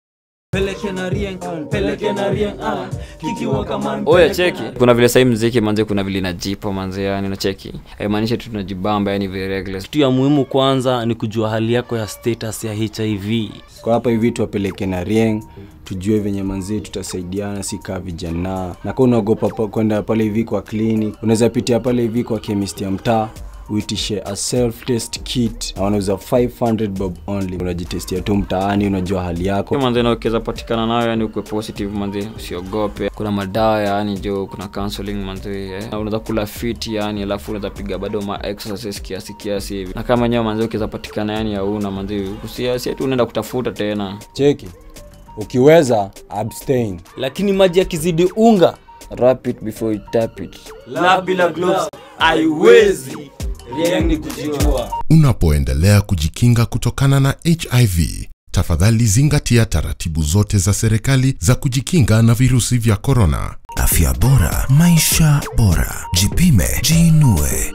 Oya cheki. Kuna vile sasa muziki manze, kuna vile inajipa manze, yani na cheki. Haimaanishi tu tunajibamba, yani very regular. Kitu ya muhimu kwanza ni kujua hali yako ya status ya HIV. Kwa hapa hivi tuwapeleke na Rieng, tujue venye manze tutasaidiana si kama vijana. Na kwa unaogopa kwenda pale hivi kwa clinic, unaweza pitia pale hivi kwa chemist ya mtaa. Uitishe a self-test kit na wanauza 500 bob only. Unajitestia tu mtaani, unajua hali yako. Manze na ukiweza patikana nayo, yani uko positive manze, usiogope. Kuna madawa yani jo, kuna counseling manze, unaweza kula fit yani, alafu unaweza piga bado ma exercise kiasi hivi. Na kama nyewe manze ukiweza patikana yani hauna manze, usiasi tu unaenda kutafuta tena. Cheki. Ukiweza abstain. Lakini maji yakizidi unga, wrap it before you tap it. La bila gloves haiwezi. Rieng kujijua. Unapoendelea kujikinga kutokana na HIV, tafadhali zingatia taratibu zote za serikali za kujikinga na virusi vya corona. Afya bora, maisha bora. Jipime, jiinue.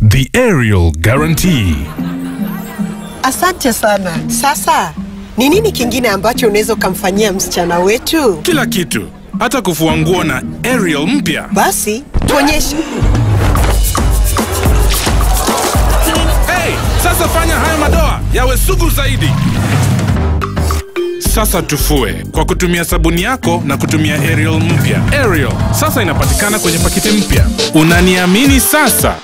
The Aerial Guarantee. Asante sana. Sasa, ni nini kingine ambacho unaweza kumfanyia msichana wetu? Kila kitu. Hata kufua nguo na Aerial mpya. Basi, tuonyeshe. Sasa fanya haya madoa yawe sugu zaidi. Sasa tufue kwa kutumia sabuni yako na kutumia Aerial mpya. Aerial sasa inapatikana kwenye pakiti mpya. Unaniamini sasa?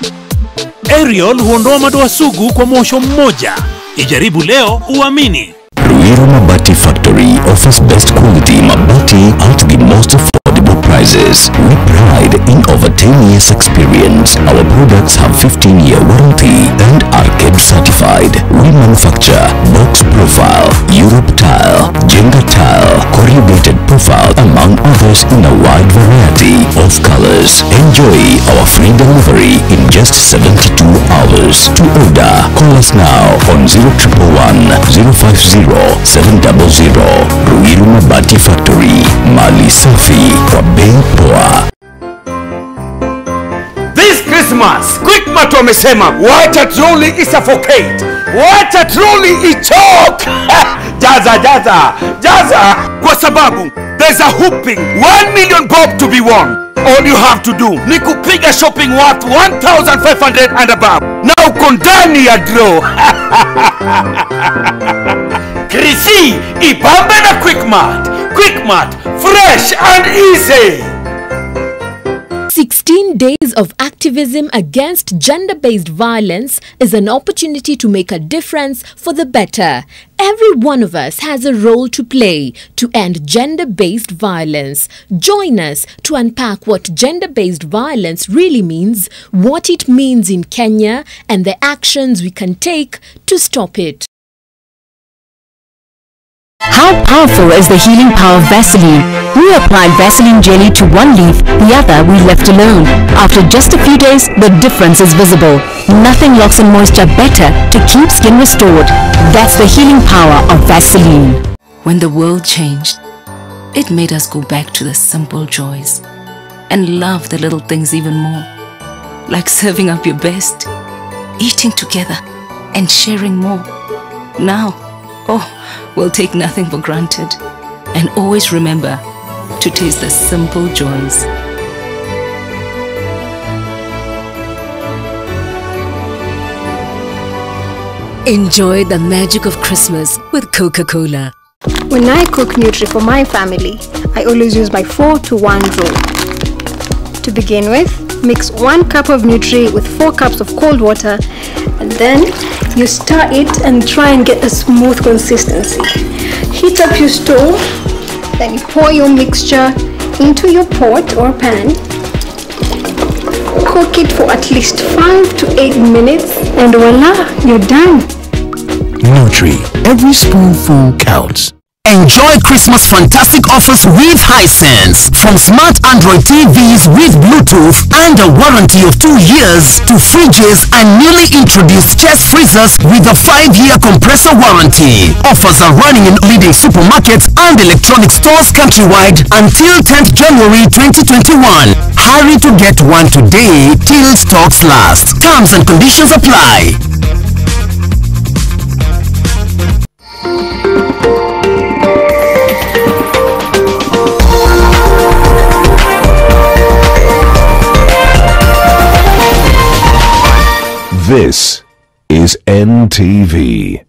Aerial huondoa madoa sugu kwa mwosho mmoja. Ijaribu leo uamini. Ruiru Mabati Factory offers best quality mabati at the most affordable prices. We pride in over 10 years experience. Our products have 15-year warranty and are KED certified. We manufacture box profile, Europe tile, Jenga tile, corrugated profile, among others in a wide variety of colors. Enjoy our free delivery in just 72 hours. To order, call us now on 0111 050 700. Ruiru Mabati Factory, Mali Safi, kwa bei poa. This Christmas, Quickmart wamesema wacha troli isuffocate, wacha troli ichoke. Jaza, kwa sababu there's a whooping 1 million bob to be won. All you have to do ni kupiga shopping worth 1,500 and above. Na uko ndani ya draw. Krisi, ipambe na Quickmart. Quickmart, fresh and easy. 16 days of activism against gender-based violence is an opportunity to make a difference for the better. Every one of us has a role to play to end gender-based violence. Join us to unpack what gender-based violence really means, what it means in Kenya, and the actions we can take to stop it. How powerful is the healing power of Vaseline? We applied Vaseline jelly to one leaf, the other we left alone. After just a few days, the difference is visible. Nothing locks in moisture better to keep skin restored. That's the healing power of Vaseline. When the world changed, it made us go back to the simple joys and love the little things even more. Like serving up your best, eating together, and sharing more. Now, we'll take nothing for granted and always remember to taste the simple joys. Enjoy the magic of Christmas with Coca-Cola. When I cook Nutri for my family, I always use my 4-to-1 rule. To begin with, mix 1 cup of Nutri with 4 cups of cold water, and then you stir it and try and get a smooth consistency. Heat up your stove, then you pour your mixture into your pot or pan. Cook it for at least 5 to 8 minutes, and voila, you're done. Nutri, every spoonful counts. Enjoy Christmas fantastic offers with Hisense. From smart Android TVs with Bluetooth and a warranty of 2 years to fridges and newly introduced chest freezers with a 5-year compressor warranty. Offers are running in leading supermarkets and electronic stores countrywide until 10th January 2021. Hurry to get one today till stocks last. Terms and conditions apply. This is NTV.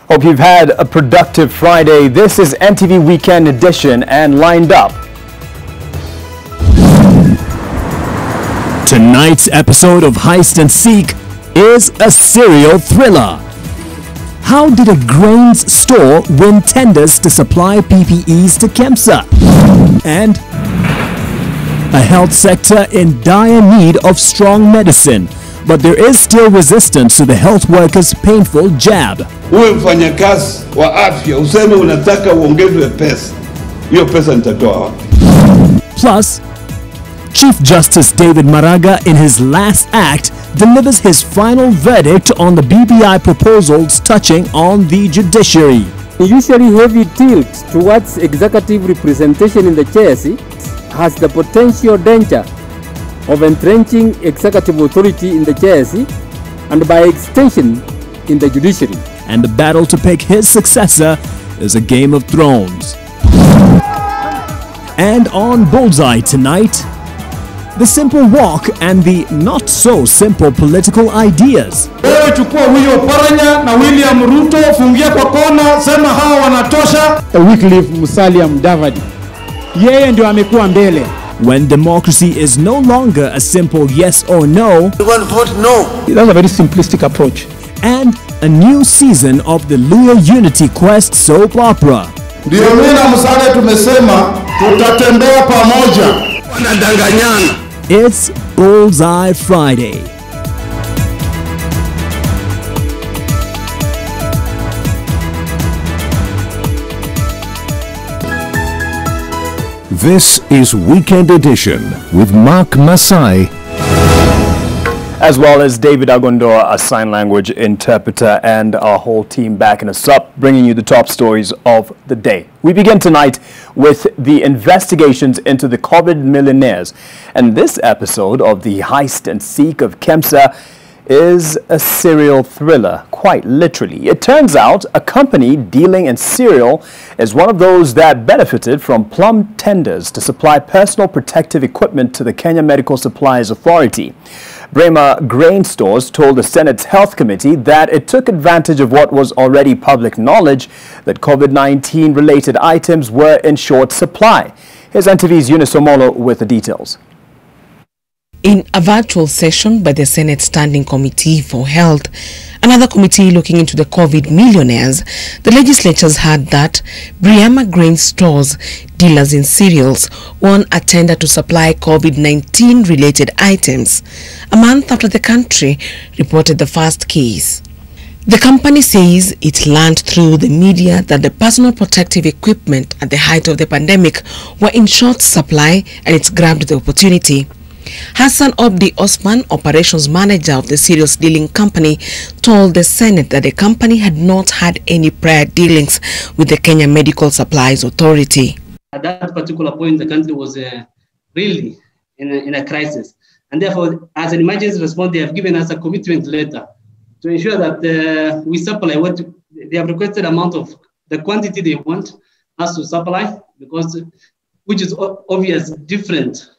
Hope you've had a productive Friday. This is NTV Weekend Edition, and lined up. Tonight's episode of Heist and Seek is a serial thriller. How did a grains store win tenders to supply PPEs to KEMSA? And a health sector in dire need of strong medicine, but there is still resistance to the health workers' painful jab. Uwe mfanyakazi wa afya useme unataka uongezwe pesa. Hiyo pesa nitatoa wapi? Plus, Chief Justice David Maraga in his last act delivers his final verdict on the BBI proposals touching on the judiciary. Usually heavy tilt towards executive representation in the chair seat has the potential danger of entrenching executive authority in the chair seat and by extension in the judiciary. And the battle to pick his successor is a Game of Thrones. And on Bullseye tonight, the simple walk and the not so simple political ideas. Wewe chukua huyo Paranya na William Ruto, fungia kwa kona, sema hawa wanatosha. Wycliffe Musalia Mudavadi, yeye ndio amekuwa mbele. When democracy is no longer a simple yes or no, You want to vote no. That's a very simplistic approach. And a new season of the Luo Unity Quest soap opera. Ndio mimi na Musalia tumesema tutatembea pamoja. Wanadanganyana. It's Bullseye Friday. This is Weekend Edition with Mark Masai, as well as David Agondor, a sign language interpreter, and our whole team backing us up, bringing you the top stories of the day. We begin tonight with the investigations into the COVID millionaires. And this episode of the Heist and Seek of KEMSA is a serial thriller, quite literally. It turns out a company dealing in cereal is one of those that benefited from plum tenders to supply personal protective equipment to the Kenya Medical Supplies Authority. Brema Grain Stores told the Senate's Health Committee that it took advantage of what was already public knowledge that COVID-19 related items were in short supply. Here's NTV's Eunice Omolo with the details. In a virtual session by the Senate Standing Committee for Health, another committee looking into the COVID millionaires, the legislatures heard that Brema Grain Stores, dealers in cereals, won a tender to supply COVID-19 related items, a month after the country reported the first case. The company says it learned through the media that the personal protective equipment at the height of the pandemic were in short supply, and it grabbed the opportunity. Hassan Obdi Osman, operations manager of the cereals dealing company, told the Senate that the company had not had any prior dealings with the Kenya Medical Supplies Authority. At that particular point, the country was really in a crisis. And therefore, as an emergency response, they have given us a commitment letter to ensure that we supply what they have requested amount of the quantity they want us to supply, because which is obvious different.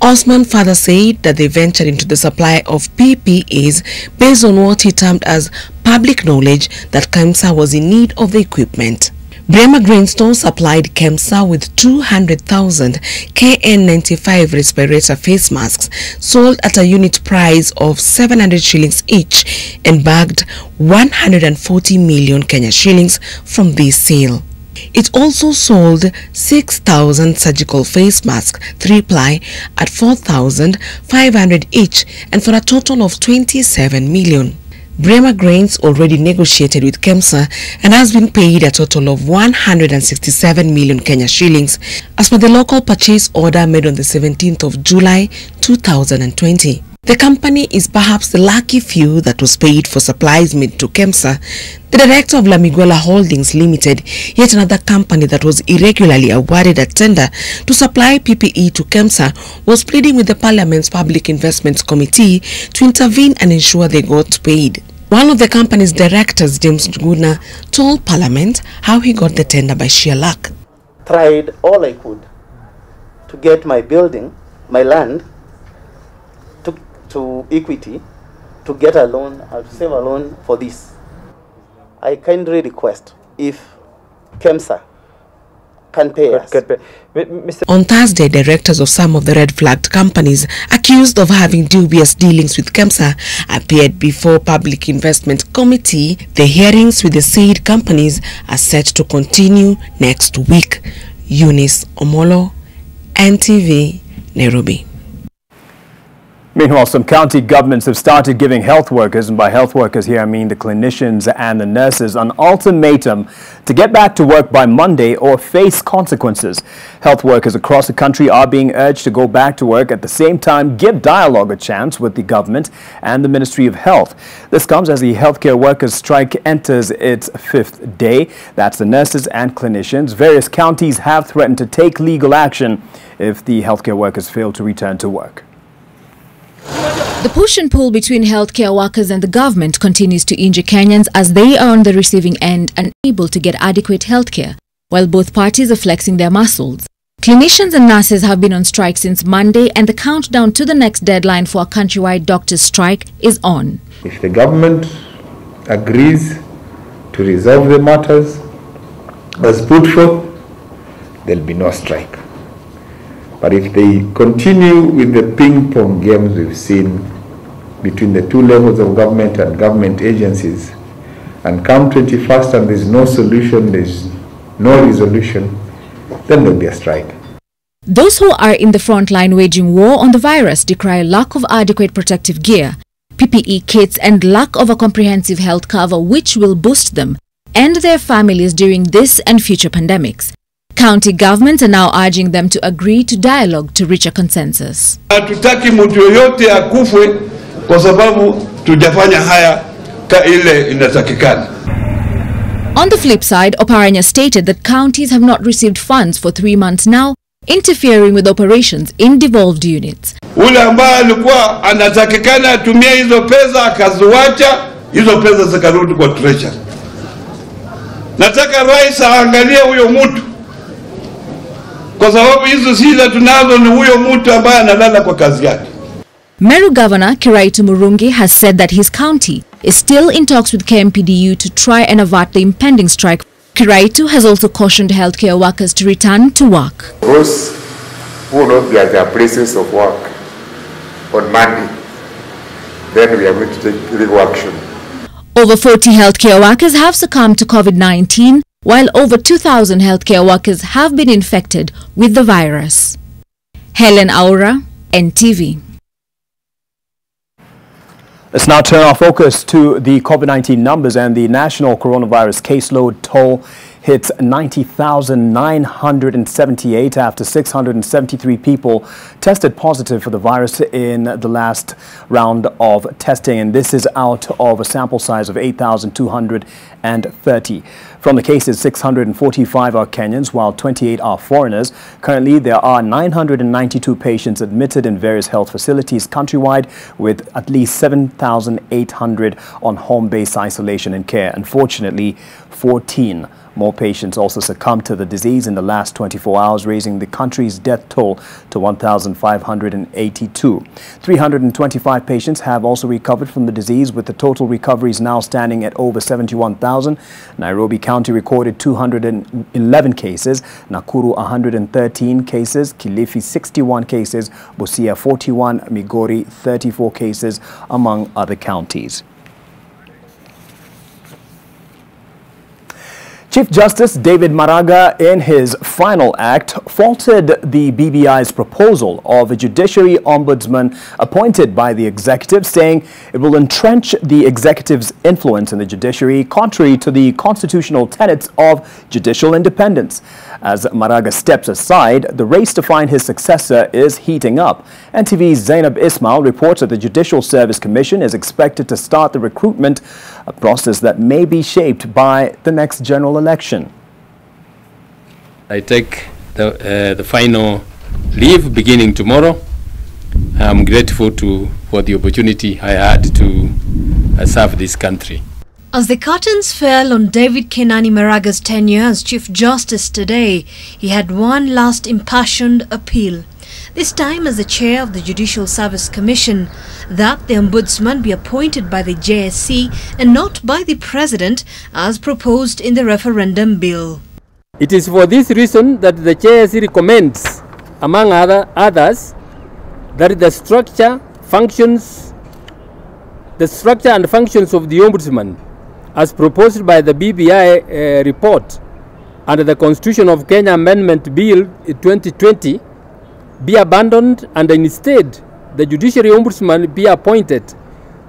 Osman further said that they ventured into the supply of PPEs based on what he termed as public knowledge that KEMSA was in need of the equipment. Brema Grain Stores supplied KEMSA with 200,000 KN95 respirator face masks sold at a unit price of 700 shillings each and bagged 140 million Kenya shillings from this sale. It also sold 6,000 surgical face masks, 3-ply, at 4,500 each and for a total of 27 million. Brema Grains already negotiated with KEMSA and has been paid a total of 167 million Kenya shillings as per the local purchase order made on the 17th of July 2020. The company is perhaps the lucky few that was paid for supplies made to KEMSA. The director of Lamiguela Holdings Limited, yet another company that was irregularly awarded a tender to supply PPE to KEMSA, was pleading with the Parliament's Public Investments Committee to intervene and ensure they got paid. One of the company's directors, James Njuguna, told Parliament how he got the tender by sheer luck. Tried all I could to get my building, my land, to equity, to get a loan, to save a loan for this. I kindly request if KEMSA can pay us. On Thursday, directors of some of the red-flagged companies accused of having dubious dealings with KEMSA appeared before Public Investment Committee. The hearings with the said companies are set to continue next week. Eunice Omolo, NTV, Nairobi. Meanwhile, some county governments have started giving health workers, and by health workers here I mean the clinicians and the nurses, an ultimatum to get back to work by Monday or face consequences. Health workers across the country are being urged to go back to work, at the same time give dialogue a chance with the government and the Ministry of Health. This comes as the healthcare workers' strike enters its 5th day. That's the nurses and clinicians. Various counties have threatened to take legal action if the healthcare workers fail to return to work. The push and pull between healthcare workers and the government continues to injure Kenyans as they are on the receiving end and unable to get adequate healthcare, while both parties are flexing their muscles. Clinicians and nurses have been on strike since Monday, and the countdown to the next deadline for a countrywide doctors' strike is on. If the government agrees to resolve the matters as put forth, there will be no strike. But if they continue with the ping-pong games we've seen between the two levels of government and government agencies, and come 21st and there's no solution, there's no resolution, then there'll be a strike. Those who are in the front line waging war on the virus decry lack of adequate protective gear, PPE kits and lack of a comprehensive health cover which will boost them and their families during this and future pandemics. County governments are now urging them to agree to dialogue to reach a consensus. Hatutaki mtu yoyote akufwe kwa sababu tujafanya haya ile inatakikana. On the flip side, Oparanya stated that counties have not received funds for 3 months now, interfering with operations in devolved units. Ule ambaye alikuwa anatakikana atumie hizo pesa akaziwacha, hizo pesa zikarudi kwa treasury. Nataka rais aangalie huyo mtu, kwa sababu hizo shida tunazo ni huyo mtu ambaye analala kwa kazi yake. Meru Governor Kiraitu Murungi has said that his county is still in talks with KMPDU to try and avert the impending strike. Kiraitu has also cautioned healthcare workers to return to work. Those who will not be at their places of work on Monday, then we are going to take legal action. Over 40 healthcare workers have succumbed to COVID-19, while over 2,000 healthcare workers have been infected with the virus. Helen Aura, NTV. Let's now turn our focus to the COVID-19 numbers, and the national coronavirus caseload toll hits 90,978 after 673 people tested positive for the virus in the last round of testing, and this is out of a sample size of 8,230. From the cases, 645 are Kenyans, while 28 are foreigners. Currently, there are 992 patients admitted in various health facilities countrywide, with at least 7,800 on home-based isolation and care. Unfortunately, 14 more patients also succumbed to the disease in the last 24 hours, raising the country's death toll to 1,582. 325 patients have also recovered from the disease, with the total recoveries now standing at over 71,000. Nairobi County recorded 211 cases, Nakuru 113 cases, Kilifi 61 cases, Busia 41, Migori 34 cases, among other counties. Chief Justice David Maraga, in his final act, faulted the BBI's proposal of a judiciary ombudsman appointed by the executive, saying it will entrench the executive's influence in the judiciary, contrary to the constitutional tenets of judicial independence. As Maraga steps aside, the race to find his successor is heating up. NTV's Zainab Ismail reports that the Judicial Service Commission is expected to start the recruitment, a process that may be shaped by the next general election. I take the final leave beginning tomorrow. I'm grateful for the opportunity I had to serve this country. As the curtains fell on David Kenani Maraga's tenure as Chief Justice today, he had one last impassioned appeal. This time as the chair of the Judicial Service Commission, that the Ombudsman be appointed by the JSC and not by the President as proposed in the referendum bill. It is for this reason that the JSC recommends, among others, that the structure and functions of the Ombudsman, as proposed by the BBI report under the Constitution of Kenya Amendment Bill 2020, be abandoned and instead the Judiciary Ombudsman be appointed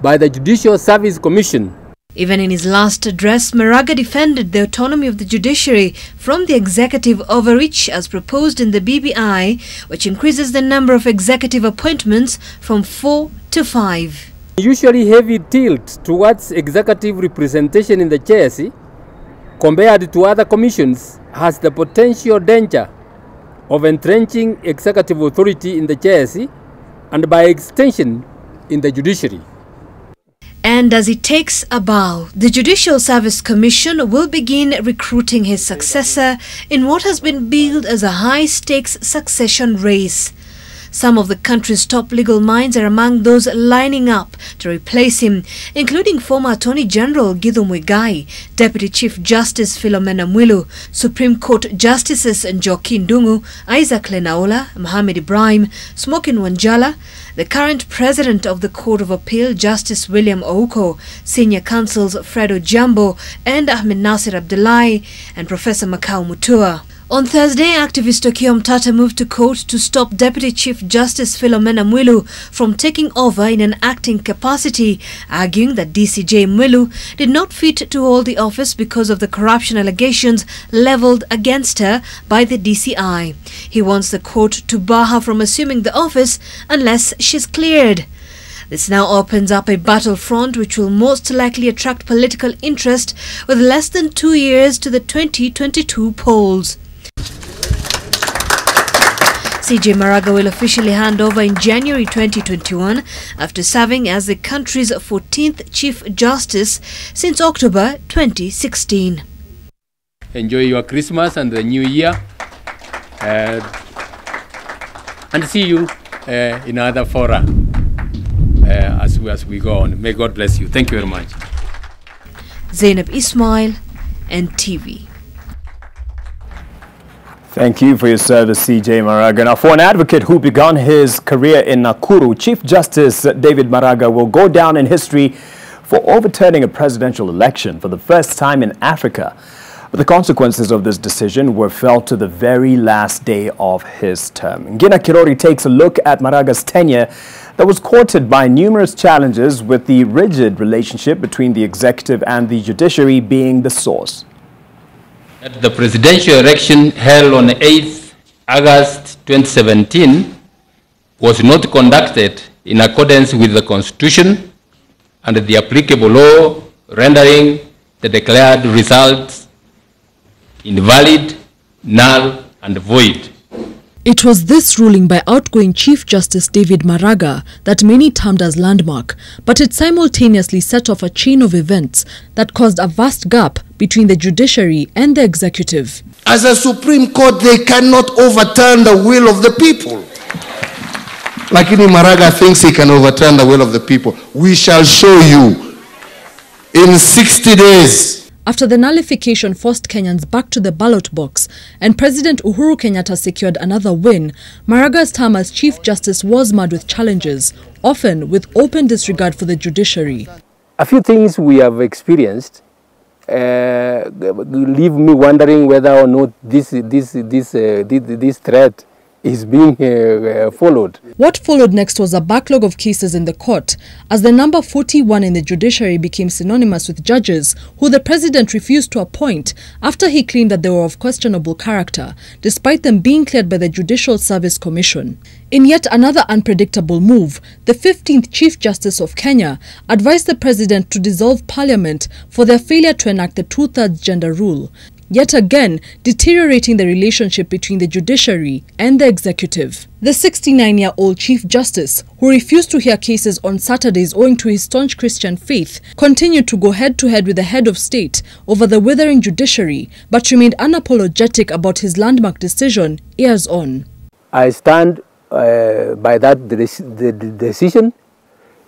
by the Judicial Service Commission. Even in his last address, Maraga defended the autonomy of the judiciary from the executive overreach as proposed in the BBI, which increases the number of executive appointments from 4 to 5. Usually heavy tilt towards executive representation in the JSC, compared to other commissions, has the potential danger of entrenching executive authority in the JSC and by extension in the judiciary. And as he takes a bow, the Judicial Service Commission will begin recruiting his successor in what has been billed as a high-stakes succession race. Some of the country's top legal minds are among those lining up to replace him, including former Attorney General Githu Muigai, Deputy Chief Justice Philomena Mwilu, Supreme Court Justices Njoki Ndung'u, Isaac Lenaola, Mohamed Ibrahim, Smokin Wanjala, the current President of the Court of Appeal, Justice William Ouko, Senior Counsels Fredo Jambo and Ahmed Nasir Abdullahi, and Professor Makau Mutua. On Thursday, activist Okiya Omtata moved to court to stop Deputy Chief Justice Philomena Mwilu from taking over in an acting capacity, arguing that DCJ Mwilu did not fit to hold the office because of the corruption allegations leveled against her by the DCI. He wants the court to bar her from assuming the office unless she's cleared. This now opens up a battlefront which will most likely attract political interest with less than 2 years to the 2022 polls. CJ Maraga will officially hand over in January 2021 after serving as the country's 14th Chief Justice since October 2016. Enjoy your Christmas and the New Year, and see you in other fora as we go on. May God bless you. Thank you very much. Zainab Ismail, NTV. Thank you for your service, CJ Maraga. Now, for an advocate who began his career in Nakuru, Chief Justice David Maraga will go down in history for overturning a presidential election for the first time in Africa. But the consequences of this decision were felt to the very last day of his term. Ngina Kirori takes a look at Maraga's tenure that was courted by numerous challenges, with the rigid relationship between the executive and the judiciary being the source. At the presidential election held on 8th August 2017 was not conducted in accordance with the Constitution and the applicable law, rendering the declared results invalid, null, and void. It was this ruling by outgoing Chief Justice David Maraga that many termed as landmark, but it simultaneously set off a chain of events that caused a vast gap between the judiciary and the executive. As a Supreme Court, they cannot overturn the will of the people. Lakini Maraga thinks he can overturn the will of the people. We shall show you in 60 days. After the nullification forced Kenyans back to the ballot box and President Uhuru Kenyatta secured another win, Maraga's term as Chief Justice was marred with challenges, often with open disregard for the judiciary. A few things we have experienced leave me wondering whether or not this threat is being followed. What followed next was a backlog of cases in the court, as the number 41 in the judiciary became synonymous with judges who the president refused to appoint after he claimed that they were of questionable character, despite them being cleared by the Judicial Service Commission. In yet another unpredictable move, the 15th Chief Justice of Kenya advised the president to dissolve parliament for their failure to enact the 2/3 gender rule, yet again deteriorating the relationship between the judiciary and the executive. The 69-year-old Chief Justice, who refused to hear cases on Saturdays owing to his staunch Christian faith, continued to go head-to-head with the head of state over the withering judiciary, but remained unapologetic about his landmark decision years on. I stand by that decision.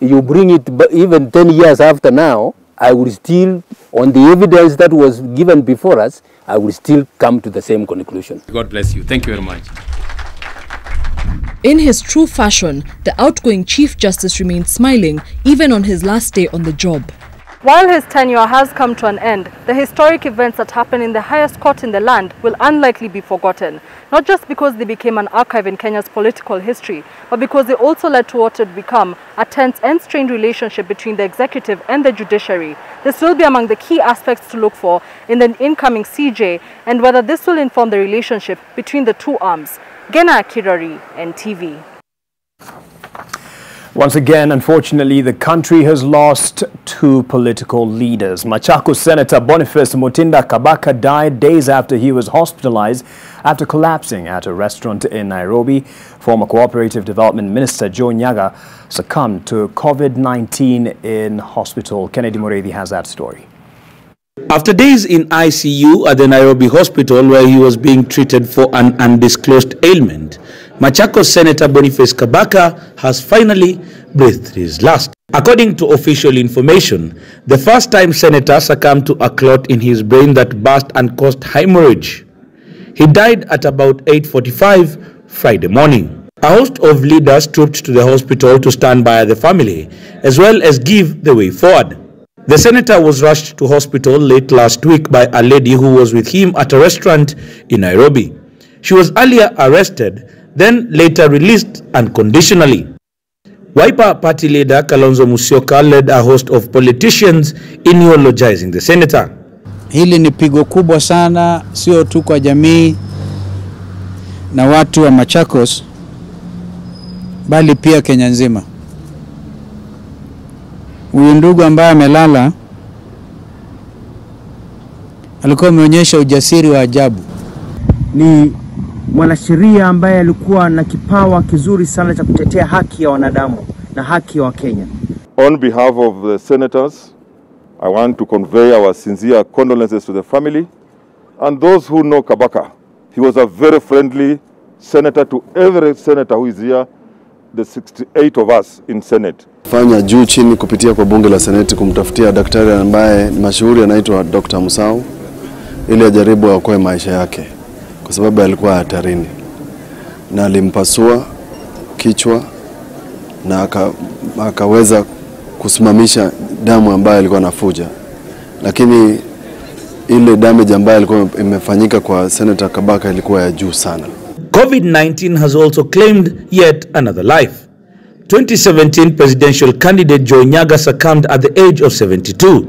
You bring it even 10 years after now, I will still, on the evidence that was given before us, I will still come to the same conclusion. God bless you. Thank you very much. In his true fashion, the outgoing Chief Justice remained smiling even on his last day on the job. While his tenure has come to an end, the historic events that happened in the highest court in the land will unlikely be forgotten, not just because they became an archive in Kenya's political history, but because they also led to what would become a tense and strained relationship between the executive and the judiciary. This will be among the key aspects to look for in the incoming CJ, and whether this will inform the relationship between the two arms. Gena Kirari, NTV. Once again, unfortunately, the country has lost two political leaders. Machakos Senator Boniface Mutinda Kabaka died days after he was hospitalized after collapsing at a restaurant in Nairobi. Former Cooperative Development Minister Joe Nyaga succumbed to COVID-19 in hospital. Kennedy Mureithi has that story. After days in ICU at the Nairobi hospital where he was being treated for an undisclosed ailment, Machakos Senator Boniface Kabaka has finally breathed his last. According to official information, the first-time senator succumbed to a clot in his brain that burst and caused hemorrhage. He died at about 8:45 Friday morning. A host of leaders trooped to the hospital to stand by the family, as well as give the way forward. The senator was rushed to hospital late last week by a lady who was with him at a restaurant in Nairobi. She was earlier arrested, then later released unconditionally. Wiper Party leader Kalonzo Musyoka led a host of politicians in eulogizing the senator. Hili ni pigo kubwa sana, sio tu kwa jamii na watu wa Machakos, bali pia Kenya nzima. Huyu ndugu ambaye amelala alikuwa ameonyesha ujasiri wa ajabu. Ni mwanasheria ambaye alikuwa na kipawa kizuri sana cha kutetea haki ya wanadamu na haki ya Wakenya. On behalf of the senators, I want to convey our sincere condolences to the family and those who know Kabaka. He was a very friendly senator to every senator who is here, the 68 of us in Senate. Fanya juu chini kupitia kwa bunge la Seneti kumtafutia daktari ambaye mashuhuri anaitwa Dr. Musau ili ajaribu aokoe maisha yake kwa sababu alikuwa hatarini, na alimpasua kichwa na akaweza kusimamisha damu ambayo alikuwa anafuja, lakini ile damage ambayo ilikuwa imefanyika kwa Senator Kabaka ilikuwa ya juu sana. COVID-19 has also claimed yet another life. 2017 presidential candidate Joe Nyaga succumbed at the age of 72.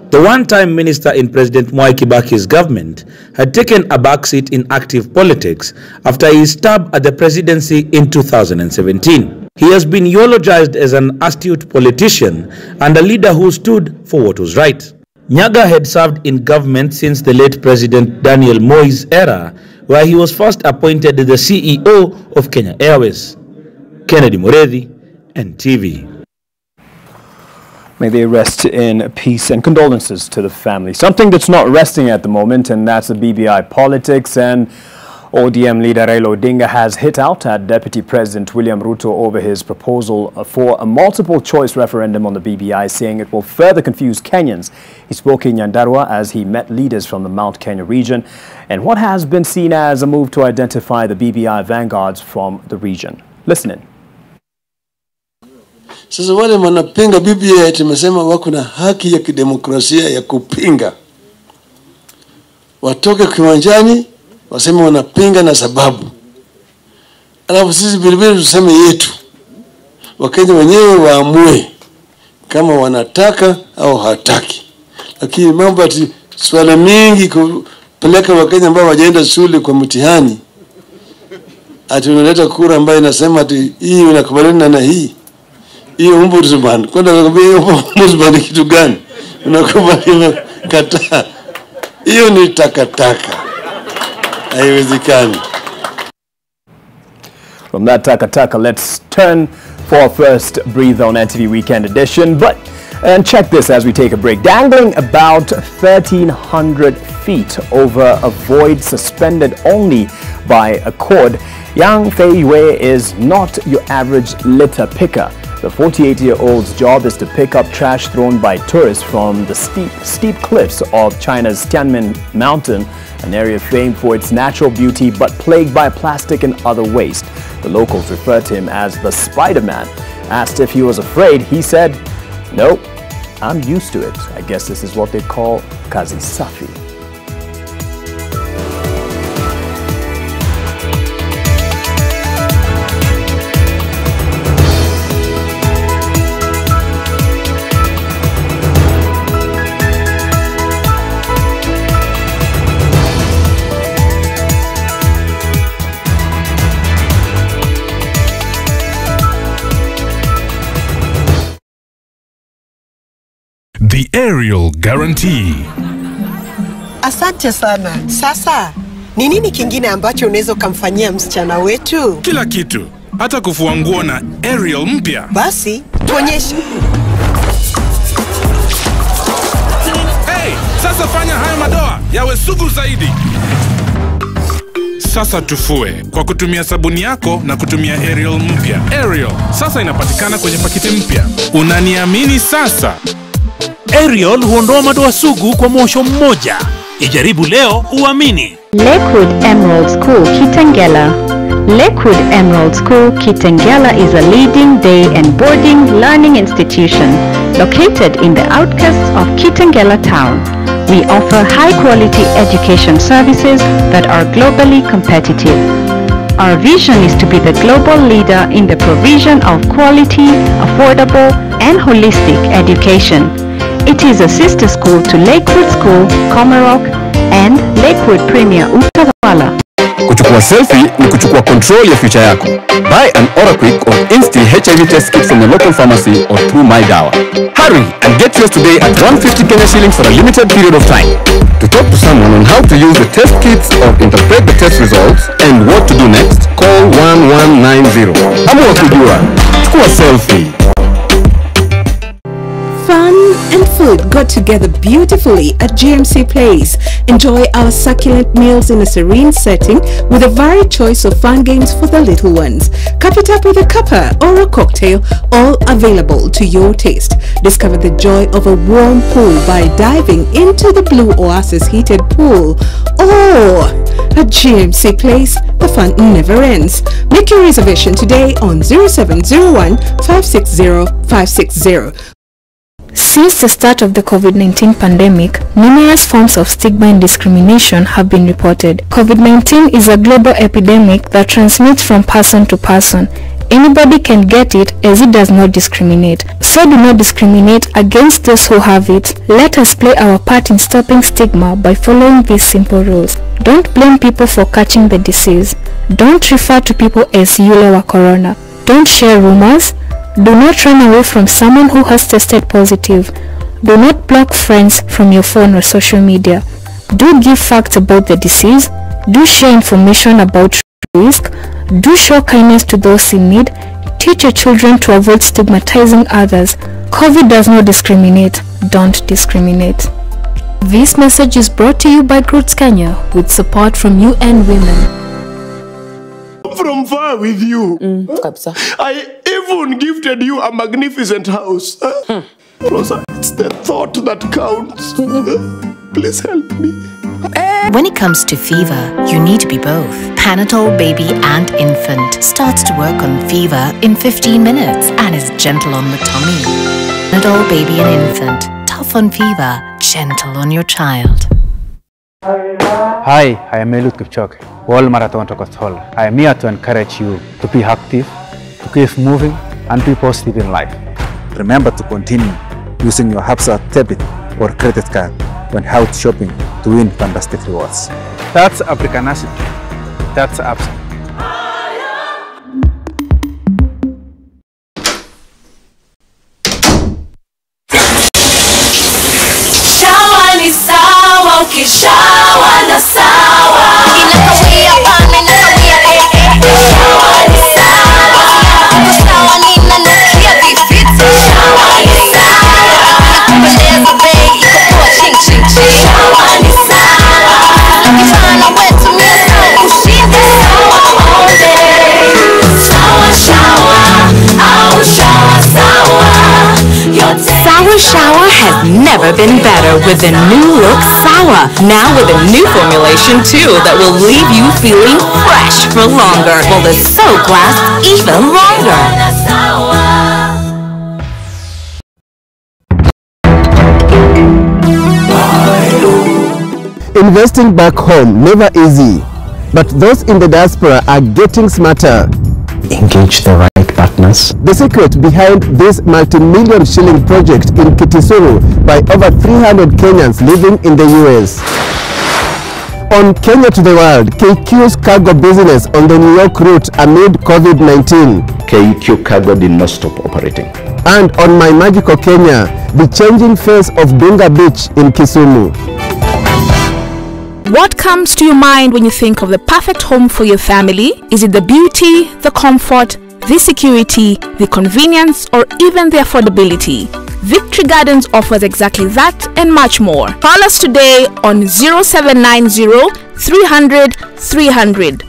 The one-time minister in President Mwai Kibaki's government had taken a backseat in active politics after his stab at the presidency in 2017. He has been eulogized as an astute politician and a leader who stood for what was right. Nyaga had served in government since the late President Daniel Moi's era, where he was first appointed the CEO of Kenya Airways. Kennedy Mureithi, NTV. May they rest in peace, and condolences to the family. Something that's not resting at the moment, and that's the BBI politics. And ODM leader Raila Odinga has hit out at Deputy President William Ruto over his proposal for a multiple choice referendum on the BBI, saying it will further confuse Kenyans. He spoke in Nyandarua as he met leaders from the Mount Kenya region and what has been seen as a move to identify the BBI vanguards from the region. Listen in. Sasa wale wanapinga BBI tumesema wako na haki ya kidemokrasia ya kupinga. Watoke kiwanjani waseme wanapinga na sababu. Alafu sisi vilevile tuseme yetu. Wakenya wenyewe waamue kama wanataka au hataki. Lakini mambo ati swala mingi kupeleka Wakenya ambao hawajaenda shule kwa mtihani. Ati unaleta kura ambayo inasema ati hii unakubaliana na hii. Hiyo ombudsman, kwenda kuambia hiyo ombudsman kitu gani? Unakubali kataa. Hiyo ni takataka. Haiwezekani. From that taka, let's turn for our first breather on NTV Weekend Edition. And check this as we take a break. Dangling about 1,300 feet over a void suspended only by a cord, Yang Fei Wei is not your average litter picker. The 48-year-old's job is to pick up trash thrown by tourists from the steep cliffs of China's Tianmen Mountain, an area famed for its natural beauty but plagued by plastic and other waste. The locals refer to him as the Spider-Man. Asked if he was afraid, he said, "Nope, I'm used to it. I guess this is what they call kazi safi. The aerial guarantee. Asante sana. Sasa, ni nini kingine ambacho unaweza ukamfanyia msichana wetu? Kila kitu, hata kufua nguo na aerial mpya. Basi, tuonyeshe. Hey, sasa fanya haya madoa yawe sugu zaidi. Sasa tufue kwa kutumia sabuni yako na kutumia aerial mpya. Aerial sasa inapatikana kwenye pakiti mpya. Unaniamini sasa? Aerial huondoa madoa sugu kwa mwosho mmoja. Ijaribu leo uamini. Lakewood Emerald School Kitengela. Lakewood Emerald School Kitengela is a leading day and boarding learning institution located in the outskirts of Kitengela town. We offer high-quality education services that are globally competitive. Our vision is to be the global leader in the provision of quality, affordable, and holistic education. It is a sister school to Lakewood School, Komarok, and Lakewood Premier Utawala. Kuchukua selfie ni kuchukua control ya future yako. Buy an Oraquick or Insti HIV test kit from the local pharmacy or through My Dawa. Hurry and get yours today at 150 Kenya shillings for a limited period of time. To talk to someone on how to use the test kits or interpret the test results and what to do next, call 1190. Amua kujua. Chukua selfie. Fun and food got together beautifully at GMC Place. Enjoy our succulent meals in a serene setting with a varied choice of fun games for the little ones. Cup it up with a cuppa or a cocktail, all available to your taste. Discover the joy of a warm pool by diving into the Blue Oasis heated pool. Oh, at GMC Place, the fun never ends. Make your reservation today on 0701 560 560. Since the start of the COVID-19 pandemic, numerous forms of stigma and discrimination have been reported. COVID-19 is a global epidemic that transmits from person to person. Anybody can get it as it does not discriminate. So do not discriminate against those who have it. Let us play our part in stopping stigma by following these simple rules. Don't blame people for catching the disease. Don't refer to people as yule wa corona. Don't share rumors. Do not run away from someone who has tested positive. Do not block friends from your phone or social media. Do give facts about the disease. Do share information about risk. Do show kindness to those in need. Teach your children to avoid stigmatizing others. COVID does not discriminate. Don't discriminate. This message is brought to you by Groots Kenya with support from UN Women. From far with you. I even gifted you a magnificent house. Rosa, it's the thought that counts. Please help me. When it comes to fever, you need to be both. Panadol Baby and Infant starts to work on fever in 15 minutes and is gentle on the tummy. Panadol Baby and Infant, tough on fever, gentle on your child. Hi, I am Eliud Kipchoge, World Marathon Tokothol. I am here to encourage you to be active, to keep moving, and be positive in life. Remember to continue using your Hapsa debit or credit card when out shopping to win fantastic rewards. That's African Acid. That's Hapsa. Shawa ni sawa, ukishawa na sawa. Inakawia pana, inakawia Shawa ni sawa. Shawa ninanukia vifiti. Shawa ni sawa. Nakupendeza bei, ikokuwa ching ching ching. Shawa ni sawa. Ukifana wetu mia sawa kushinde. Sawa all day. Sawa shawa, au shawa sawa. Sour Shower has never been better with the new look Sour. Now with a new formulation too that will leave you feeling fresh for longer, while the soak lasts even longer. Investing back home, never easy. But those in the diaspora are getting smarter. Engage the right partners. The secret behind this multi-million shilling project in Kitisuru by over 300 Kenyans living in the US. On Kenya to the World, KQ's cargo business on the New York route amid COVID-19. KQ Cargo did not stop operating. And on My Magical Kenya, the changing face of Dunga Beach in Kisumu. What comes to your mind when you think of the perfect home for your family? Is it the beauty, the comfort, the security, the convenience, or even the affordability? Victory Gardens offers exactly that and much more. Call us today on 0790 300 300.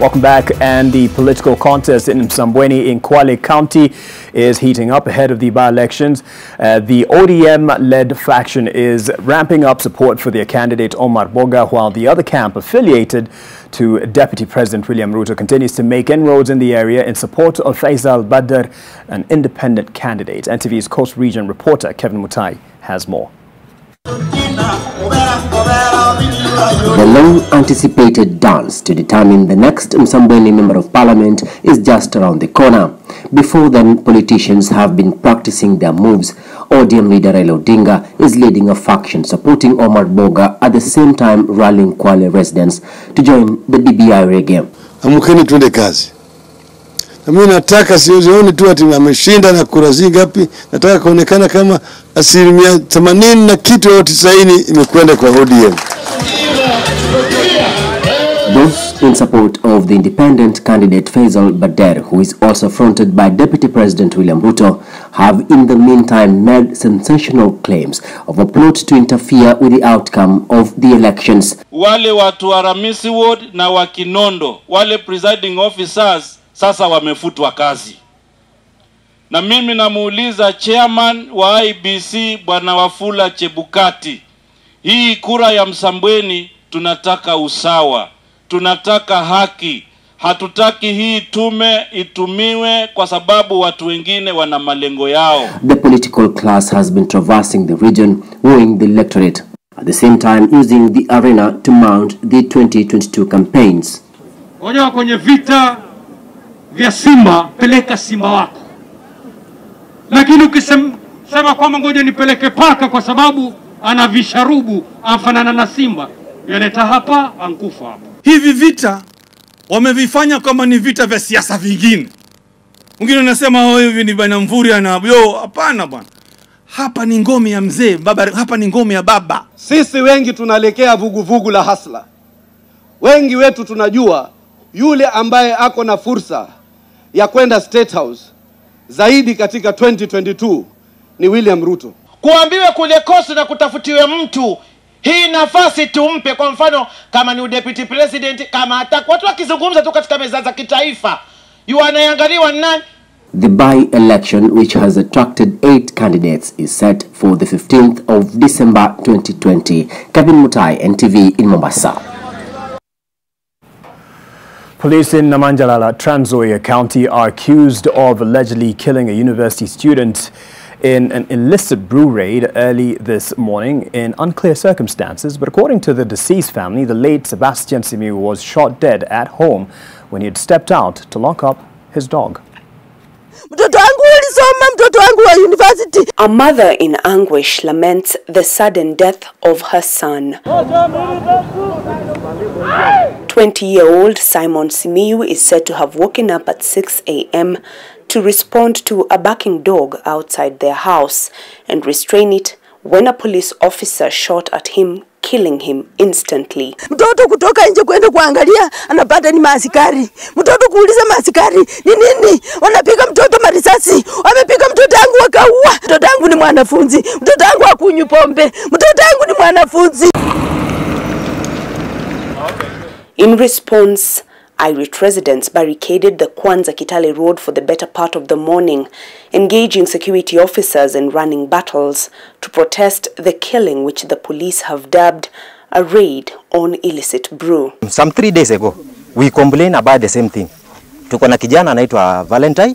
Welcome back. And the political contest in Msambweni in Kwale County is heating up ahead of the by-elections. The ODM-led faction is ramping up support for their candidate Omar Boga, while the other camp affiliated to Deputy President William Ruto continues to make inroads in the area in support of Faisal Badr, an independent candidate. NTV's Coast Region reporter Kevin Mutai has more. The long-anticipated dance to determine the next Msambweni Member of Parliament is just around the corner. Before then, politicians have been practicing their moves. ODM leader Raila Odinga is leading a faction supporting Omar Boga, at the same time rallying Kwale residents to join the DBI reggae. Amukeni tuende kazi. Na mimi nataka sioni tu ati ameshinda na kura zingapi, nataka kuonekana kama 80% na kitu au 90 imekwenda kwa ODM. Those in support of the independent candidate Faisal Badr, who is also fronted by Deputy President William Ruto, have in the meantime made sensational claims of a plot to interfere with the outcome of the elections. Wale watu wa Ramisi Ward na wa Kinondo, wale presiding officers sasa wamefutwa kazi. Na mimi namuuliza chairman wa IBC Bwana Wafula Chebukati, hii kura ya Msambweni tunataka usawa, tunataka haki, hatutaki hii tume itumiwe kwa sababu watu wengine wana malengo yao. The political class has been traversing the region, wooing the electorate, at the same time using the arena to mount the 2022 campaigns. Ngoja kwenye vita vya Simba, peleka Simba wako. Lakini ukisema kwamba ngoja nipeleke paka kwa sababu ana visharubu afanana na Simba, yaneta hapa ankufa hapa. Hivi vita wamevifanya kama ni vita vya siasa vingine. Mwingine anasema hivi ni bwana Mvuri na hapana bwana. Hapa ni ngome ya mzee, baba, hapa ni ngome ya baba. Sisi wengi tunaelekea vuguvugu la hasla. Wengi wetu tunajua yule ambaye ako na fursa ya kwenda State House zaidi katika 2022 ni William Ruto. Kuambiwe kule kosi na kutafutiwe mtu, hii nafasi tumpe. Kwa mfano kama ni deputy president, kama atakuwa watu wakizungumza tu katika meza za kitaifa, yuanaangaliwa nani? The by-election, which has attracted 8 candidates, is set for the 15th of December 2020. Kevin Mutai, NTV in Mombasa. Police in Namanjalala, Trans Nzoia County are accused of allegedly killing a university student in an illicit brew raid early this morning in unclear circumstances. But according to the deceased family, the late Sebastian Simiu was shot dead at home when he had stepped out to lock up his dog. A mother in anguish laments the sudden death of her son. 20-year-old Simon Simiu is said to have woken up at 6 a.m. to respond to a barking dog outside their house and restrain it when a police officer shot at him, killing him instantly. Mtoto kutoka nje kwenda kuangalia anapata ni maaskari. Mtoto kuuliza maaskari ni nini? Wanapiga mtoto marisasi. Wamepiga mtoto wangu wakaua. Mtoto wangu ni mwanafunzi. Mtoto wangu hakunywi pombe. Mtoto wangu ni mwanafunzi. In response, Irate residents barricaded the Kwanza Kitale Road for the better part of the morning, engaging security officers and running battles to protest the killing, which the police have dubbed a raid on illicit brew. Some 3 days ago, we complained about the same thing. tuko na kijana anaitwa Valentine,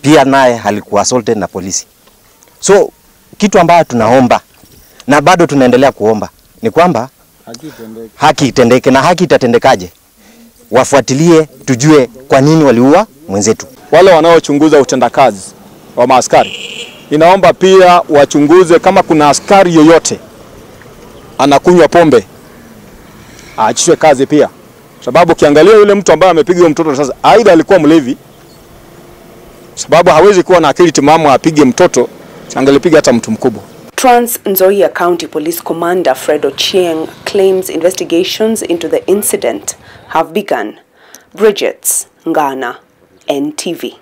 pia naye alikuwa assaulted na polisi. So kitu ambayo tunaomba na bado tunaendelea kuomba ni kwamba haki itendeke, na haki itatendekaje? Wafuatilie tujue kwa nini waliua mwenzetu. Wale wanaochunguza utendakazi wa maaskari, inaomba pia wachunguze kama kuna askari yoyote anakunywa pombe, aachishwe kazi pia. Sababu kiangalia yule mtu ambaye amepiga mtoto sasa, aidha alikuwa mlevi, sababu hawezi kuwa na akili timamu apige mtoto, angelipiga hata mtu mkubwa. Trans Nzoia County Police Commander Fred Ochieng claims investigations into the incident have begun. Bridget Ngana, NTV.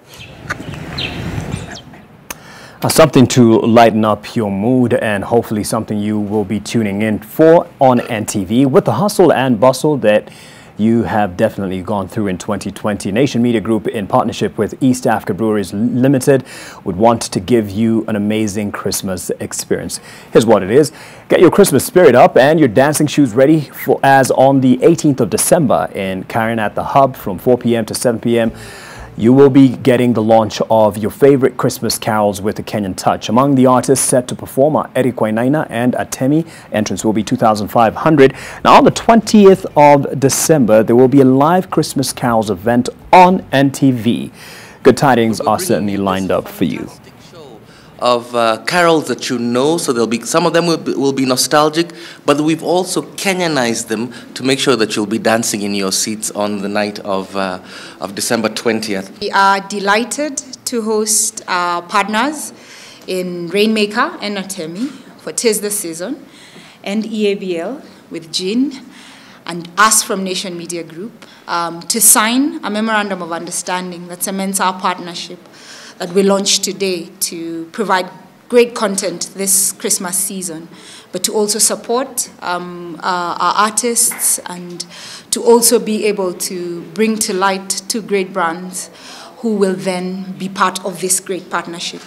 Something to lighten up your mood, and hopefully something you will be tuning in for on NTV with the hustle and bustle that you have definitely gone through in 2020. Nation Media Group, in partnership with East Africa Breweries Limited, would want to give you an amazing Christmas experience. Here's what it is. Get your Christmas spirit up and your dancing shoes ready for as on the 18th of December in Karen at the Hub from 4 p.m. to 7 p.m. You will be getting the launch of your favorite Christmas carols with a Kenyan touch. Among the artists set to perform are Eric Wainaina and Atemi. Entrance will be 2,500. Now, on the 20th of December, there will be a live Christmas carols event on NTV. Good tidings are certainly lined up for you. Of carols that you know, so there'll be some of them will be nostalgic, but we've also Kenyanized them to make sure that you'll be dancing in your seats on the night of December 20th. We are delighted to host our partners in Rainmaker and Atemi for 'Tis the Season, and EABL with Jean and us from Nation Media Group to sign a memorandum of understanding that cements our partnership that we launched today to provide great content this Christmas season, but to also support our artists and to also be able to bring to light two great brands who will then be part of this great partnership.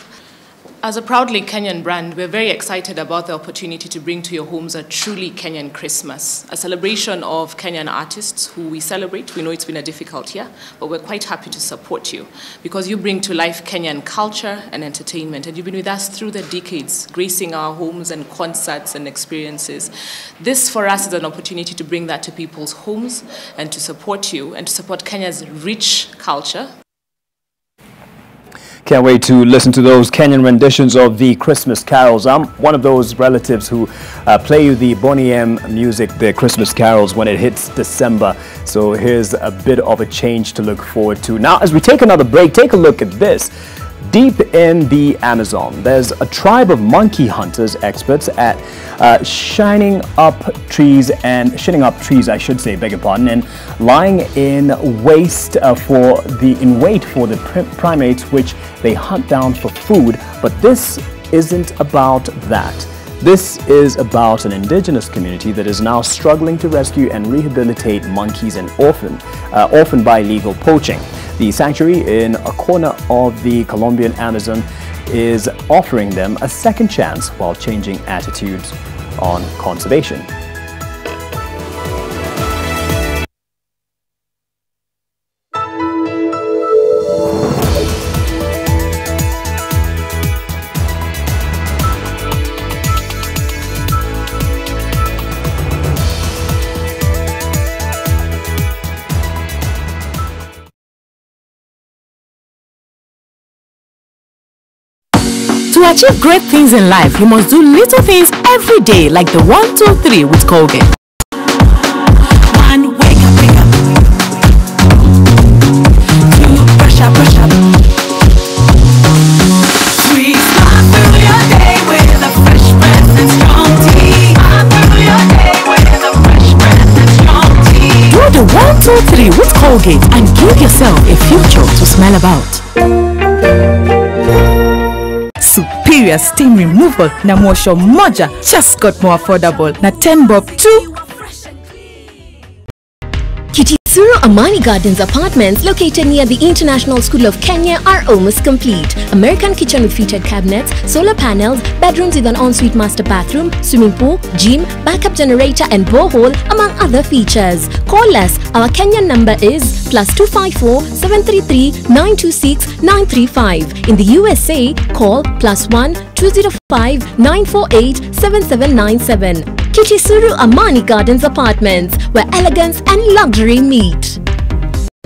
As a proudly Kenyan brand, we're very excited about the opportunity to bring to your homes a truly Kenyan Christmas, a celebration of Kenyan artists who we celebrate. We know it's been a difficult year, but we're quite happy to support you because you bring to life Kenyan culture and entertainment, and you've been with us through the decades, gracing our homes and concerts and experiences. This, for us, is an opportunity to bring that to people's homes and to support you and to support Kenya's rich culture. Can't wait to listen to those Kenyan renditions of the Christmas carols. I'm one of those relatives who play you the Bonnie M music, the Christmas carols, when it hits December. So here's a bit of a change to look forward to. Now, as we take another break, take a look at this. Deep in the Amazon, there's a tribe of monkey hunters experts at shining up trees, I should say, beg your pardon, and lying in wait for the primates which they hunt down for food. But this isn't about that. This is about an indigenous community that is now struggling to rescue and rehabilitate monkeys and orphaned by illegal poaching. The sanctuary in a corner of the Colombian Amazon is offering them a second chance while changing attitudes on conservation. To achieve great things in life, you must do little things every day, like the 1, 2, 3 with Colgate. 1, wake up, wake up. 2, brush up, brush up. 3, start through your day with a fresh breath and strong tea. Start through your day with a fresh breath and strong tea. Do the 1, 2, 3 with Colgate and give yourself a future to smell about. Superior steam removal na mwosho moja just got more affordable na 10 bob too. Kitisuru Amani Gardens apartments located near the International School of Kenya are almost complete. American kitchen with fitted cabinets, solar panels, bedrooms with an ensuite master bathroom, swimming pool, gym, backup generator and borehole among other features. Call us. Our Kenyan number is +254 733 926 935. In the USA, call +1 205 948 7797. Kitisuru Amani Gardens Apartments, where elegance and luxury meet.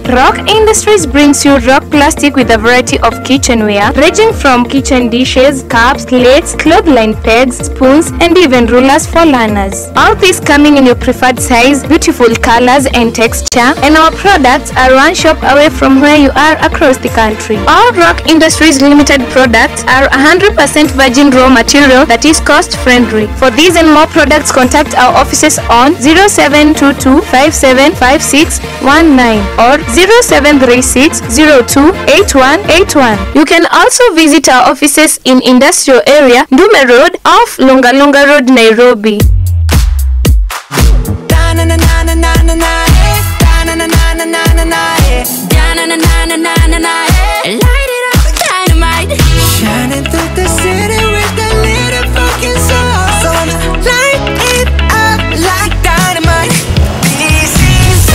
Rock Industries brings you rock plastic with a variety of kitchenware, ranging from kitchen dishes, cups, plates, clothesline pegs, spoons, and even rulers for learners. All these coming in your preferred size, beautiful colors and texture, and our products are one shop away from where you are across the country. All Rock Industries Limited products are 100% virgin raw material that is cost-friendly. For these and more products, contact our offices on 0722 575619 or 0736-02-8181. You can also visit our offices in Industrial Area, Ndume Road, off Lunga Lunga Road, Nairobi. Light it up, dynamite. Shining through the city with a little fucking soul. So light it up like dynamite. This is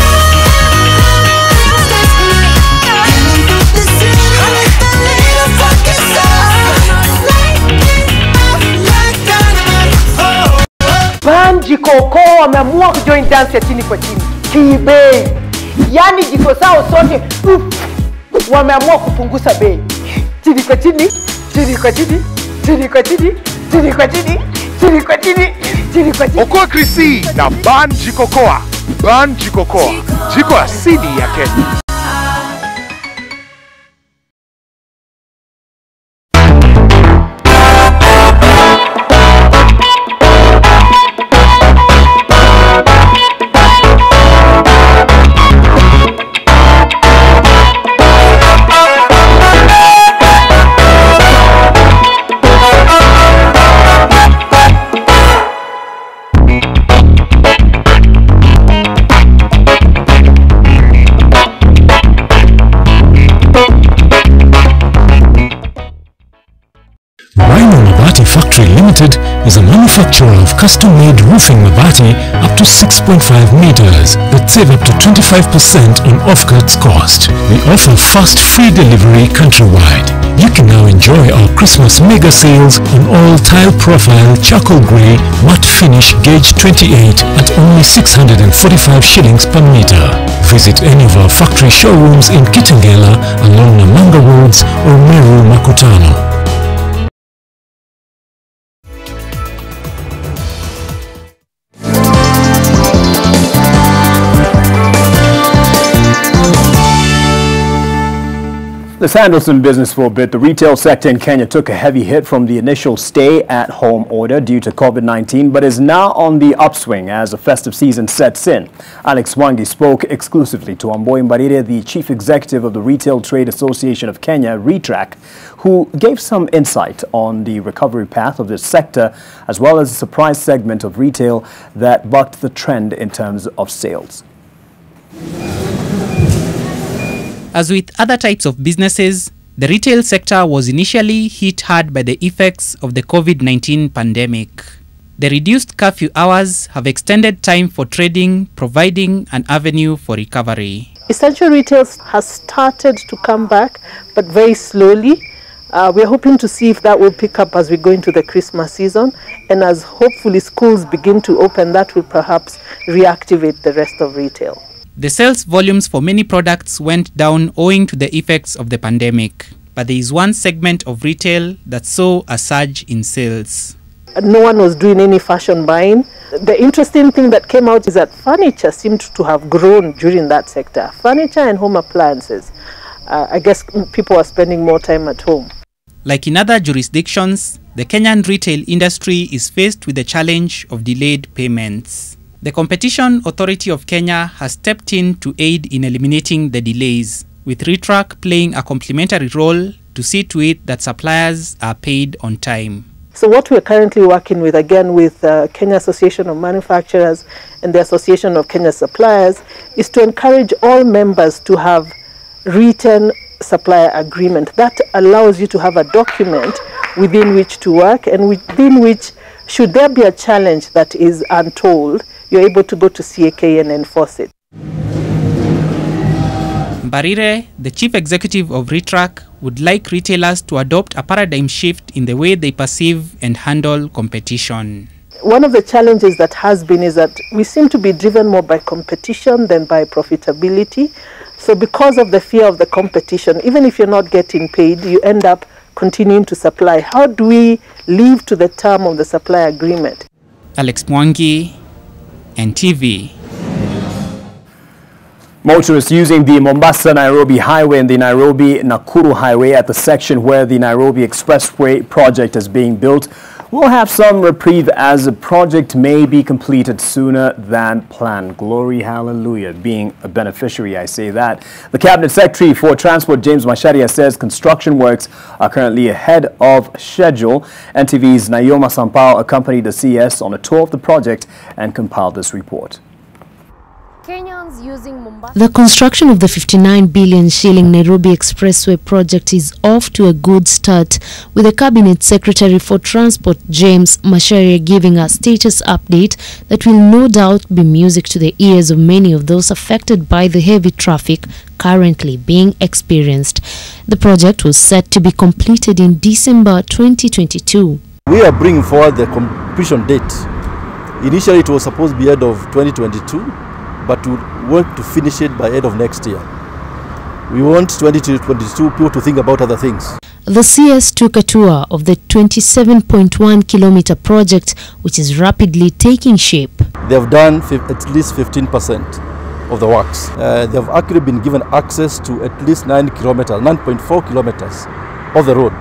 Jikoko wameamua kujoin dance ya chini kwa chini kibei, yani jiko sao sote wameamua kupunguza bei, chini kwa chini, chini kwa chini, chini kwa chini, chini kwa chini, chini kwa chini, chini kwa chini. Okoa Krisi na Ban Jikokoa. Ban Jikokoa, jiko asili ya Kenya. Limited is a manufacturer of custom-made roofing mabati up to 6.5 meters that save up to 25% on off-cuts cost. We offer fast free delivery countrywide. You can now enjoy our Christmas mega sales on all tile profile charcoal grey matte finish gauge 28 at only 645 shillings per meter. Visit any of our factory showrooms in Kitengela along Namanga Roads or Meru Makutano. Let's handle some business for a bit. The retail sector in Kenya took a heavy hit from the initial stay-at-home order due to COVID-19, but is now on the upswing as the festive season sets in. Alex Wangi spoke exclusively to Amboi Mbarire, the Chief Executive of the Retail Trade Association of Kenya, RETRAC, who gave some insight on the recovery path of this sector, as well as a surprise segment of retail that bucked the trend in terms of sales. As with other types of businesses, the retail sector was initially hit hard by the effects of the COVID-19 pandemic. The reduced curfew hours have extended time for trading, providing an avenue for recovery. Essential retail has started to come back, but very slowly. We're hoping to see if that will pick up as we go into the Christmas season, and as hopefully schools begin to open, that will perhaps reactivate the rest of retail. The sales volumes for many products went down owing to the effects of the pandemic, but there is one segment of retail that saw a surge in sales. No one was doing any fashion buying. The interesting thing that came out is that furniture seemed to have grown during that sector. Furniture and home appliances. I guess people are spending more time at home. Like in other jurisdictions, the Kenyan retail industry is faced with the challenge of delayed payments. The Competition Authority of Kenya has stepped in to aid in eliminating the delays, with RETRAC playing a complementary role to see to it that suppliers are paid on time. So what we're currently working with, again, with Kenya Association of Manufacturers and the Association of Kenya Suppliers, is to encourage all members to have written supplier agreement. That allows you to have a document within which to work, and within which, should there be a challenge that is untold, you're able to go to CAK and enforce it. Mbarire, the chief executive of RETRAC, would like retailers to adopt a paradigm shift in the way they perceive and handle competition. One of the challenges that has been is that we seem to be driven more by competition than by profitability. So because of the fear of the competition, even if you're not getting paid, you end up continuing to supply. How do we live to the term of the supply agreement? Alex Mwangi, NTV. Motorists using the Mombasa-Nairobi Highway and the Nairobi-Nakuru Highway at the section where the Nairobi Expressway project is being built will have some reprieve as the project may be completed sooner than planned. Glory, hallelujah, being a beneficiary, I say that. The Cabinet Secretary for Transport, James Macharia, says construction works are currently ahead of schedule. NTV's Nayoma Sampao accompanied the CS on a tour of the project and compiled this report. Kenyans using Mombasa. The construction of the 59 billion shilling Nairobi Expressway project is off to a good start, with the Cabinet Secretary for Transport James Macharia giving a status update that will no doubt be music to the ears of many of those affected by the heavy traffic currently being experienced. The project was set to be completed in December 2022. We are bringing forward the completion date. Initially it was supposed to be end of 2022. But we want to finish it by end of next year. We want 2022 people to think about other things. The CS took a tour of the 27.1 kilometer project, which is rapidly taking shape. They have done at least 15% of the works. They have actually been given access to at least 9.4 kilometers of the road.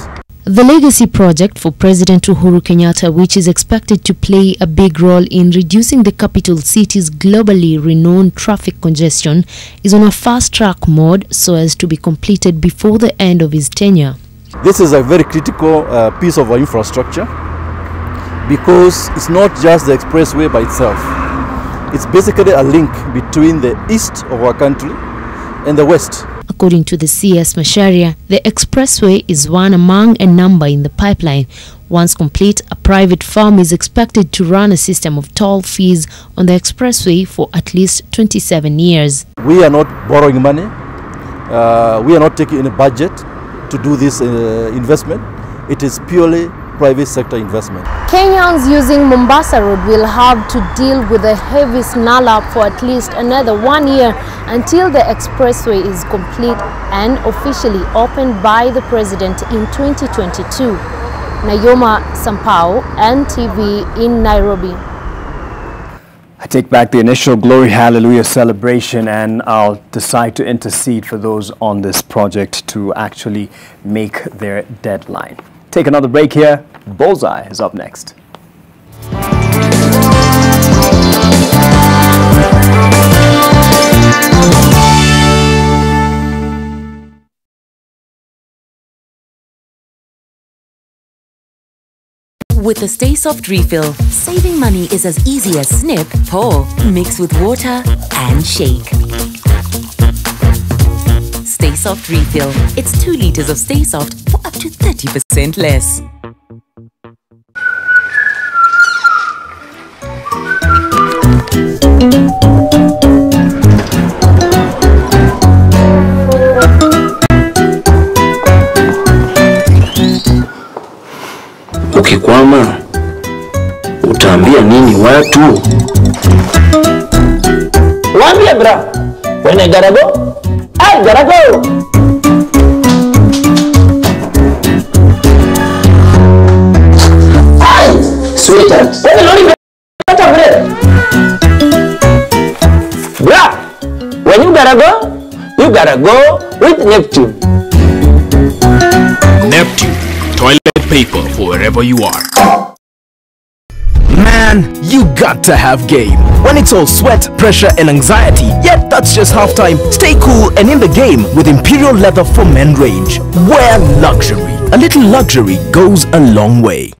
The legacy project for President Uhuru Kenyatta, which is expected to play a big role in reducing the capital city's globally renowned traffic congestion, is on a fast-track mode so as to be completed before the end of his tenure. This is a very critical piece of our infrastructure because it's not just the expressway by itself. It's basically a link between the east of our country and the west. According to the CS Macharia, the expressway is one among a number in the pipeline. Once complete, a private firm is expected to run a system of toll fees on the expressway for at least 27 years. We are not borrowing money. We are not taking any budget to do this investment. It is purely private sector investment. Kenyans using Mombasa Road will have to deal with a heavy snarl-up for at least another 1 year until the expressway is complete and officially opened by the President in 2022. Nayoma Sampao, NTV in Nairobi. I take back the initial Glory Hallelujah celebration and I'll decide to intercede for those on this project to actually make their deadline. Take another break here. Bullseye is up next. With the Stay Soft refill, saving money is as easy as snip, pour, mix with water and shake. Stay Soft refill. It's 2 liters of Stay Soft for up to 30% less. Ukikwama utaambia nini watu? Waambie bra, when I gotta go, I gotta go. Hey, sweetheart, when you don't even bread. Bra, when you gotta go with Neptune. Neptune, toilet paper for wherever you are. Man, you got to have game. When it's all sweat, pressure and anxiety, yet that's just halftime. Stay cool and in the game with Imperial Leather for Men range. Wear luxury. A little luxury goes a long way.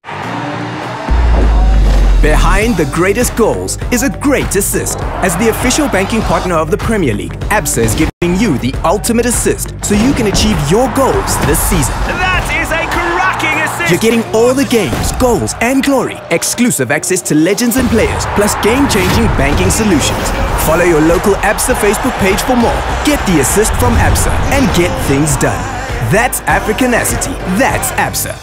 Behind the greatest goals is a great assist. As the official banking partner of the Premier League, Absa is giving you the ultimate assist so you can achieve your goals this season. That is a cracking assist! You're getting all the games, goals, and glory. Exclusive access to legends and players, plus game-changing banking solutions. Follow your local Absa Facebook page for more. Get the assist from Absa and get things done. That's Africanacity. That's Absa.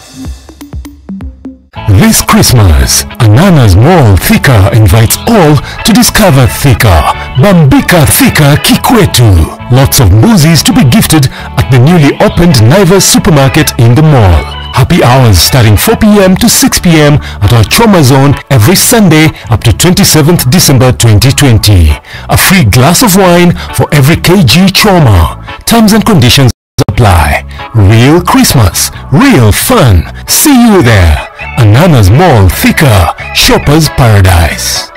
This Christmas, Anana's Mall Thika invites all to discover Thika, Bambika Thika Kikwetu. Lots of movies to be gifted at the newly opened Naivas supermarket in the mall. Happy hours starting 4 p.m. to 6 p.m. at our Choma Zone every Sunday up to 27th December 2020. A free glass of wine for every kg Choma. Terms and conditions apply. Real Christmas, real fun. See you there. Anana's Mall Thika, Shoppers Paradise.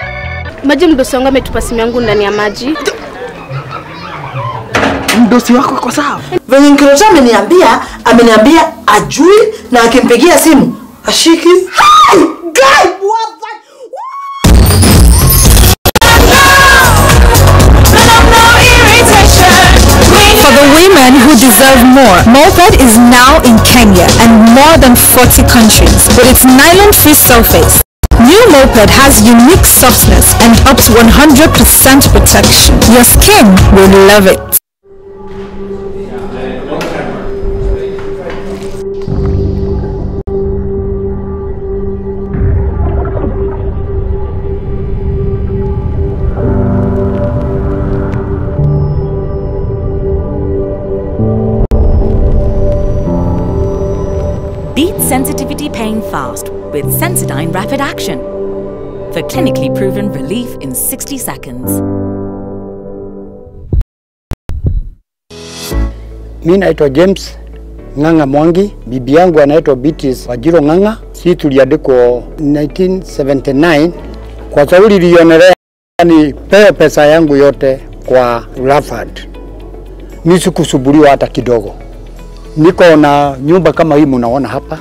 Maji mdosi wangu ametupa simu yangu ndani ya maji. Mdosi wako kwa sawa. Venye Nkrocha ameniambia ajui na akimpigia simu ashiki. Hey! Guy, what that? For the women who deserve more, Moped is now in Kenya and more than 40 countries with its nylon-free surface. New Moped has unique softness and up to 100% protection. Your skin will love it. Beat sensitivity pain fast with Sensodyne Rapid Action for clinically proven relief in 60 seconds. Mimi naitwa James Ng'ang'a Mwangi, bibi yangu anaitwa Beatrice Wajiro Ng'ang'a. Sisi tuliandikwa 1979 kwa sauli ilionelea ni pesa yangu yote kwa Rafad. Mimi sikusuburiwa hata kidogo. Niko na nyumba kama hii mnaona hapa,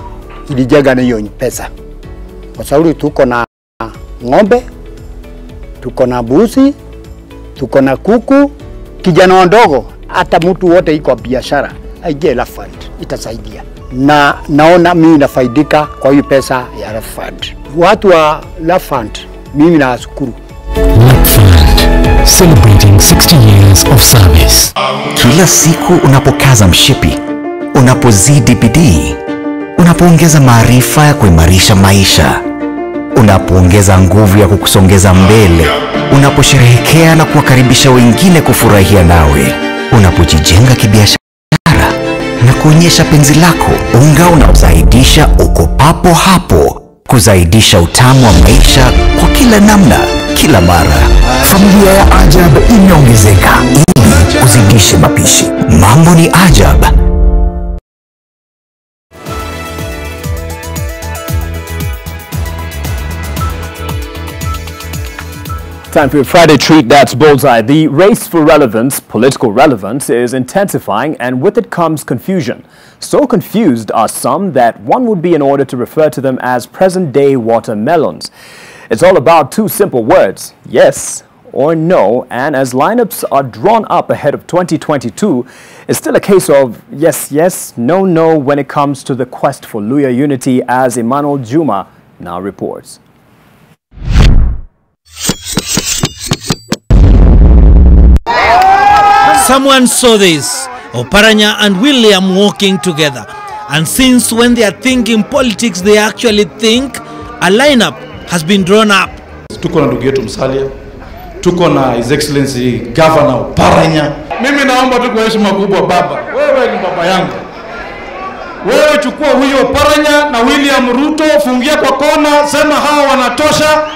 ilijaga na hiyo pesa. Kwa sababu tuko na ng'ombe, tuko na mbuzi, tuko na kuku, kijana wadogo, hata mtu wote iko biashara, aije la fund itasaidia. Na naona mimi nafaidika kwa hiyo pesa ya la fund. Watu wa la fund mimi nawashukuru. Celebrating 60 years of service. Kila siku unapokaza mshipi, unapozidi bidii, unapoongeza maarifa ya kuimarisha maisha, unapoongeza nguvu ya kukusongeza mbele, unaposherehekea na kuwakaribisha wengine kufurahia nawe, unapojijenga kibiashara na kuonyesha penzi lako, unga unaozaidisha uko papo hapo, kuzaidisha utamu wa maisha kwa kila namna, kila mara. Familia ya Ajab imeongezeka ili kuzidisha mapishi. Mambo ni Ajab. Time for your Friday treat, that's Bullseye. The race for relevance, political relevance, is intensifying, and with it comes confusion. So confused are some that one would be in order to refer to them as present-day watermelons. It's all about two simple words, yes or no, and as lineups are drawn up ahead of 2022, it's still a case of yes, yes, no, no when it comes to the quest for Luya unity, as Emmanuel Juma now reports. Someone saw this, Oparanya and William walking together. And since when they are thinking politics, they actually think, a lineup has been drawn up. Tuko na ndugu yetu Musalia, tuko na His Excellency Governor Oparanya. Mimi naomba tu kwa heshima kubwa baba, wewe ni baba yangu. Wewe chukua huyo Oparanya na William Ruto, fungia kwa kona, sema hawa wanatosha.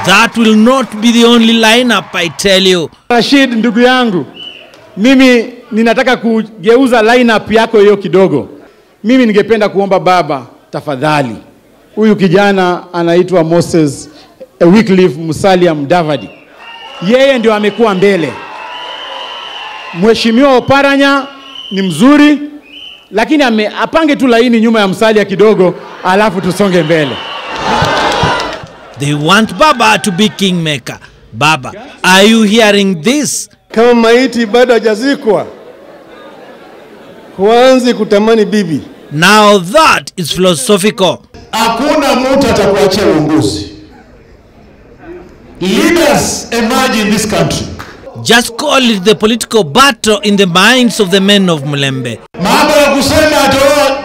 That will not be the only lineup, I tell you. Rashid ndugu yangu, mimi ninataka kugeuza lineup yako hiyo kidogo. Mimi ningependa kuomba baba, tafadhali. Huyu kijana anaitwa Moses Wycliffe Musalia Mudavadi. Yeye ndio amekuwa mbele. Mheshimiwa Oparanya ni mzuri, lakini apange tu laini nyuma ya Musalia kidogo, alafu tusonge mbele. They want Baba to be kingmaker. Baba, are you hearing this? Kama maiti bado hajazikwa, huanzi kutamani bibi. Now that is philosophical. Hakuna mtu atakuachia uongozi. Leaders emerge in this country. Just call it the political battle in the minds of the men of Mulembe. Mambo ya kusema atoa,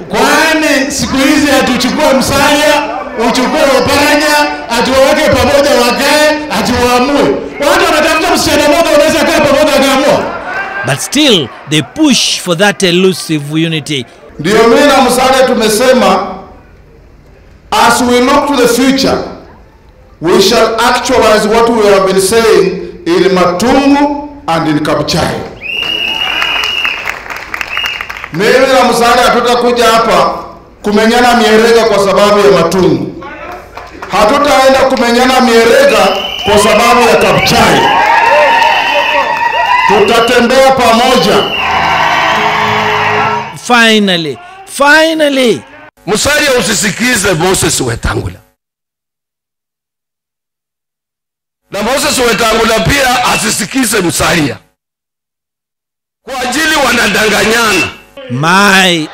kwani siku hizi hatuchukua Musalia, uchukue Oparanya, atuweke pamoja wakae, atuamue. Watu wanatafuta msichana mmoja wanaweza kaa pamoja akaamua. But still, they push for that elusive unity. Ndio mimi na Musalia tumesema, as we look to the future, we shall actualize what we have been saying in Matungu and in Kabuchai. Mimi na Musalia hatutakuja hapa kumenyana mierega kwa sababu ya Matungu. Hatutaenda kumenyana mierega kwa sababu ya Kabuchai. Tutatembea pamoja. Finally. Musalia, usisikize Moses Wetangula. Na Moses Wetangula pia asisikize Musalia. Kwa ajili wanadanganyana.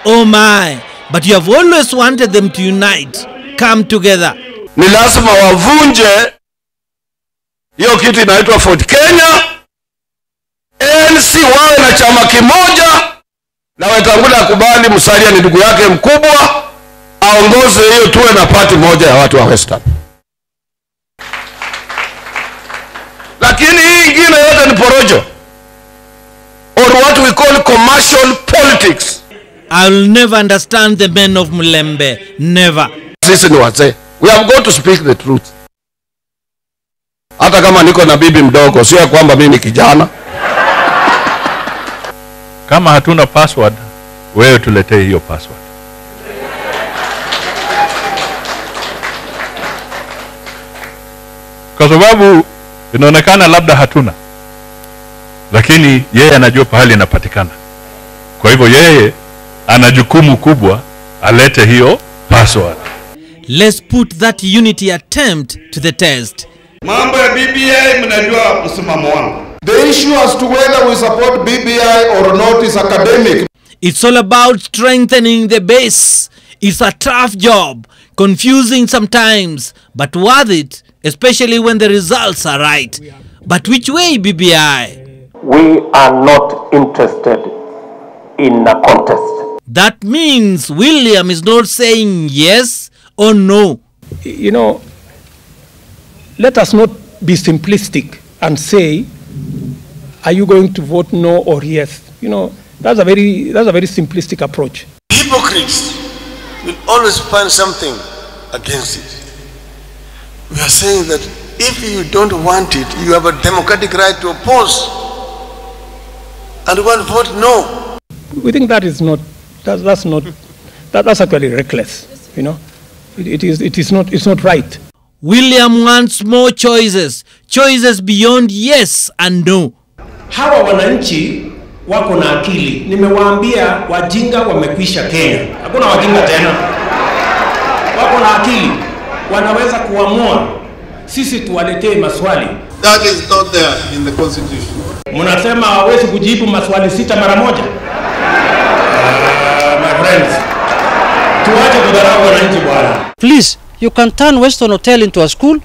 Oh my. But you have always wanted them to unite. Come together. Ni lazima wavunje hiyo kitu inaitwa Fort Kenya. ANC wawe na chama kimoja. Na Wetangula akubali Musalia ni ndugu yake mkubwa. Aongoze hiyo tuwe na party moja ya watu wa Western. Lakini hii ingine yote ni porojo. Or what we call commercial politics. I'll never understand the men of Mulembe. Never. Sisi ni wazee. We have got to speak the truth. Hata kama niko na bibi mdogo, sio kwamba mimi ni kijana. Kama hatuna password, wewe tuletee hiyo password. Kwa sababu inaonekana labda hatuna. Lakini yeye anajua pahali inapatikana. Kwa hivyo yeye ana jukumu kubwa alete hiyo password. Let's put that unity attempt to the test. Mambo ya BBI mnajua msimamo wangu. The issue as to whether we support BBI or not is academic. It's all about strengthening the base. It's a tough job, confusing sometimes, but worth it, especially when the results are right. But which way, BBI? We are not interested in a contest. That means William is not saying yes or no. You know, let us not be simplistic and say, are you going to vote no or yes? You know, that's a very simplistic approach. Hypocrites will always find something against it. We are saying that if you don't want it, you have a democratic right to oppose. And one vote no. We think that is not, that's actually reckless, you know. It's not right. William wants more choices beyond yes and no. Hawa wananchi wako na akili. Nimewaambia wajinga wamekwisha Kenya. Hakuna wajinga tena. Wako na akili. Wanaweza kuamua. Sisi tuwaletee maswali. That is not there in the constitution. Mnasema hawezi kujibu maswali 6 mara moja. My friends. Tuache kudharau wananchi bwana. Please, you can turn Western Hotel into a school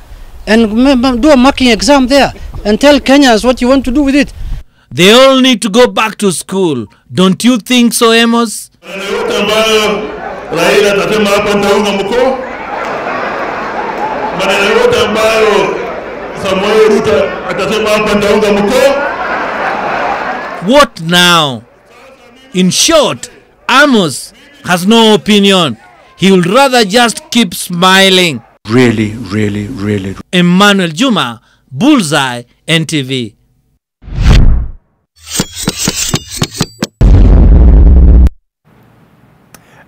and do a marking exam there and tell Kenyans what you want to do with it. They all need to go back to school. Don't you think so, Amos? Raila atasema hapa nitaunga mkono. Maneno yote ambayo Samuel Ruto atasema hapa nitaunga mkono. What now? In short, Amos has no opinion. He would rather just keep smiling. Really. Emmanuel Juma, Bullseye, NTV.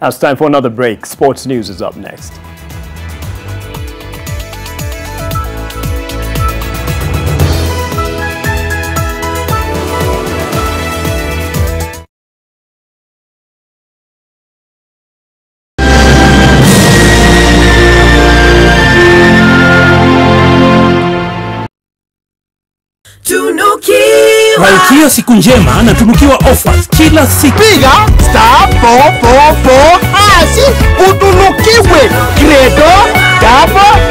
Now it's time for another break. Sports news is up next. Malkia siku njema na tunukiwa offers kila siku. Piga star 444 hasi utunukiwe Credo double.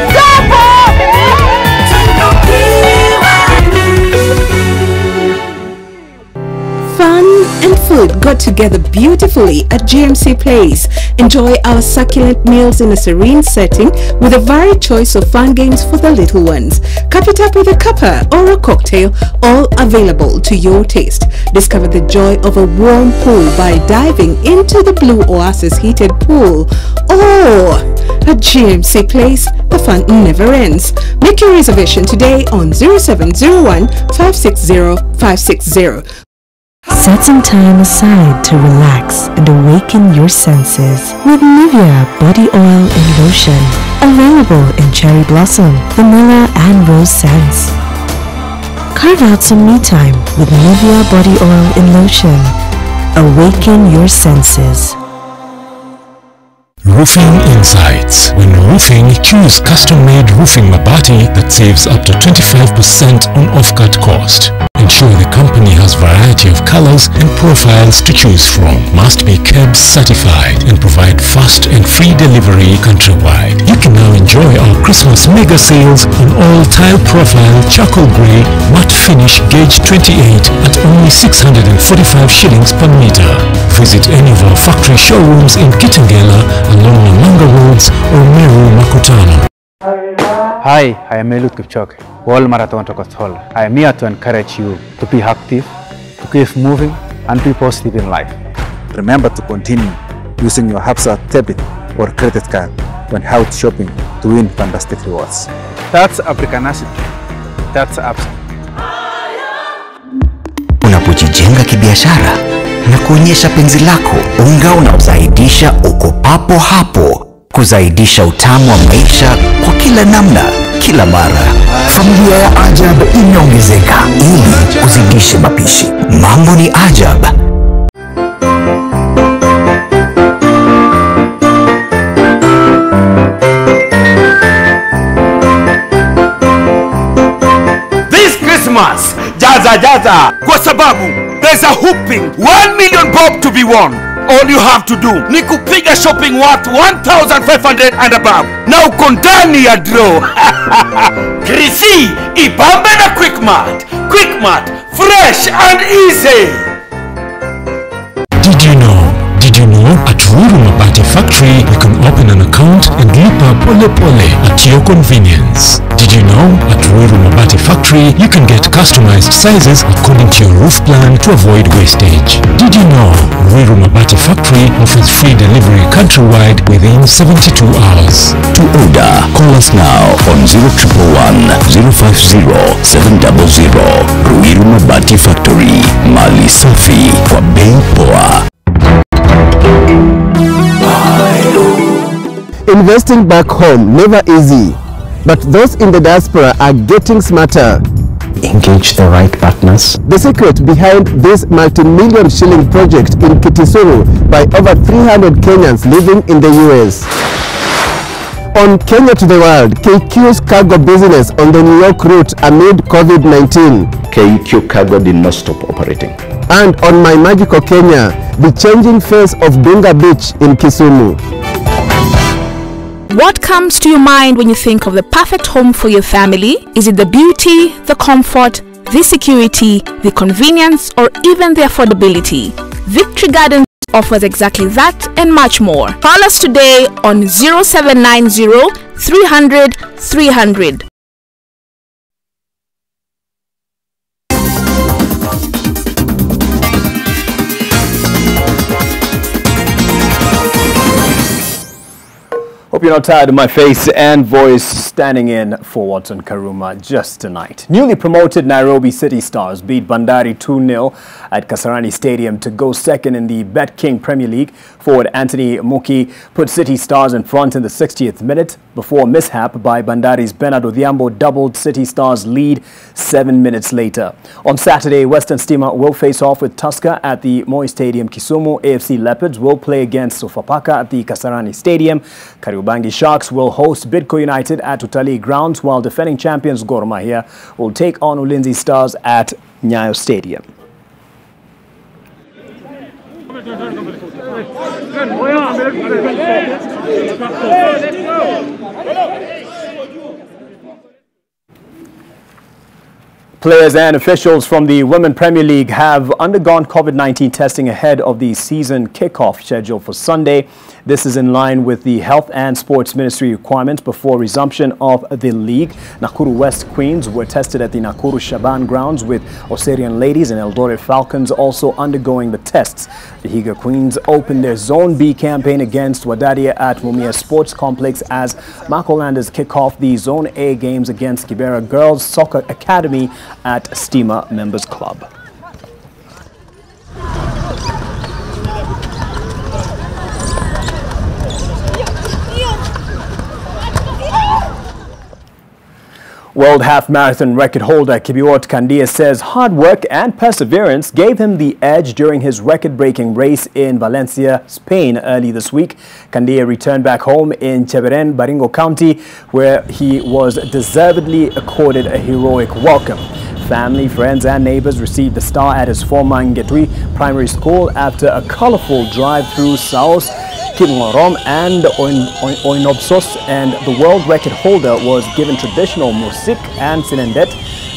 Fun and food got together beautifully at GMC Place. Enjoy our succulent meals in a serene setting with a varied choice of fun games for the little ones. Cup it up with a cuppa or a cocktail, all available to your taste. Discover the joy of a warm pool by diving into the Blue Oasis heated pool. Oh, at GMC Place, the fun never ends. Make your reservation today on 0701 560 560. Set some time aside to relax and awaken your senses with Nivea Body Oil and Lotion. Available in Cherry Blossom, Vanilla and Rose scents. Carve out some me time with Nivea Body Oil and Lotion. Awaken your senses. Roofing Insights. When roofing, choose custom-made roofing mabati that saves up to 25% on off-cut cost. Ensure the company has variety of colors and profiles to choose from. Must be KEBS certified and provide fast and free delivery countrywide. You can now enjoy our Christmas mega sales on all tile profile, charcoal grey, matte finish gauge 28 at only 645 shillings per meter. Visit any of our factory showrooms in Kitengela along Namanga Roads or Meru Makutano. Hi, I am Eliud Kipchoge, World Marathon Tokotol. I am here to encourage you to be active, to keep moving, and be positive in life. Remember to continue using your Hapsa debit or credit card when out shopping to win fantastic rewards. That's Africanacity. That's Hapsa. Unapojijenga kibiashara na kuonyesha penzi lako, unga unaozaidisha uko papo hapo. Kuzaidisha utamu wa maisha kwa kila namna, kila mara. Familia ya Ajab imeongezeka ili kuzidisha mapishi. Mambo ni Ajab. This Christmas, jaza kwa sababu there's a whooping 1 million bob to be won. All you have to do ni kupiga shopping worth 1,500 and above. Na uko ndani ya draw. Krisi, ibambe na Quickmart. Quickmart, fresh and easy. Did you know at Ruiru Mabati Factory you can open an account and lipa pole pole at your convenience? Did you know at Ruiru Mabati Factory you can get customized sizes according to your roof plan to avoid wastage? Did you know Ruiru Mabati Factory offers free delivery countrywide within 72 hours? To order, call us now on 0111 050 700. Ruiru Mabati Factory, mali safi kwa bei poa. Investing back home never easy, but those in the diaspora are getting smarter. Engage the right partners. The secret behind this multi-million shilling project in Kitisuru by over 300 Kenyans living in the US. On Kenya to the World, KQ's cargo business on the New York route amid COVID-19. KQ Cargo did not stop operating. And on My Magical Kenya, the changing face of Dunga Beach in Kisumu. What comes to your mind when you think of the perfect home for your family? Is it the beauty, the comfort, the security, the convenience, or even the affordability? Victory Gardens offers exactly that and much more. Call us today on 0790 300 300. Hope you're not tired of my face and voice standing in for Watson Karuma just tonight. Newly promoted Nairobi City Stars beat Bandari 2-0 at Kasarani Stadium to go second in the Bet King Premier League. Forward Anthony Muki put City Stars in front in the 60th minute before a mishap by Bandari's Bernard Odhiambo doubled City Stars' lead 7 minutes later. On Saturday, Western Stima will face off with Tusker at the Moi Stadium, Kisumu. AFC Leopards will play against Sofapaka at the Kasarani Stadium. Kariobangi Kariobangi Sharks will host Bidco United at Utalii Grounds, while defending champions Gor Mahia will take on Ulinzi Stars at Nyayo Stadium. Players and officials from the Women Premier League have undergone COVID-19 testing ahead of the season kickoff scheduled for Sunday. This is in line with the Health and Sports Ministry requirements before resumption of the league. Nakuru West Queens were tested at the Nakuru Shaban grounds, with Oserian Ladies and Eldoret Falcons also undergoing the tests. The Higa Queens opened their Zone B campaign against Wadadia at Mumia Sports Complex as Makolanders kick off the Zone A games against Kibera Girls Soccer Academy at Steamer Members Club. World Half Marathon record holder Kibiwot Kandia says hard work and perseverance gave him the edge during his record-breaking race in Valencia, Spain early this week. Kandia returned back home in Cheberen, Baringo County, where he was deservedly accorded a heroic welcome. Family, friends and neighbors received the star at his former Ngetui Primary School after a colorful drive through Saos, Kidmorom and Oinobsos, and the world record holder was given traditional musik and sinendet,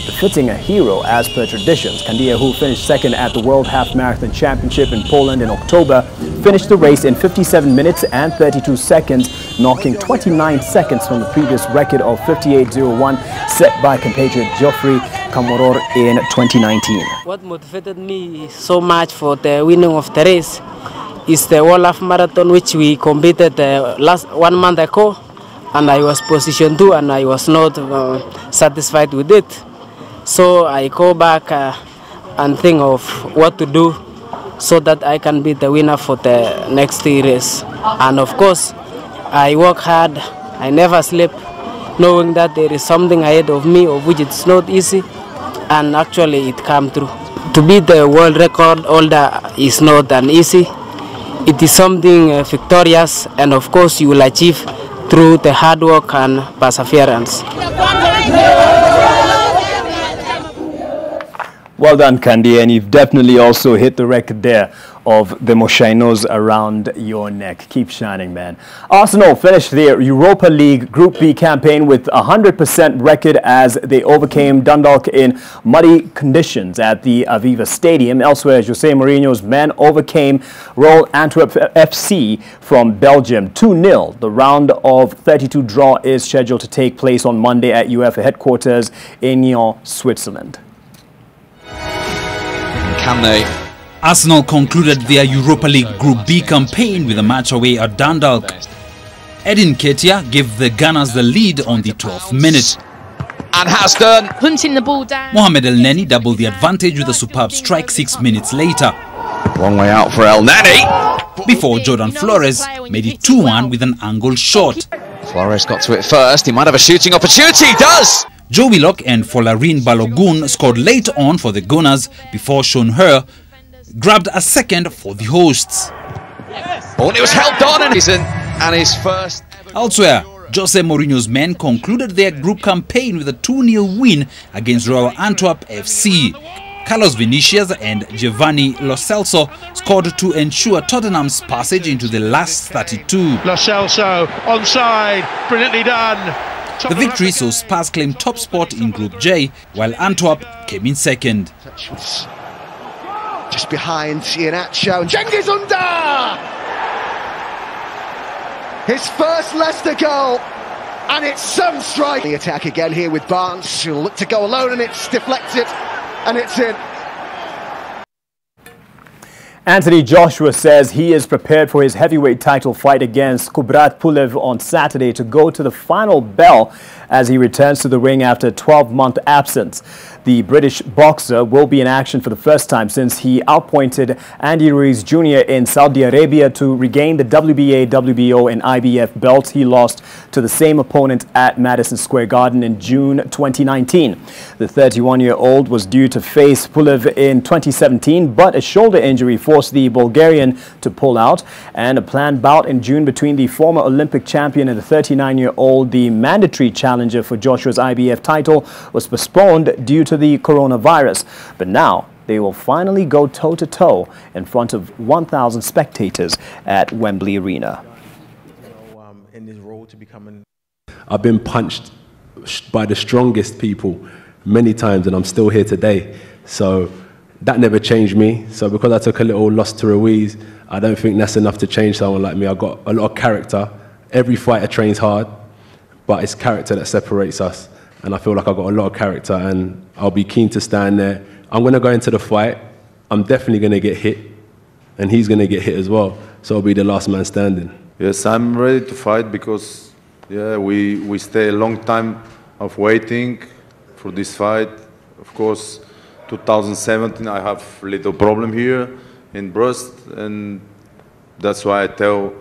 befitting a hero as per traditions. Kandia, who finished second at the World Half Marathon Championship in Poland in October, finished the race in 57 minutes and 32 seconds, knocking 29 seconds from the previous record of 58.01 set by compatriot Geoffrey Kamoror in 2019. What motivated me so much for the winning of the race is the World Half Marathon, which we competed last 1 month ago, and I was position 2 and I was not satisfied with it. So I go back and think of what to do so that I can be the winner for the next race. And of course, I work hard, I never sleep, knowing that there is something ahead of me, of which it's not easy, and actually it came through. To be the world record holder is not an easy. It is something victorious, and of course you will achieve through the hard work and perseverance. Well done, Kandi, and you've definitely also hit the record there of the moshainos around your neck. Keep shining, man. Arsenal finished their Europa League Group B campaign with a 100% record as they overcame Dundalk in muddy conditions at the Aviva Stadium. Elsewhere, Jose Mourinho's men overcame Royal Antwerp FC from Belgium 2-0. The round of 32 draw is scheduled to take place on Monday at UEFA headquarters in Nyon, Switzerland. Can they? Arsenal concluded their Europa League Group B campaign with a match away at Dundalk. Edin Ketia gave the Gunners the lead on the 12th minute. And has done. Punching the ball down. Mohamed El Neni doubled the advantage with a superb strike 6 minutes later. Long way out for El Neni. Before Jordan Flores made it 2-1 with an angled shot. Flores got to it first. He might have a shooting opportunity. He does. Joe Willock and Folarin Balogun scored late on for the Gunners before Sean Her grabbed a second for the hosts. Oh, and it was held on and his first. Elsewhere, Jose Mourinho's men concluded their group campaign with a 2-0 win against Royal Antwerp FC. Carlos Vinicius and Giovanni Lo Celso scored to ensure Tottenham's passage into the last 32. Lo Celso onside, brilliantly done. The victory saw Spurs claim top spot in Group J, while Antwerp came in second. Just behind Iheanacho, and Cengiz Under! His first Leicester goal, and it's some strike. The attack again here with Barnes, who'll look to go alone, and it's deflected, and it's in. Anthony Joshua says he is prepared for his heavyweight title fight against Kubrat Pulev on Saturday to go to the final bell as he returns to the ring after a 12-month absence. The British boxer will be in action for the first time since he outpointed Andy Ruiz Jr. in Saudi Arabia to regain the WBA, WBO and IBF belts he lost to the same opponent at Madison Square Garden in June 2019. The 31-year-old was due to face Pulev in 2017, but a shoulder injury forced the Bulgarian to pull out, and a planned bout in June between the former Olympic champion and the 39-year-old, the mandatory challenger for Joshua's IBF title, was postponed due to the coronavirus. But now they will finally go toe-to-toe in front of 1,000 spectators at Wembley Arena. In this road to becoming... I've been punched by the strongest people many times, and I'm still here today. So that never changed me. So because I took a little loss to Ruiz, I don't think that's enough to change someone like me. I've got a lot of character. Every fighter trains hard, but it's character that separates us. And I feel like I've got a lot of character, and I'll be keen to stand there. I'm going to go into the fight. I'm definitely going to get hit, and he's going to get hit as well. So I'll be the last man standing. Yes, I'm ready to fight because, yeah, we stay a long time of waiting for this fight. Of course, 2017, I have a little problem here in breast, and that's why I tell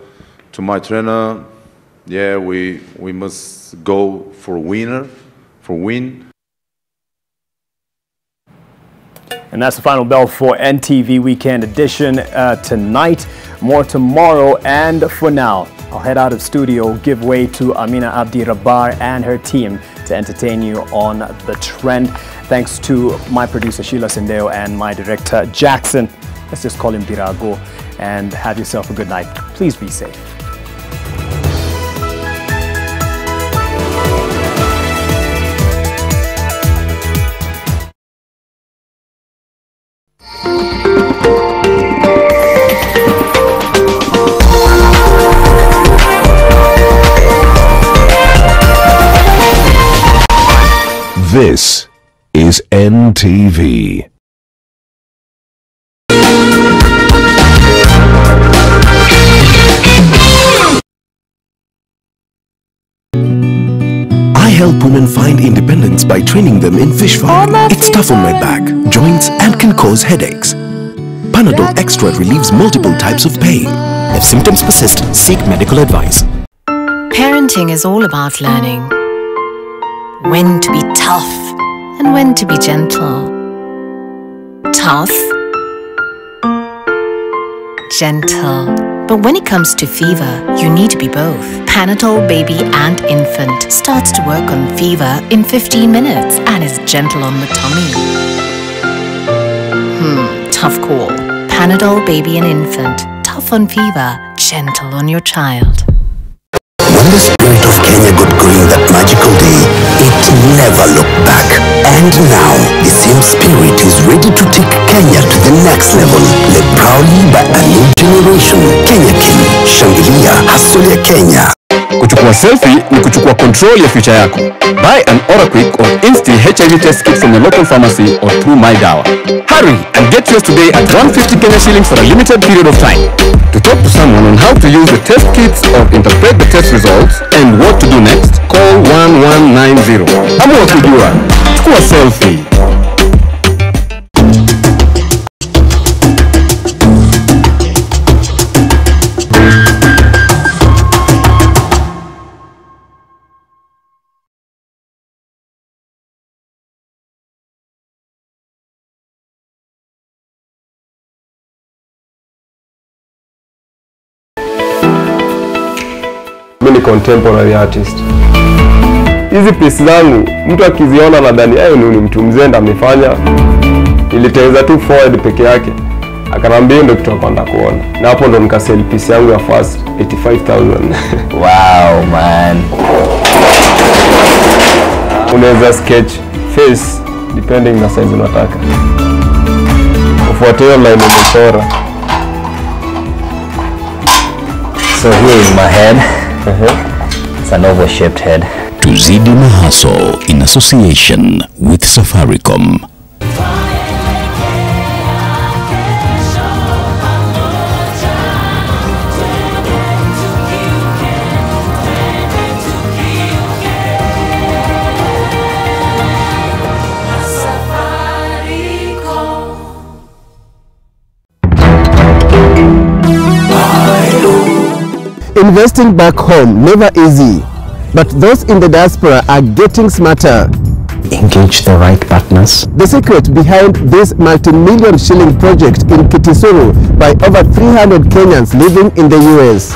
to my trainer, yeah, we must go for win. And that's the final bell for NTV Weekend Edition tonight. More tomorrow, and for now, I'll head out of studio, give way to Amina Abdi Rabbar and her team to entertain you on The Trend. Thanks to my producer Sheila Sindeo and my director Jackson. Let's just call him Dirago, and have yourself a good night. Please be safe. This is NTV. I help women find independence by training them in fish farming. It's tough on my back, joints, and can cause headaches. Panadol Extra relieves multiple types of pain. If symptoms persist, seek medical advice. Parenting is all about learning when to be tough and when to be gentle. Tough, gentle. But when it comes to fever, you need to be both. Panadol Baby and Infant starts to work on fever in 15 minutes and is gentle on the tummy. Tough call. Panadol Baby and Infant. Tough on fever, gentle on your child. When the spirit of Kenya got going that magical day, it never looked back. And now, the same spirit is ready to take Kenya to the next level, led proudly by a new generation. Kenya King, shangilia hustle ya Kenya. Kuchukua selfie ni kuchukua control ya future yako. Buy an Oraquick or Insti HIV test kit from your local pharmacy or through My Dawa. Hurry and get yours today at 150 Kenya shillings for a limited period of time. To talk to someone on how to use the test kits or interpret the test results and what to do next, call 1190. Kama wakujua, chukua selfie. Mimi ni contemporary artist. Hizi piece zangu mtu akiziona nadhani ni mtu mzenda amefanya. Nilitengeneza tu forward peke yake. Akanambia ndio kitu kwenda kuona. Na hapo ndo nikasell piece yangu ya first 85,000. Wow man. Unaweza sketch face depending na size unataka. Ufuatie line umechora. So here is my head. It's an oval-shaped head. Tuzidi Mahaso in association with Safaricom. Safari. Investing back home, never easy. But those in the diaspora are getting smarter. Engage the right partners. The secret behind this multi-million shilling project in Kitisuru by over 300 Kenyans living in the US.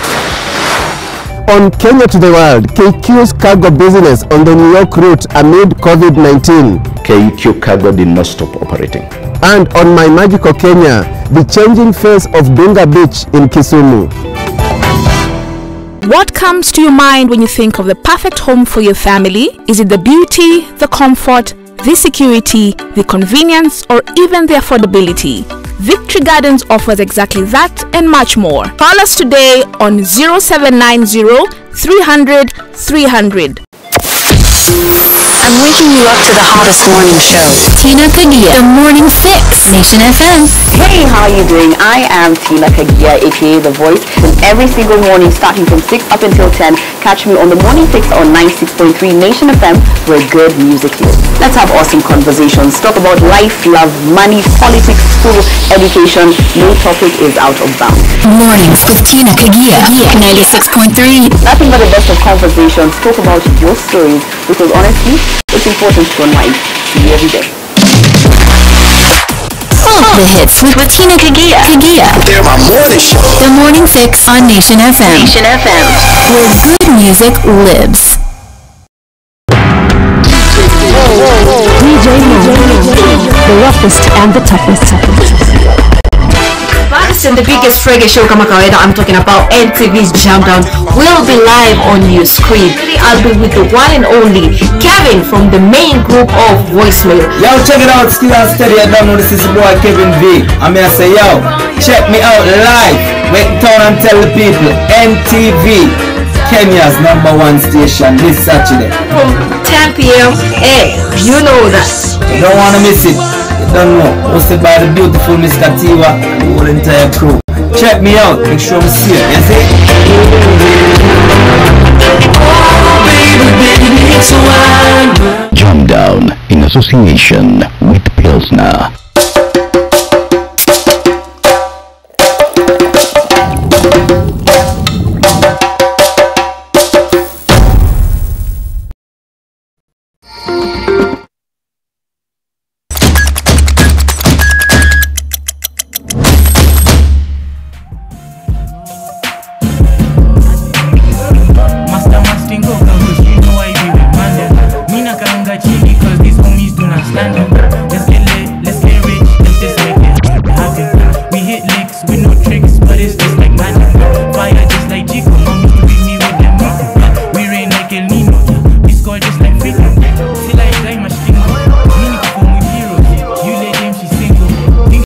On Kenya to the World, KQ's cargo business on the New York route amid COVID-19. KQ Cargo did not stop operating. And on My Magical Kenya, the changing face of Dunga Beach in Kisumu. What comes to your mind when you think of the perfect home for your family? Is it the beauty, the comfort, the security, the convenience, or even the affordability? Victory Gardens offers exactly that and much more. Call us today on 0790 300 300. I'm waking you up to the hottest morning show. Tina Kagia, The Morning Fix, Nation FM. Hey, how are you doing? I am Tina Kagia, aka The Voice. And every single morning, starting from 6 up until 10, catch me on The Morning Fix on 96.3 Nation FM, where good music is. Let's have awesome conversations. Talk about life, love, money, politics, school, education. No topic is out of bounds. Mornings with Tina Kagia, 96.3. Nothing but the best of conversations. Talk about your stories, because honestly, it's important to unwind. See you every day. All the hits with Tina Kagia. They're my morning show. The Morning Fix on Nation FM. Nation FM. Where good music lives. DJ the roughest and the toughest. And the biggest reggae show kama kawaida, I'm talking about NTV's Jam Down, will be live on your screen. I'll be with the one and only Kevin from the main group of Voicemail. Yo, check it out, Skill and Steady. I don't know, this is the boy Kevin V. I'm here to say, yo, check me out live. Wait down and tell the people, NTV, Kenya's #1 station this Saturday. From 10 p.m. Hey, you know that. You don't want to miss it. Don't know, hosted by the beautiful Miss Katiwa and the whole entire crew. Check me out, make sure we see it, you see? Jam Down in association with Pilsner.